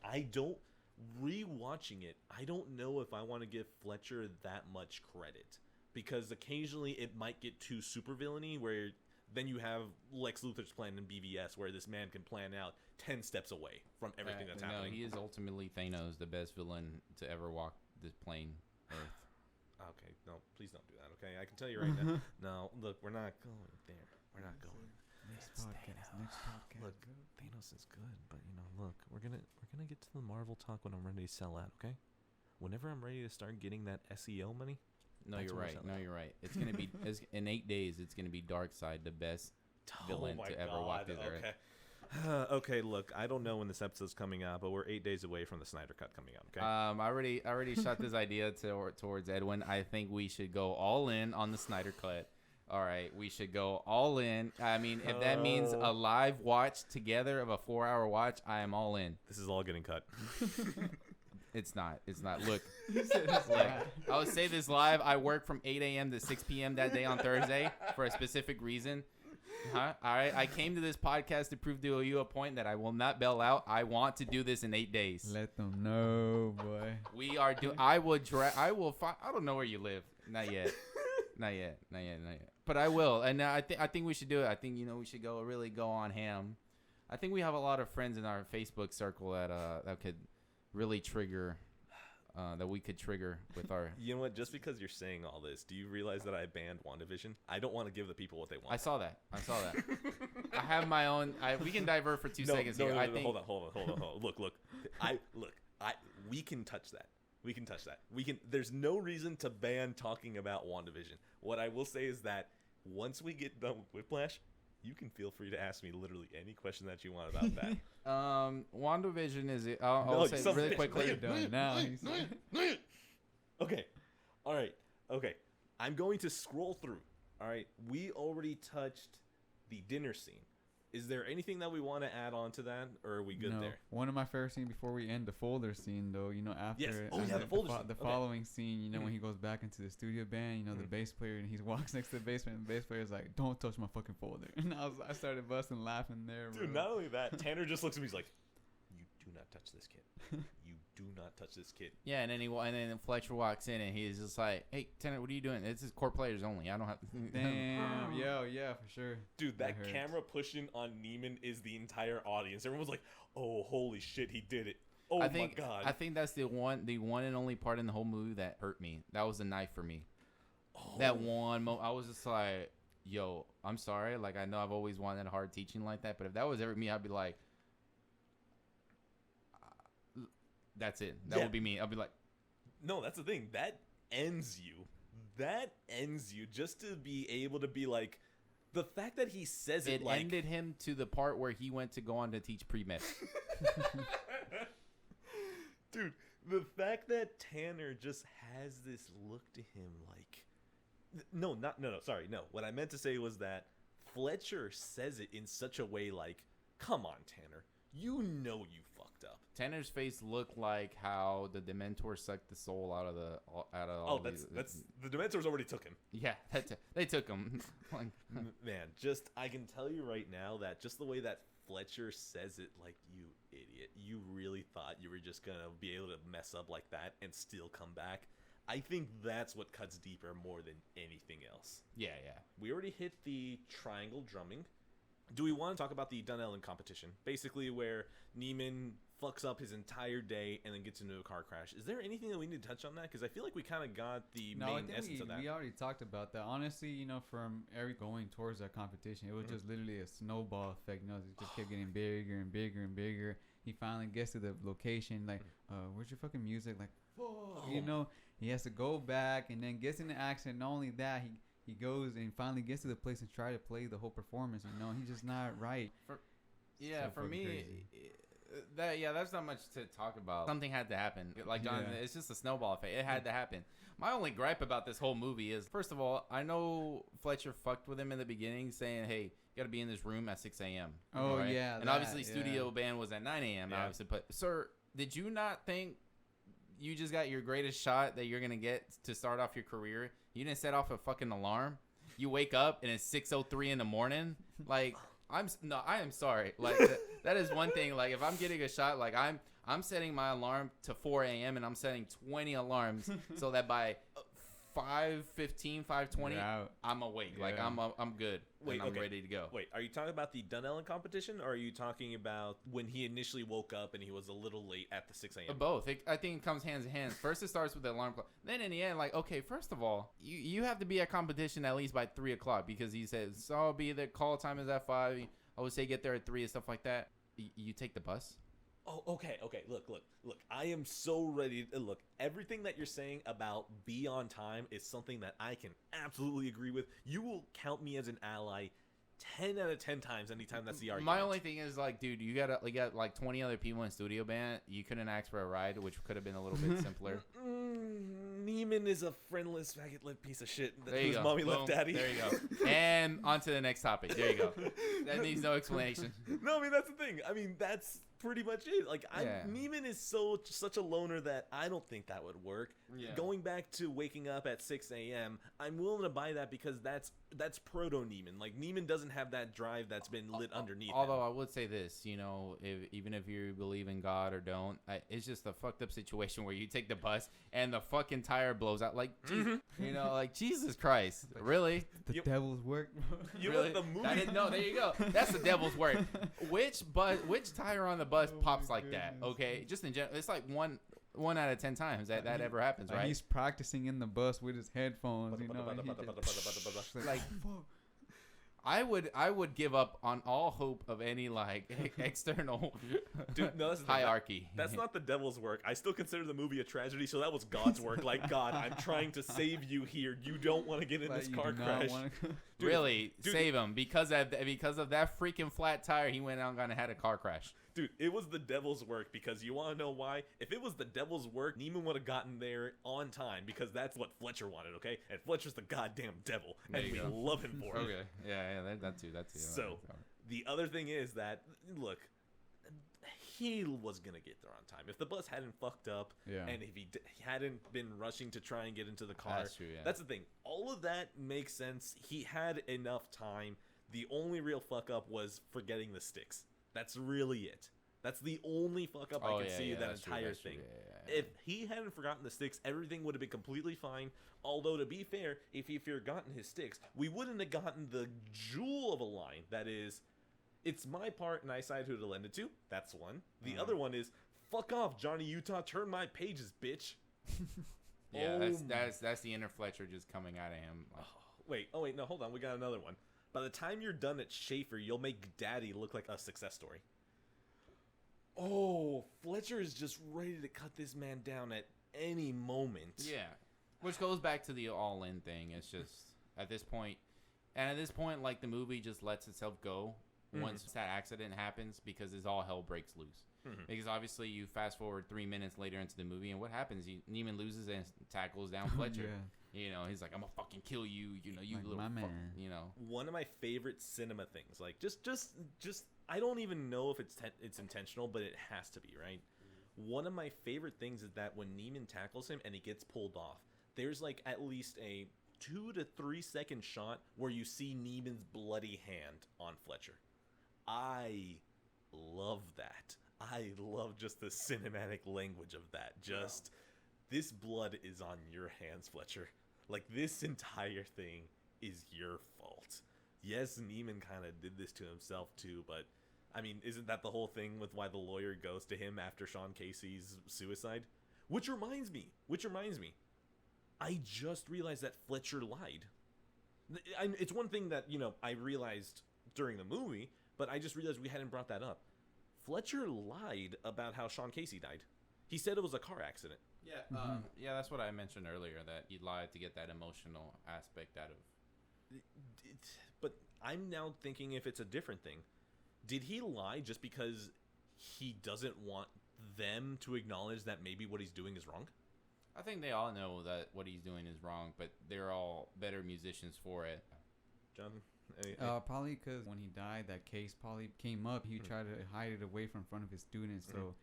Rewatching it, I don't know if I want to give Fletcher that much credit. Because occasionally it might get too supervillainy, where then you have Lex Luthor's plan in BVS, where this man can plan out 10 steps away from everything that's happening. No, he is ultimately Thanos, the best villain to ever walk this plane Earth. Okay, no, please don't do that, okay? I can tell you right now. No, look, we're not going there. We're not going. Next podcast. Look, Thanos is good, but look, we're gonna get to the Marvel talk when I'm ready to sell out, okay? Whenever I'm ready to start getting that SEO money. No, you're right. It's gonna be in 8 days. It's gonna be Darkseid, the best villain to ever walk this earth. Okay, look, I don't know when this episode's coming out, but we're 8 days away from the Snyder Cut coming out. Okay. I already shot this idea towards Edwin. I think we should go all in on the Snyder Cut. All right, we should go all in. I mean, if that means a live watch together of a 4-hour watch, I am all in. This is all getting cut. It's not. Look, I would say this live. I work from 8 a.m. to 6 p.m. that day on Thursday for a specific reason. All right. I came to this podcast to prove to you a point that I will not bail out. I want to do this in 8 days. Let them know, boy. We are doing. I will. I don't know where you live. Not yet. Not yet. But I will, and I think we should do it. I think we should really go on ham. I think we have a lot of friends in our Facebook circle that could really trigger that we could trigger with our. You know what? Just because you're saying all this, do you realize that I banned WandaVision? I don't want to give the people what they want. I saw that. I have my own. We can divert for 2 seconds here. I think. Hold on. Look. We can touch that. We can. There's no reason to ban talking about WandaVision. What I will say is that once we get done with Whiplash, you can feel free to ask me literally any question that you want about that. WandaVision is. I'll say really quickly. Done now. Okay. All right. Okay. I'm going to scroll through. All right. We already touched the dinner scene. Is there anything that we want to add on to that, or are we good there? One of my favorite scenes before we end the folder scene, though, after Yes. Oh, yeah, the folder scene. The following scene, when he goes back into the studio band, the bass player, and he walks next to the bass player, and the bass player is like, "Don't touch my fucking folder." And I started busting laughing there, bro. Dude, not only that, Tanner just looks at me, he's like, "You do not touch this kid. You do not touch this kid." Yeah, and then Fletcher walks in, and he's just like, "Hey, Tanner, what are you doing? This is core players only. I don't have." Damn, yeah, for sure. Dude, that camera pushing on Neiman is the entire audience. Everyone's like, "Oh, holy shit, he did it." Oh my god. I think that's the one and only part in the whole movie that hurt me. That was the knife for me. Oh. That one moment, I was just like, "Yo, I'm sorry. Like, I know I've always wanted hard teaching like that, but if that was ever me, I'd be like, that's it. That would be me. I'll be like, no, that's the thing. That ends you. Just to be able to be like, the fact that he says it like, ended him to the part where he went to go on to teach pre-med. Dude, the fact that Tanner just has this look to him like, no. What I meant to say was that Fletcher says it in such a way like, come on, Tanner, you know you fucked up. Tanner's face looked like how the Dementor sucked the soul out of the Dementors already took him. Yeah, they took him. Man, just I can tell you right now that just the way that Fletcher says it, like, you idiot, you really thought you were just gonna be able to mess up like that and still come back. I think that's what cuts deeper more than anything else. Yeah. We already hit the triangle drumming. Do we want to talk about the Dunellen competition? Basically where Neiman fucks up his entire day and then gets into a car crash. Is there anything that we need to touch on that? Because I feel like we kind of got the main essence of that. We already talked about that. Honestly, from going towards that competition, it was just literally a snowball effect. It just kept getting bigger and bigger and bigger. He finally gets to the location, like, where's your fucking music? Like, fuck, he has to go back and then gets in the accident. Not only that, he goes and finally gets to the place and try to play the whole performance. He's just not right. For me, that's not much to talk about. Something had to happen. Like Jonathan, it's just a snowball effect. It had to happen. My only gripe about this whole movie is, first of all, I know Fletcher fucked with him in the beginning, saying, "Hey, you got to be in this room at 6 a.m." Oh, right? Yeah. And obviously, studio band was at 9 a.m. Yeah. Obviously, but sir, did you not think you just got your greatest shot that you're gonna get to start off your career? You didn't set off a fucking alarm. You wake up and it's 6:03 in the morning. Like, I am sorry. Like, that is one thing. Like, if I'm getting a shot, like, I'm setting my alarm to 4 a.m. and I'm setting 20 alarms so that by 5:15, 5:20, I'm awake. Yeah. Like, I'm good. Wait, I'm ready to go. Wait, are you talking about the Dunellen competition, or are you talking about when he initially woke up and he was a little late at the 6 a.m.? Both. I think it comes hands in hand. First, it starts with the alarm clock. Then in the end, like, okay, first of all, you have to be at competition at least by 3 o'clock, because he says, so I'll be there. Call time is at 5. I would say get there at 3 and stuff like that. You take the bus? Oh, okay. Look. I am so ready. Look, everything that you're saying about be on time is something that I can absolutely agree with. You will count me as an ally 10 out of 10 times anytime that's the argument. My only thing is, like, dude, you got like 20 other people in studio band. You couldn't ask for a ride, which could have been a little bit simpler. Neiman is a friendless, faggot-lip piece of shit whose mommy left daddy. There you go. And on to the next topic. There you go. That needs no explanation. No, I mean, that's the thing. I mean, that's pretty much it. Like, Neiman is such a loner that I don't think that would work. Yeah. Going back to waking up at 6 a.m., I'm willing to buy that because that's proto Neiman. Like, Neiman doesn't have that drive that's been lit underneath. Although I would say this, even if you believe in God or don't, it's just a fucked up situation where you take the bus and the fucking tire blows out. Like, like, Jesus Christ, really? The devil's work. You really? want the movie? No, there you go. That's the devil's work. Which tire on the bus pops like that? Okay, just in general, it's like 1 out of 10 times that ever happens, right? He's practicing in the bus with his headphones, you know. And he just, like, I would give up on all hope of any like external hierarchy. That's not the devil's work. I still consider the movie a tragedy, so that was God's work. Like, God, I'm trying to save you here. You don't want to get in this car crash. Dude, save him because of that freaking flat tire. He went out and had a car crash. Dude, it was the devil's work because you want to know why? If it was the devil's work, Neiman would have gotten there on time because that's what Fletcher wanted, okay? And Fletcher's the goddamn devil, and we love him for it. Okay, yeah, that too. So, the other thing is that, look, he was going to get there on time. If the bus hadn't fucked up, and if he hadn't been rushing to try and get into the car, that's true, yeah. That's the thing. All of that makes sense. He had enough time. The only real fuck up was forgetting the sticks. That's really it. That's the only fuck up I can see that entire thing. If he hadn't forgotten the sticks, everything would have been completely fine. Although, to be fair, if he had forgotten his sticks, we wouldn't have gotten the jewel of a line. That is, it's my part and I decide who to lend it to. That's one. The other one is, fuck off, Johnny Utah. Turn my pages, bitch. Yeah, that's the inner Fletcher just coming out of him. Like, wait, no, hold on. We got another one. By the time you're done at Schaefer, you'll make Daddy look like a success story. Oh, Fletcher is just ready to cut this man down at any moment. Yeah, which goes back to the all-in thing. It's just at this point, like the movie just lets itself go once that accident happens because it's all hell breaks loose. Because obviously you fast forward 3 minutes later into the movie, and what happens? Neiman loses and tackles down Fletcher. You know, he's like, I'm gonna fucking kill you. You know, you like little fuck. You know, one of my favorite cinema things. Like, just I don't even know if it's intentional, but it has to be, right? One of my favorite things is that when Neiman tackles him and he gets pulled off, there's like at least a 2 to 3 second shot where you see Neiman's bloody hand on Fletcher. I love that. I love just the cinematic language of that. Just, this blood is on your hands, Fletcher. Like, this entire thing is your fault. Yes, Neiman kind of did this to himself too, but I mean, isn't that the whole thing with why the lawyer goes to him after Sean Casey's suicide? Which reminds me, I just realized that Fletcher lied. It's one thing that, you know, I realized during the movie, but I just realized we hadn't brought that up. Fletcher lied about how Sean Casey died. He said it was a car accident. Yeah, yeah, that's what I mentioned earlier, that he lied to get that emotional aspect out of. But I'm now thinking if it's a different thing. Did he lie just because he doesn't want them to acknowledge that maybe what he's doing is wrong? I think they all know that what he's doing is wrong, but they're all better musicians for it. Jonathan? Probably because when he died, that case probably came up. He tried to hide it away from front of his students. So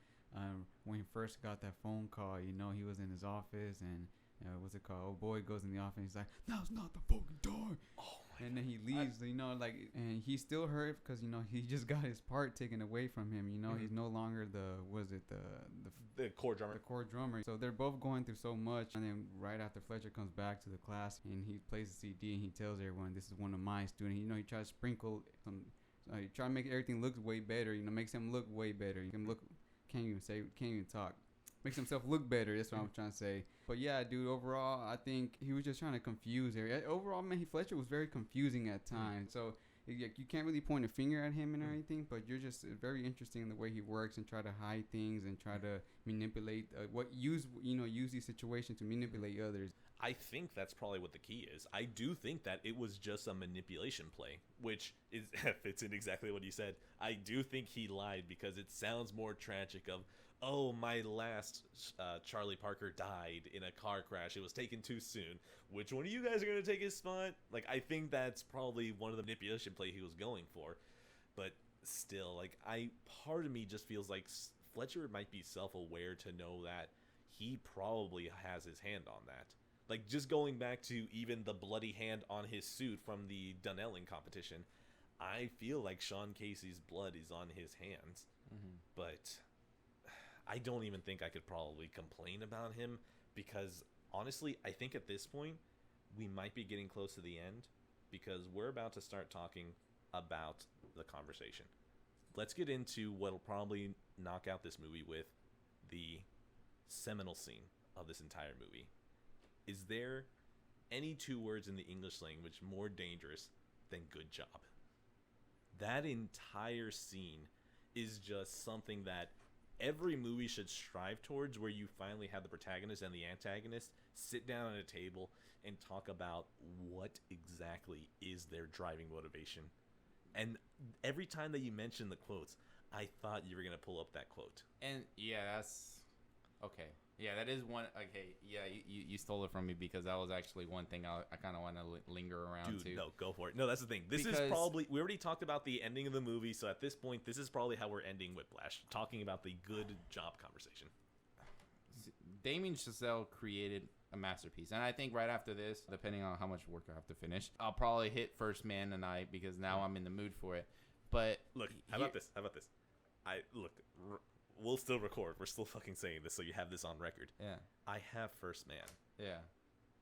when he first got that phone call, you know, he was in his office and what's it called? Oh boy goes in the office. And he's like, "That's not the fucking door." Oh my God. Then he leaves. You know, like, and he's still hurt because you know he just got his part taken away from him. You know, he's no longer the core drummer. The core drummer. So they're both going through so much. And then right after Fletcher comes back to the class and he plays the CD and he tells everyone, "This is one of my students." You know, he tries to sprinkle some. He try to make everything look way better. You know, makes him look way better. You can look. Can't even talk. Makes himself look better. That's what I'm trying to say. But yeah, dude, overall, I think he was just trying to confuse her. Overall, man, Fletcher was very confusing at times. So you can't really point a finger at him and anything, but you're just very interesting in the way he works and try to hide things and try to manipulate use these situations to manipulate others. I think that's probably what the key is. I do think that it was just a manipulation play, which fits in exactly what you said. I do think he lied because it sounds more tragic of, oh, my last Charlie Parker died in a car crash. It was taken too soon. Which one of you guys are going to take his spot? Like, I think that's probably one of the manipulation play he was going for. But still, like, part of me just feels like Fletcher might be self-aware to know that he probably has his hand on that. Like, just going back to even the bloody hand on his suit from the Dunelling competition, I feel like Sean Casey's blood is on his hands. But I don't even think I could probably complain about him because, honestly, I think at this point, we might be getting close to the end because we're about to start talking about the conversation. Let's get into what'll probably knock out this movie with the seminal scene of this entire movie. Is there any two words in the English language more dangerous than good job? That entire scene is just something that every movie should strive towards, where you finally have the protagonist and the antagonist sit down at a table and talk about what exactly is their driving motivation. And every time that you mention the quotes, I thought you were going to pull up that quote. And yeah, that's okay. Yeah, that is one. Okay, yeah, you stole it from me, because that was actually one thing I kind of want to linger around to. No, go for it. No, that's the thing. This is probably, we already talked about the ending of the movie, so at this point, this is probably how we're ending Whiplash, talking about the good job conversation. Damien Chazelle created a masterpiece, and I think right after this, depending on how much work I have to finish, I'll probably hit First Man tonight, because now I'm in the mood for it. But look, how about this? We'll still record. We're still fucking saying this, so you have this on record. Yeah. I have First Man. Yeah.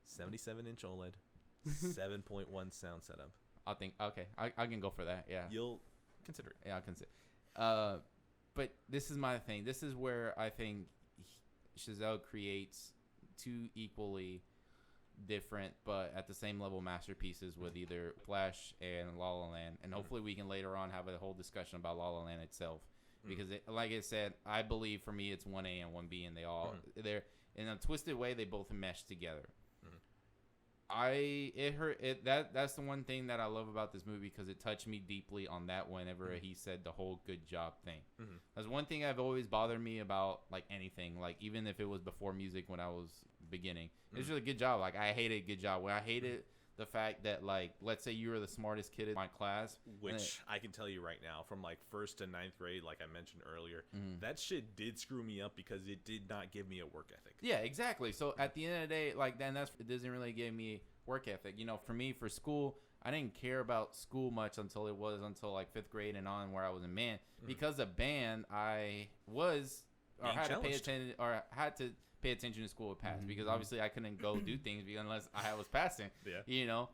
77-inch OLED, 7.1 sound setup. I think, okay, I can go for that, yeah. You'll consider it. Yeah, I'll consider. But this is my thing. This is where I think Chazelle creates two equally different, but at the same level masterpieces, with either Flash and La La Land. And hopefully we can later on have a whole discussion about La La Land itself. Because, like I said, I believe for me it's 1A and 1B, and they all they're in a twisted way. They both mesh together. That's the one thing that I love about this movie, because it touched me deeply on that whenever he said the whole good job thing. That's one thing I've always bothered me about, like, anything, like even if it was before music when I was beginning. It's really good job. Like, I hated good job. When I hated the fact that, like, let's say you were the smartest kid in my class, which I can tell you right now, from like 1st to 9th grade, like I mentioned earlier, that shit did screw me up, because it did not give me a work ethic. Yeah, exactly. So at the end of the day, like, then it doesn't really give me work ethic. You know, for me, for school, I didn't care about school much until like 5th grade and on, where I was in band. Because of band, I was had to pay attention to school with pass, because obviously I couldn't go do things unless I was passing. Yeah. You know,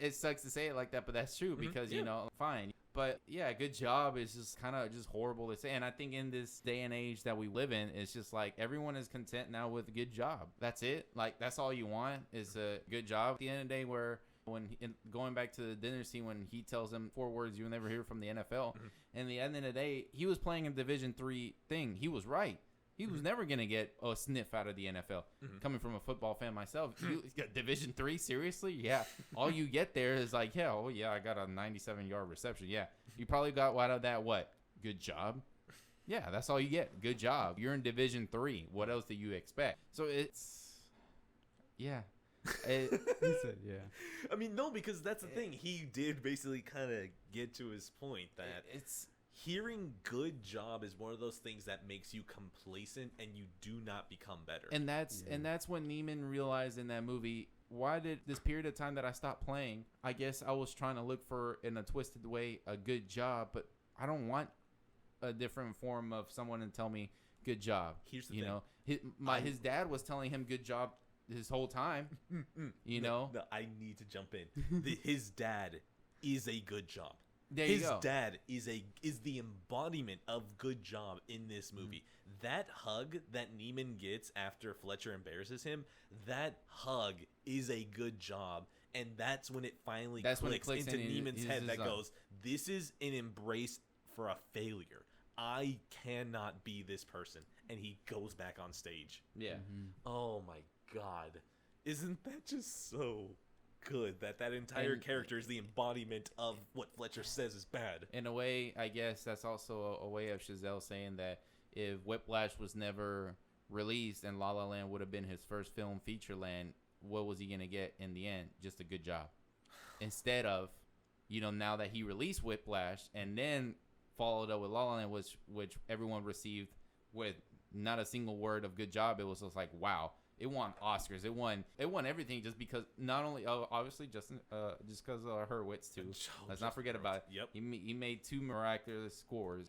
it sucks to say it like that, but that's true, because you know, fine. But yeah, good job is just kind of just horrible to say. And I think in this day and age that we live in, it's just like everyone is content now with a good job. That's it. Like, that's all you want is a good job. At the end of the day, where going back to the dinner scene, when he tells them 4 words you'll never hear from the NFL, and at the end of the day, he was playing a Division III thing. He was right. He was never going to get a sniff out of the NFL. Coming from a football fan myself, you got Division III, seriously? Yeah. All you get there is like, yeah, oh yeah, I got a 97-yard reception. Yeah. You probably got out of that what? Good job? Yeah, that's all you get. Good job. You're in Division III. What else do you expect? So it's, yeah. He said, yeah. I mean, no, because that's the thing. He did basically kind of get to his point that it's... Hearing good job is one of those things that makes you complacent, and you do not become better. And that's when Neiman realized in that movie, why did this period of time that I stopped playing, I guess I was trying to look for, in a twisted way, a good job, but I don't want a different form of someone to tell me good job. Here's the thing. His dad was telling him good job his whole time. No, I need to jump in. His dad is a good job. There you go. His dad is the embodiment of good job in this movie. That hug that Neiman gets after Fletcher embarrasses him, that hug is a good job. And that's when it finally clicks into Neiman's head that goes, this is an embrace for a failure. I cannot be this person. And he goes back on stage. Yeah. Oh my God. Isn't that just so good that entire character is the embodiment of what Fletcher says is bad? In a way, I guess that's also a way of Chazelle saying that if Whiplash was never released and La La Land would have been his first film feature length, what was he gonna get in the end? Just a good job. Instead of, now that he released Whiplash and then followed up with La La Land, which everyone received with not a single word of good job, it was just like, wow. It won Oscars. It won everything, just because not only obviously just because of Hurwitz too. Let's not forget about it. Yep. He made 2 miraculous scores.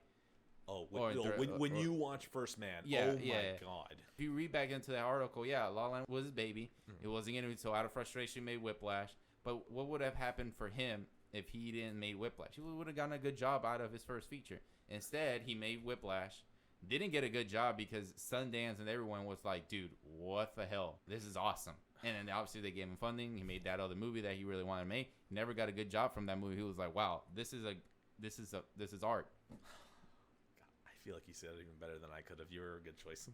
Oh, when you watch First Man, my God. If you read back into that article, La La Land was his baby. It wasn't gonna be, so out of frustration he made Whiplash. But what would have happened for him if he didn't make Whiplash? He would have gotten a good job out of his first feature. Instead, he made Whiplash. didn't get a good job because Sundance and everyone was like, dude, what the hell? This is awesome. And then obviously they gave him funding. He made that other movie that he really wanted to make. He never got a good job from that movie. He was like, wow, this is art. I feel like you said it even better than I could have. You were a good choice.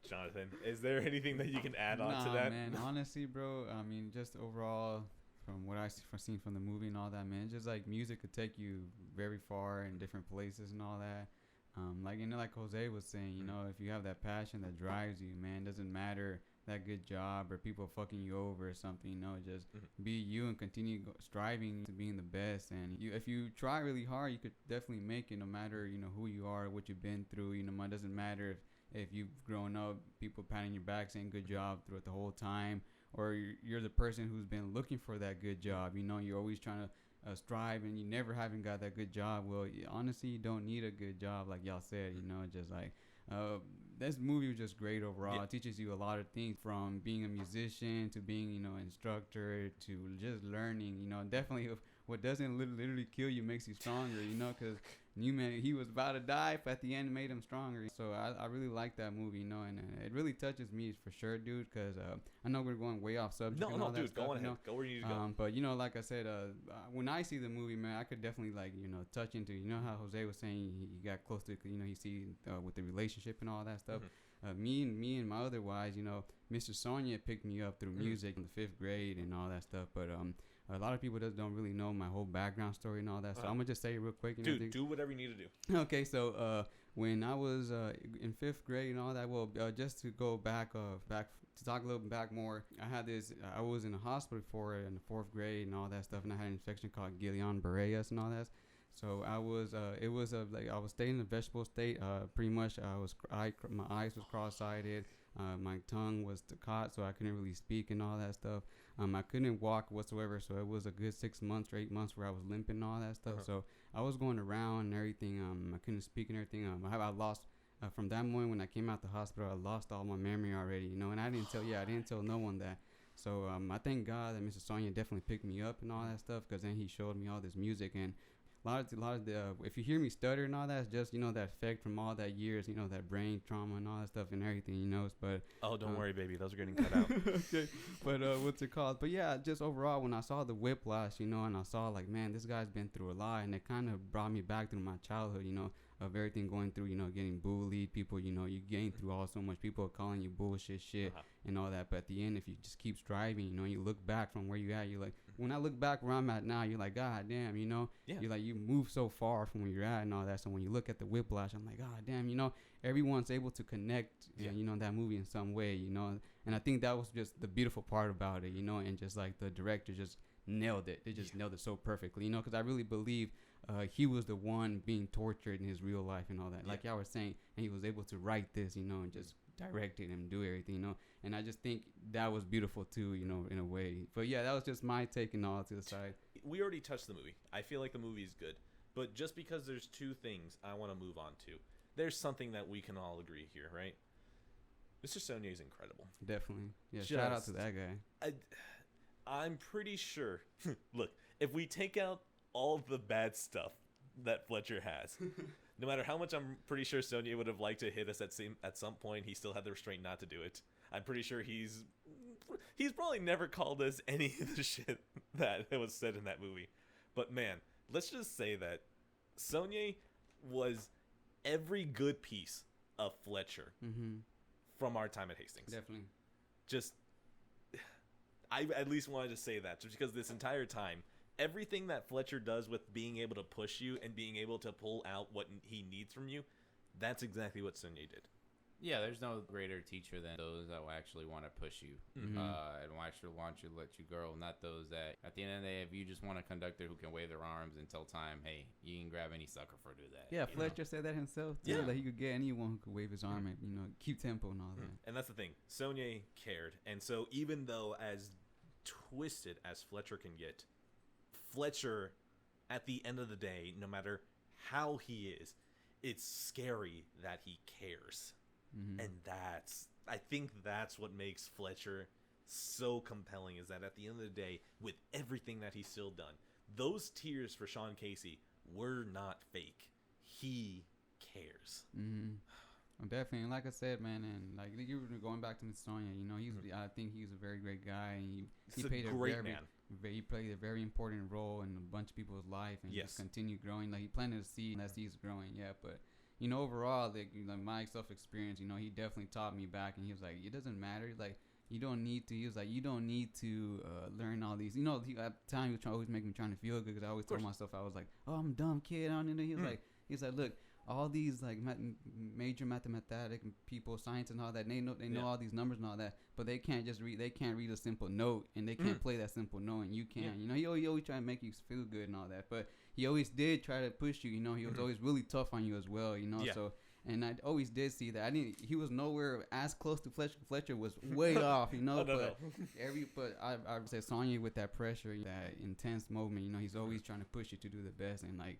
Jonathan, is there anything that you can add on to that? Man, honestly, bro, I mean, just overall, from what I've seen from the movie and all that, man, just like music could take you very far in different places and all that. Like, you know, like Jose was saying, you know, if you have that passion that drives you, man, doesn't matter that good job or people fucking you over or something, you know, just be you and continue striving to being the best. And if you try really hard, you could definitely make it, no matter, you know, who you are, what you've been through. You know, it doesn't matter if you've grown up, people patting your back saying good job throughout the whole time, or you're the person who's been looking for that good job. You know, you're always trying to strive and you never haven't got that good job. Well, honestly, you don't need a good job, like y'all said. You know, just like this movie was just great overall. Yeah. It teaches you a lot of things, from being a musician to being, you know, an instructor, to just learning. You know, definitely what doesn't literally kill you makes you stronger, you know, because Newman, he was about to die, but at the end made him stronger. So I really like that movie, you know, and it really touches me for sure, dude, because I know we're going way off subject. No, dude, stuff, go on ahead. know? Go where you need to go. But, you know, like I said, when I see the movie, man, I could definitely, like, you know, touch into, you know how Jose was saying he got close to, you know, he see with the relationship and all that stuff. Me and my other wives, you know, Mr. Sonia picked me up through music in the 5th grade and all that stuff. But a lot of people just don't really know my whole background story and all that. So I'm gonna just say it real quick. Dude, do whatever you need to do. Okay, so when I was in 5th grade and all that, well, just to go back to talk a little back more, I was in a hospital for it in the 4th grade and all that stuff, and I had an infection called Guillain-Barré's and all that. So I was, like I was staying in the vegetable state. Pretty much, my eyes was cross-sided. My tongue was caught, so I couldn't really speak and all that stuff. I couldn't walk whatsoever, so it was a good 6 months or 8 months where I was limping and all that stuff. So I was going around and everything. I couldn't speak and everything. I lost from that moment when I came out the hospital. I lost all my memory already, you know. And I didn't tell no one that. So I thank God that Mr. Sonia definitely picked me up and all that stuff, because then he showed me all this music. And a lot of the if you hear me stutter and all that, it's just, you know, that effect from all that years, you know, that brain trauma and all that stuff and everything, you know. But don't worry, baby, those are getting cut out. Okay, but what's it called? But yeah, just overall, when I saw the Whiplash, you know, and I saw, like, man, this guy's been through a lot, and it kind of brought me back through my childhood, you know, of everything going through, you know, getting bullied, people, you know, you gain through all so much, people calling you bullshit shit and all that. But at the end, if you just keep striving, you know, you look back from where you at, you're like, when I look back where I'm at now, you're like, God damn, you know, you're like, you move so far from where you're at and all that. So when you look at the Whiplash, I'm like, God damn, you know, everyone's able to connect, you know, that movie in some way, you know. And I think that was just the beautiful part about it, you know, and just like the director just nailed it. They just nailed it so perfectly, you know, because I really believe he was the one being tortured in his real life and all that. Like y'all were saying, and he was able to write this, you know, and just direct it and do everything, you know. And I just think that was beautiful too, you know, in a way. But yeah, that was just my take and all to the side. We already touched the movie. I feel like the movie is good. But just because there's two things I want to move on to, there's something that we can all agree here, right? Mr. Sonia is incredible. Definitely. Yeah, shout out to that guy. I'm pretty sure. Look, if we take out all the bad stuff that Fletcher has, no matter how much I'm pretty sure Sonia would have liked to hit us at some point, he still had the restraint not to do it. I'm pretty sure he's probably never called us any of the shit that was said in that movie. But man, let's just say that Sonia was every good piece of Fletcher from our time at Hastings. Definitely. Just, I at least wanted to say that, just because this entire time, everything that Fletcher does with being able to push you and being able to pull out what he needs from you, that's exactly what Sonia did. Yeah, there's no greater teacher than those that will actually want to push you and will actually want you to let you grow, not those that, at the end of the day, if you just want a conductor who can wave their arms and tell time, hey, you can grab any sucker for do that. Yeah, Fletcher said that himself, too, that he could get anyone who could wave his arm and, you know, keep tempo and all that. And that's the thing. Sonia cared. And so even though as twisted as Fletcher can get, Fletcher, at the end of the day, no matter how he is, it's scary that he cares. And I think that's what makes Fletcher so compelling, is that at the end of the day, with everything that he's still done, those tears for Sean Casey were not fake. He cares. Definitely, and like I said, man, and like you were going back to Sonya, you know, I think he's a very great guy, and he played a great very, man. he played a very important role in a bunch of people's life, and just continued growing. Like he planted a seed, and that seed's growing, but you know, overall, like my self experience, you know, he definitely taught me back, and he was like, it doesn't matter, like you don't need to. He was like, you don't need to learn all these. You know, at the time he was always making me trying to feel good because I always told myself I was like, oh, I'm a dumb kid. I don't know. He was like, look. All these like major mathematic people, science and all that, they know all these numbers and all that, but they can't just read. They can't read a simple note, and they can't play that simple note, and you can. You know, he always try to make you feel good and all that, but he always did try to push you. You know, he was always really tough on you as well. You know, so. And I always did see that. He was nowhere as close to Fletcher. Fletcher was way off, you know. But I would say Sonya with that pressure, that intense moment. You know, he's always trying to push you to do the best, and like.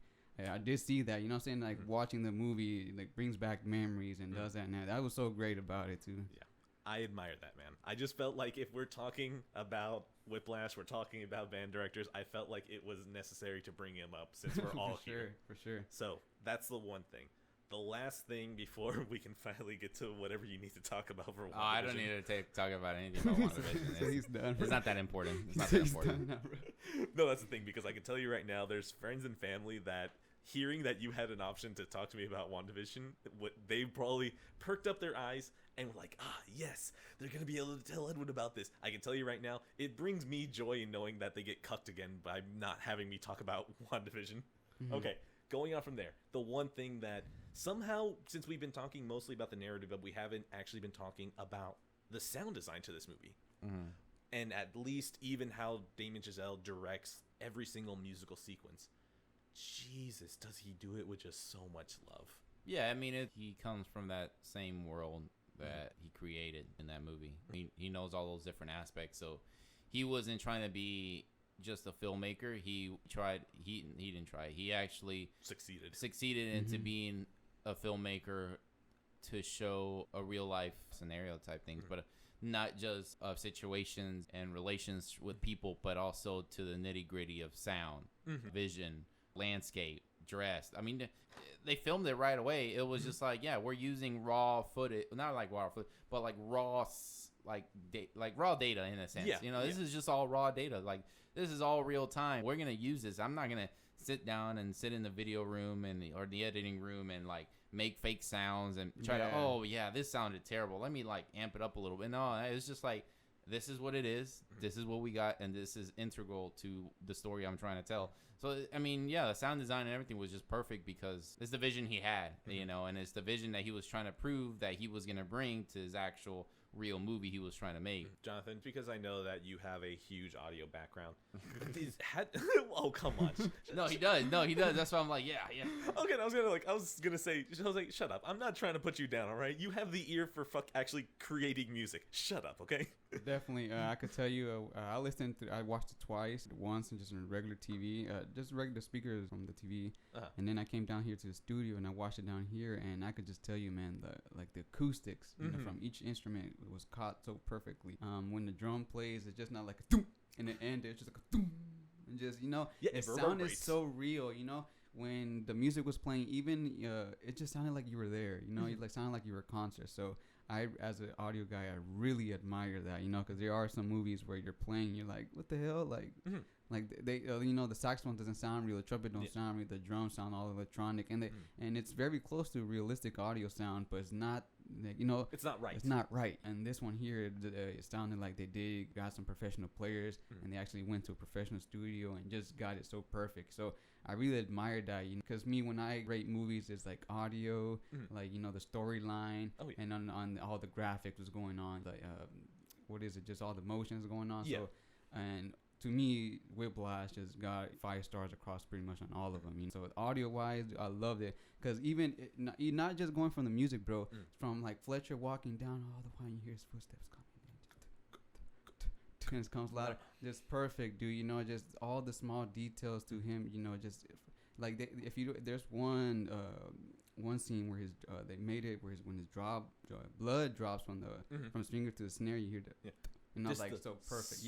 I did see that, you know what I'm saying? Like, watching the movie, like, brings back memories and does that. And that was so great about it, too. Yeah. I admire that, man. I just felt like if we're talking about Whiplash, we're talking about band directors, I felt like it was necessary to bring him up since we're all here. For sure. So, that's the one thing. The last thing before we can finally get to whatever you need to talk about for WandaVision. I don't need to talk about anything about WandaVision. He's done. It's not that important. It's not that important. No, that's the thing, because I can tell you right now, there's friends and family that hearing that you had an option to talk to me about WandaVision, they probably perked up their eyes and were like, yes, they're going to be able to tell Edwin about this. I can tell you right now, it brings me joy in knowing that they get cucked again by not having me talk about WandaVision. Okay, going on from there, the one thing that somehow, since we've been talking mostly about the narrative, but we haven't actually been talking about the sound design to this movie. And at least even how Damien Chazelle directs every single musical sequence. Jesus, does he do it with just so much love? Yeah, I mean, he comes from that same world that he created in that movie. He knows all those different aspects, so he wasn't trying to be just a filmmaker. He didn't try. He actually succeeded into being a filmmaker to show a real life scenario type things, but not just of situations and relations with people, but also to the nitty gritty of sound, vision, landscape, dress. I mean, they filmed it right away. It was just like, we're using raw footage, not like raw footage, but like raw, raw data in a sense. This is just all raw data. Like, this is all real time. We're gonna use this. I'm not gonna sit down and sit in the video room or the editing room and like make fake sounds and try to this sounded terrible. Let me like amp it up a little bit. No, it's just like, this is what it is. This is what we got, and this is integral to the story I'm trying to tell. So, I mean, the sound design and everything was just perfect because it's the vision he had, you know, and it's the vision that he was trying to prove that he was going to bring to his actual real movie he was trying to make. Jonathan, because I know that you have a huge audio background. Oh, come on. No, he does. That's why I'm like, yeah. Okay, I was gonna say, shut up. I'm not trying to put you down, all right? You have the ear for actually creating music. Shut up, okay? Definitely. I could tell you, I watched it twice. Once and just on regular TV, just regular speakers from the TV. And then I came down here to the studio and I watched it down here, and I could just tell you, man, the acoustics, you know, from each instrument was caught so perfectly. When the drum plays, it's just not like a thump, and the end it's just like a thump, and just, you know, it sounded so real, you know. When the music was playing, even it just sounded like you were there, you know. It like sounded like you were a concert. So I, as an audio guy, I really admire that, you know, because there are some movies where you're playing, you're like, what the hell, like. Like they, you know, the saxophone doesn't sound real, the trumpet don't sound real, the drums sound all electronic, and and it's very close to realistic audio sound, but it's not, you know, it's not right. It's not right. And this one here, it sounded like they got some professional players, and they actually went to a professional studio and just got it so perfect. So I really admired that, you know, because when I rate movies, it's like audio, like, you know, the storyline, and on all the graphics was going on, like what is it, just all the motions going on. So and to me, Whiplash just got 5 stars across pretty much on all of them. You know? So audio-wise, I loved it. Because even, not just going from the music, bro, from like Fletcher walking down, all the while you hear his footsteps coming. And it comes louder. Just perfect, dude. You know, just all the small details to him, you know, just like there's one scene where they made it where when his blood drops from his finger to the snare, you hear that. And I was Just like, so perfect.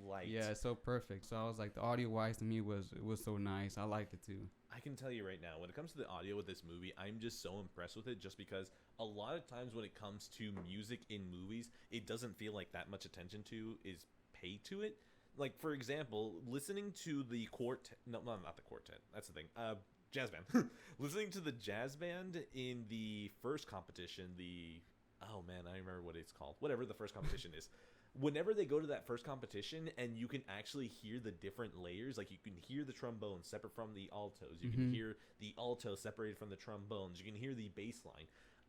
light. Yeah, it's so perfect. So I was like, the audio wise to me was so nice. I liked it too. I can tell you right now, when it comes to the audio with this movie, I'm just so impressed with it just because a lot of times when it comes to music in movies, it doesn't feel like that much attention to is paid to it. Like, for example, listening to the quartet, no, not the quartet, that's the thing, jazz band. Listening to the jazz band in the first competition, oh man, I remember what it's called. Whatever the first competition is. Whenever they go to that first competition and you can actually hear the different layers, like you can hear the trombone separate from the altos, you can hear the alto separated from the trombones, you can hear the bass line.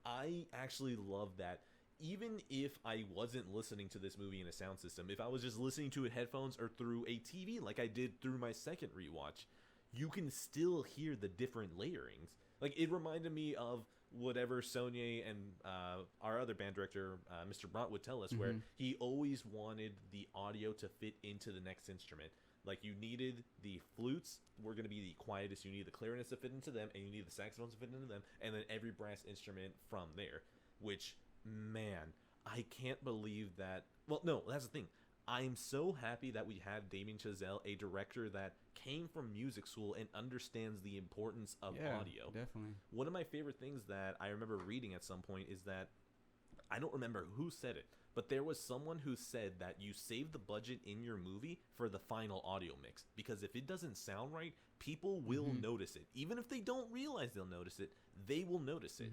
I actually love that. Even if I wasn't listening to this movie in a sound system, if I was just listening to it headphones or through a TV like I did through my second rewatch, you can still hear the different layerings. Like, it reminded me of whatever Sonia and our other band director, Mr. Brandt, would tell us, where he always wanted the audio to fit into the next instrument. Like, you needed the flutes were going to be the quietest, you need the clarinets to fit into them, and you need the saxophones to fit into them, and then every brass instrument from there. Which, man, I can't believe that. Well, no, that's the thing. I'm so happy that we have Damien Chazelle, a director that came from music school and understands the importance of audio. Definitely. One of my favorite things that I remember reading at some point is that, I don't remember who said it, but there was someone who said that you save the budget in your movie for the final audio mix, because if it doesn't sound right, people will notice it. Even if they don't realize they'll notice it, they will notice it.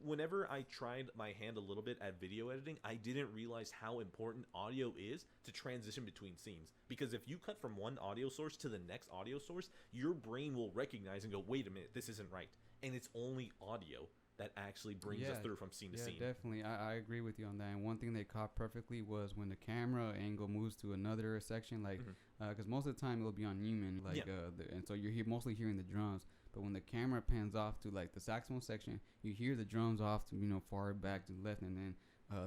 Whenever I tried my hand a little bit at video editing, I didn't realize how important audio is to transition between scenes. Because if you cut from one audio source to the next audio source, your brain will recognize and go, wait a minute, this isn't right. And it's only audio that actually brings us through from scene to scene. Yeah, definitely. I agree with you on that. And one thing they caught perfectly was when the camera angle moves to another section, like, because most of the time it'll be on Neiman, like, and so you're mostly hearing the drums. But when the camera pans off to like the saxophone section, you hear the drums off to, far back to the left, and then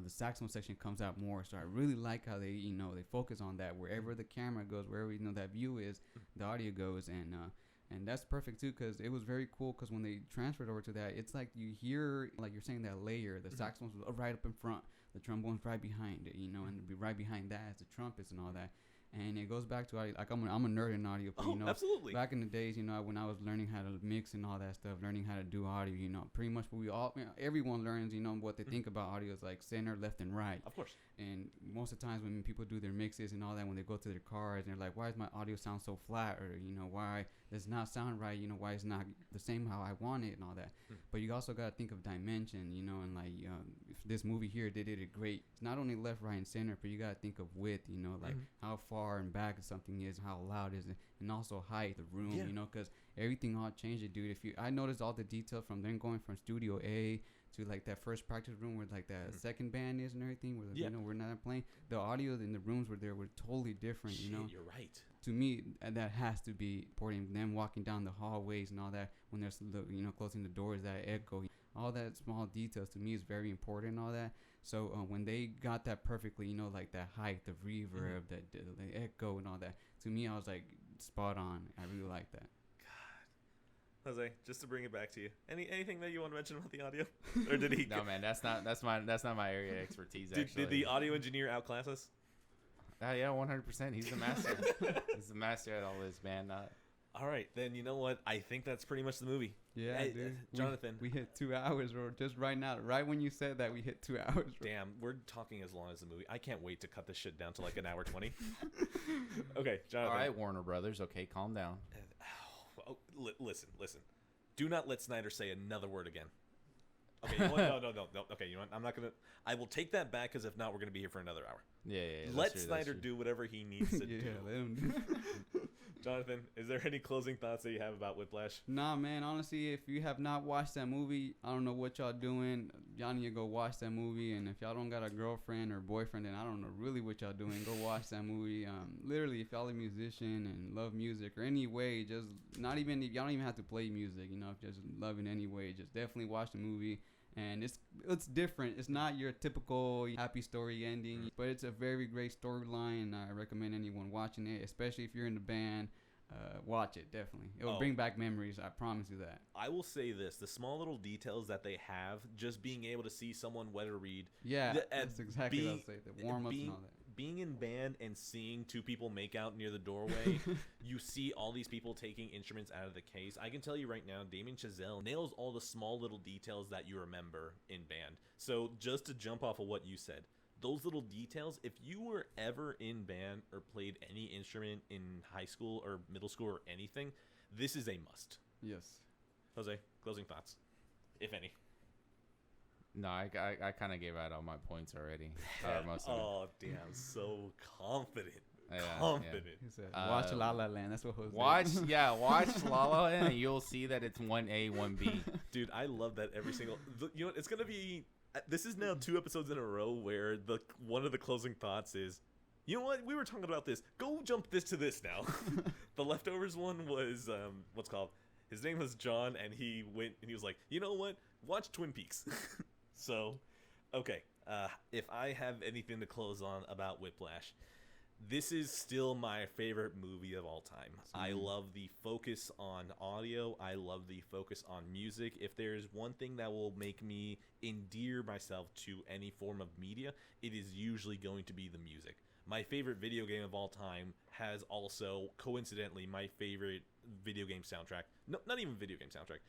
the saxophone section comes out more. So I really like how they, they focus on that. Wherever the camera goes, wherever, that view is, the audio goes. And that's perfect too, because it was very cool, because when they transferred over to that, it's like you hear, like you're saying, that layer, the saxophone's right up in front, the trombone's right behind it, and right behind that is the trumpets and all that. And it goes back to, like, I'm a nerd in audio, but, absolutely. Back in the days, when I was learning how to mix and all that stuff, learning how to do audio, pretty much what we all, everyone learns, what they think about audio is like center, left, and right. Of course. And most of the times when people do their mixes and all that, when they go to their cars, and they're like, why does my audio sound so flat? Or, why does it not sound right? Why it's not the same how I want it and all that. But you also got to think of dimension, and like, if this movie here, they did it great. It's not only left, right, and center, but you got to think of width, like how far and back something is, how loud is it, and also height, the room, because everything all changed it, dude. I noticed all the detail from them going from Studio A to like that first practice room where like that second band is and everything, where we're not playing. The audio in the rooms were totally different. Shit, you're right. To me, that has to be important. Them walking down the hallways and all that, when there's closing the doors, that echo, all that small details to me is very important. All that. So when they got that perfectly, like that height, the reverb, the echo, and all that, to me, I was like, spot on. I really like that. Jose, just to bring it back to you, anything that you want to mention about the audio, or did he? No, man, that's not my area of expertise. Did the audio engineer outclass us? Yeah, 100%. He's the master. He's the master at all this, man. All right, then you know what? I think that's pretty much the movie. Yeah, hey, dude. Jonathan. We hit 2 hours, or just right now, right when you said that, we hit 2 hours. Damn, we're talking as long as the movie. I can't wait to cut this shit down to like an hour 20. Okay, Jonathan. All right, Warner Brothers. Okay, calm down. Listen. Do not let Snyder say another word again. Okay, you know what? No. Okay, you know what? I'm not gonna. I will take that back, because if not, we're gonna be here for another hour. Yeah. Let Snyder do whatever he needs to do. Let him do. Jonathan, is there any closing thoughts that you have about Whiplash? Nah, man. Honestly, if you have not watched that movie, I don't know what y'all doing. Y'all need to go watch that movie. And if y'all don't got a girlfriend or boyfriend, then I don't know really what y'all doing. Go watch that movie. Literally, if y'all a musician and love music or any way, just not even, y'all don't even have to play music. Just love it anyway. Just definitely watch the movie. And it's different. It's not your typical happy story ending, but it's a very great storyline. I recommend anyone watching it, especially if you're in the band. Watch it, definitely. It will bring back memories. I promise you that. I will say this: the small little details that they have, just being able to see someone weather read. Yeah, that's exactly what I was saying. The warm ups and all that. being in band and seeing two people make out near the doorway, you see all these people taking instruments out of the case. I can tell you right now, Damien Chazelle nails all the small little details that you remember in band. So just to jump off of what you said, those little details, if you were ever in band or played any instrument in high school or middle school or anything, this is a must. Yes. Jose, closing thoughts, if any. No, I kind of gave out all my points already. Or most of it. Oh, damn. So confident. Yeah, Confident. He said, watch La La Land. That's what Jose Watch La La Land, and you'll see that it's 1A, 1B. Dude, I love that every single... You know what? It's going to be... This is now 2 episodes in a row where one of the closing thoughts is, you know what? We were talking about this. Go jump this to this now. The Leftovers one was, what's called? His name was John, and he went and he was like, you know what? Watch Twin Peaks. So, okay. If I have anything to close on about Whiplash, this is still my favorite movie of all time. I love the focus on audio. I love the focus on music. If there's one thing that will make me endear myself to any form of media, it is usually going to be the music. My favorite video game of all time has also, coincidentally, my favorite video game soundtrack. No, not even video game soundtrack.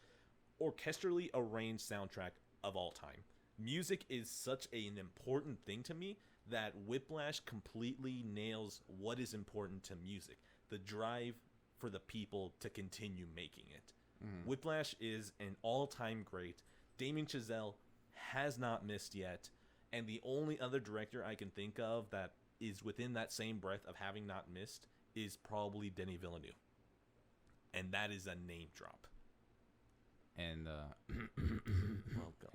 Orchestrally arranged soundtrack of all time. Music is such an important thing to me that Whiplash completely nails what is important to music. The drive for the people to continue making it. Whiplash is an all-time great. Damien Chazelle has not missed yet. And the only other director I can think of that is within that same breath of having not missed is probably Denis Villeneuve. And that is a name drop. And Well, go.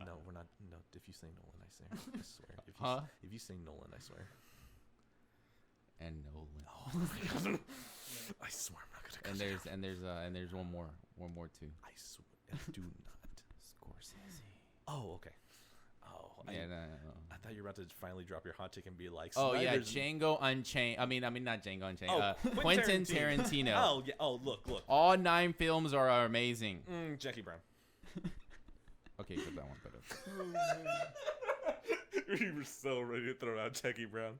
No, we're not. No, if you say Nolan, I swear. If you say Nolan, I swear. and Nolan. Oh my God. I swear I'm not gonna. And there's one more too. I swear, do not. Scorsese. Oh, okay. Oh, Yeah, no. I thought you were about to finally drop your hot take and be like, Oh yeah, Snyder's... Django Unchained. I mean not Django Unchained. Oh, Quentin Tarantino. Oh yeah. Oh look. All 9 films are amazing. Jackie Brown. Okay, put that one better. You were so ready to throw out Jackie Brown.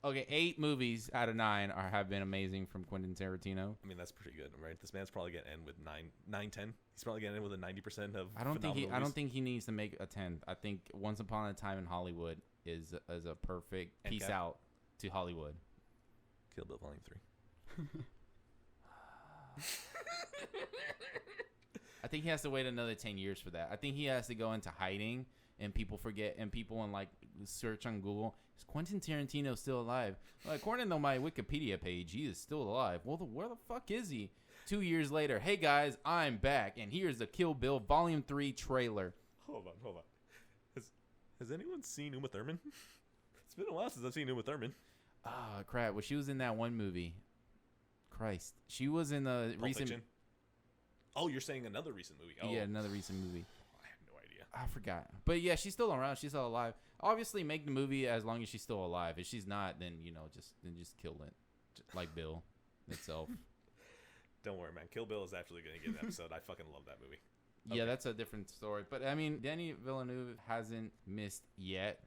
Okay, 8 movies out of 9 have been amazing from Quentin Tarantino. I mean, that's pretty good, right? This man's probably gonna end with 10. He's probably gonna end with a 90% of. I don't think he needs to make a 10th. I think Once Upon a Time in Hollywood is a perfect peace out to Hollywood. Kill Bill Volume 3. I think he has to wait another 10 years for that. I think he has to go into hiding, and people forget, and people in like search on Google, is Quentin Tarantino still alive? Well, according to my Wikipedia page, he is still alive. Well, where the fuck is he? 2 years later, hey guys, I'm back, and here's the Kill Bill Volume 3 trailer. Hold on. Has anyone seen Uma Thurman? It's been a while since I've seen Uma Thurman. Ah, crap. Well, she was in that one movie. Christ. She was in a Pulp recent... Fiction? Oh, you're saying another recent movie. Oh. Yeah, another recent movie. I have no idea. I forgot. But yeah, she's still around. She's still alive. Obviously, make the movie as long as she's still alive. If she's not, then, just kill it. Like Bill itself. Don't worry, man. Kill Bill is actually going to get an episode. I fucking love that movie. Yeah, that's a different story. But, I mean, Denis Villeneuve hasn't missed yet.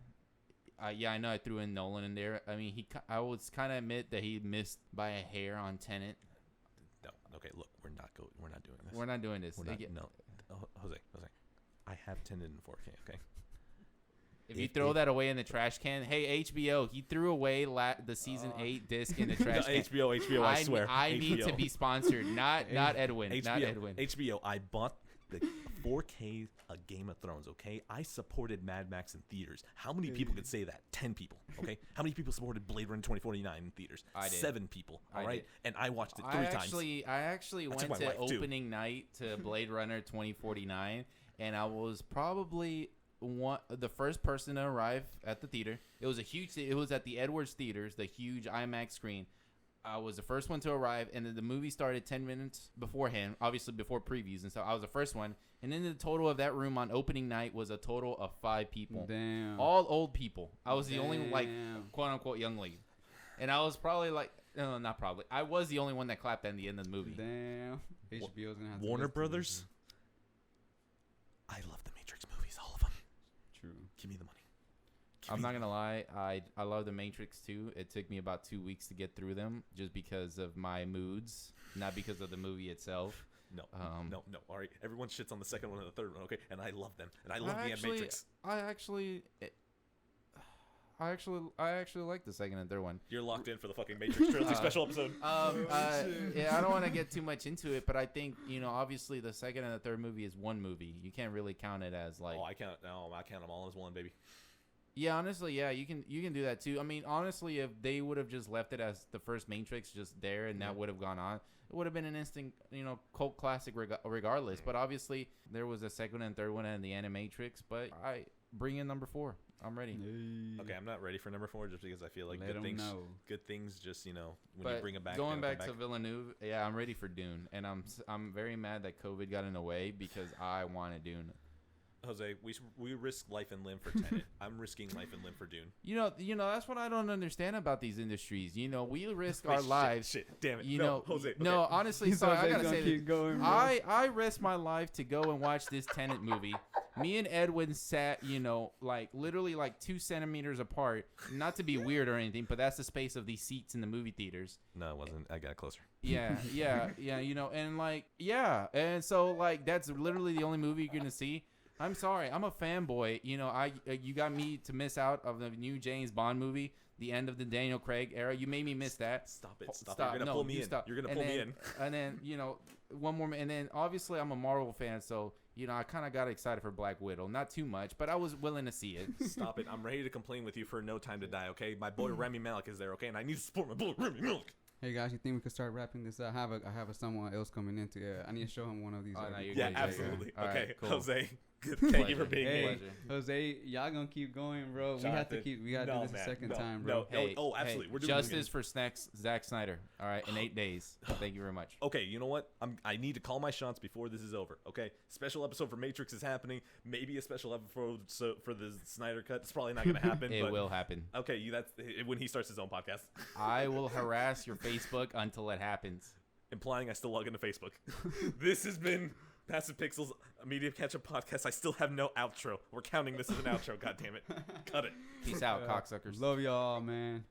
Yeah, I know I threw in Nolan in there. I mean, I would kind of admit that he missed by a hair on Tenet. No. Okay, look, we're not doing this. We're not doing this. No. Jose. I have Tenet in 4K, okay? If you throw that away in the trash can, hey, HBO, he threw away the season 8 disc in the trash can. HBO, I swear. I HBO. need to be sponsored, not Edwin. HBO, not Edwin. HBO, I bought the 4K of Game of Thrones, okay? I supported Mad Max in theaters. How many people could say that? 10 people, okay? How many people supported Blade Runner 2049 in theaters? I did. 7 people, all right? did. And I watched it 3 times. I actually went my to wife, too. opening night to Blade Runner 2049, and I was probably the first person to arrive at the theater. It was at the Edwards Theaters, the huge IMAX screen. I was the first one to arrive, and then the movie started 10 minutes beforehand, obviously before previews, and so I was the first one. And then the total of that room on opening night was a total of 5 people. Damn. All old people. I was the only, quote-unquote young lady. And I was probably no, not probably. I was the only one that clapped at the end of the movie. Damn. HBO's going to have to Warner listen to Brothers? I love the Matrix movies, all of them. True. Give me the money. I'm not gonna lie. I love the Matrix too. It took me about 2 weeks to get through them, just because of my moods, not because of the movie itself. No. All right, everyone shits on the second one and the third one, okay? And I love them, and I love the Matrix. I actually like the second and third one. You're locked in for the fucking Matrix Trilogy special episode. Yeah, I don't want to get too much into it, but I think, obviously the second and the third movie is one movie. You can't really count it as like. I count them all as one, baby. Yeah, honestly, yeah, you can do that too. I mean, honestly, if they would have just left it as the first Matrix just there and that would have gone on, it would have been an instant, cult classic regardless. But obviously, there was a second and third one and the Animatrix. But I bring in number 4. I'm ready. Okay, I'm not ready for number 4 just because I feel like good things just, when you bring it back. Going back to Villeneuve, yeah, I'm ready for Dune. And I'm very mad that COVID got in the way because I wanted Dune. Jose, we risk life and limb for Tenet. I'm risking life and limb for Dune. That's what I don't understand about these industries. We risk our lives. Shit, damn it. Jose. Okay. No, honestly, sorry, I gotta say this. I risked my life to go and watch this Tenet movie. Me and Edwin sat, literally 2 centimeters apart. Not to be weird or anything, but that's the space of these seats in the movie theaters. No, it wasn't. I got closer. Yeah, and so that's literally the only movie you're gonna see. I'm sorry, I'm a fanboy. You got me to miss out of the new James Bond movie, the end of the Daniel Craig era. You made me miss that. Stop it. You're gonna pull me in. You're gonna pull me in. And then one more, and then obviously I'm a Marvel fan, so I kind of got excited for Black Widow. Not too much, but I was willing to see it. Stop it. I'm ready to complain with you for No Time to Die. Okay, my boy Rami Malek is there. Okay, and I need to support my boy Rami Malek. Hey guys, you think we could start wrapping this up? I have a someone else coming into. I need to show him one of these. Yeah, absolutely. Yeah. Okay, right, cool. Jose. Thank you for being here. Jose, y'all gonna keep going, bro. Jonathan, we gotta do this a second time, bro. No, absolutely. We're doing justice for Zack Snyder. All right, in 8 days. Thank you very much. Okay, you know what? I need to call my shots before this is over. Okay, special episode for Matrix is happening. Maybe a special episode for the Snyder cut. It's probably not gonna happen. It will happen. Okay, that's when he starts his own podcast. I will harass your Facebook until it happens. Implying I still log into Facebook. This has been Passive Pixels, a Media Catch-Up podcast. I still have no outro. We're counting this as an outro. God damn it. Cut it. Peace out, cocksuckers. Love y'all, man.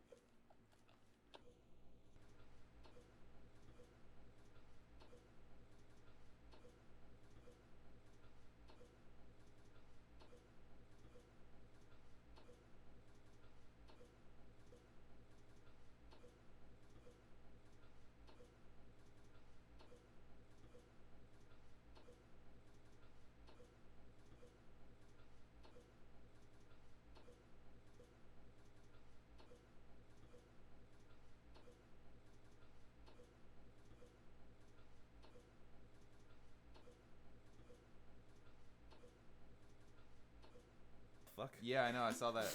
Fuck. Yeah, I know. I saw that.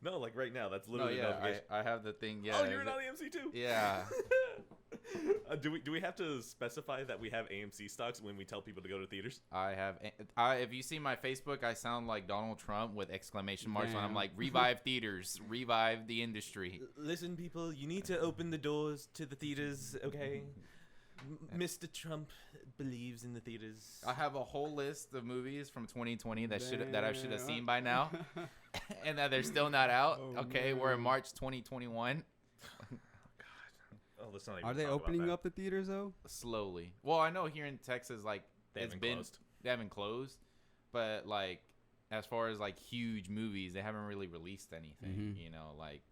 No, like right now. That's literally no, yeah, I have the thing. Yeah. Oh, you're not AMC too? Yeah. Do we have to specify that we have AMC stocks when we tell people to go to theaters? I have. If you see my Facebook, I sound like Donald Trump with exclamation marks on. I'm like, revive theaters, revive the industry. Listen, people, you need to open the doors to the theaters, okay? Mr. Trump believes in the theaters. I have a whole list of movies from 2020 that I should have seen by now, and that they're still not out. We're in March 2021. Oh, let's not even Are they opening up the theaters though? Slowly. Well, I know here in Texas, like they haven't closed, but like as far as like huge movies, they haven't really released anything. Mm-hmm. Like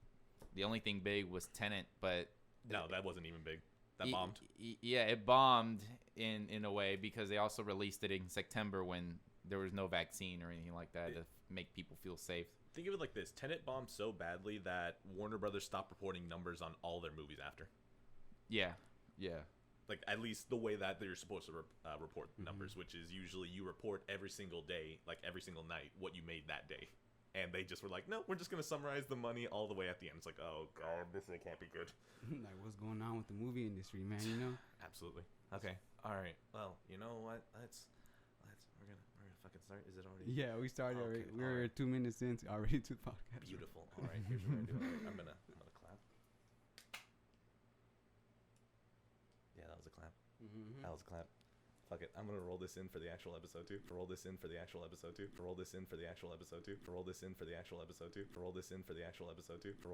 the only thing big was Tenet, but no, that wasn't even big. That bombed. Yeah, it bombed in a way because they also released it in September when there was no vaccine or anything like that to make people feel safe. Think of it like this: Tenet bombed so badly that Warner Brothers stopped reporting numbers on all their movies after. Yeah. Like at least the way that they're supposed to report numbers, which is usually you report every single day, like every single night, what you made that day. And they just were like, no, we're just going to summarize the money all the way at the end. It's like, oh, God, this can't be good. Like, what's going on with the movie industry, man, Absolutely. Okay. All right. Well, you know what? We're gonna fucking start. Is it already? Yeah, we started already. We're 2 minutes into already to the podcast. Beautiful. All right. Here's what we're going to do. I'm gonna clap. Yeah, that was a clap. Mm-hmm. That was a clap. Fuck it. I'm gonna roll this in for the actual episode too. Roll this in for the actual episode too. Roll this in for the actual episode too. Roll this in for the actual episode too. Roll this in for the actual episode too.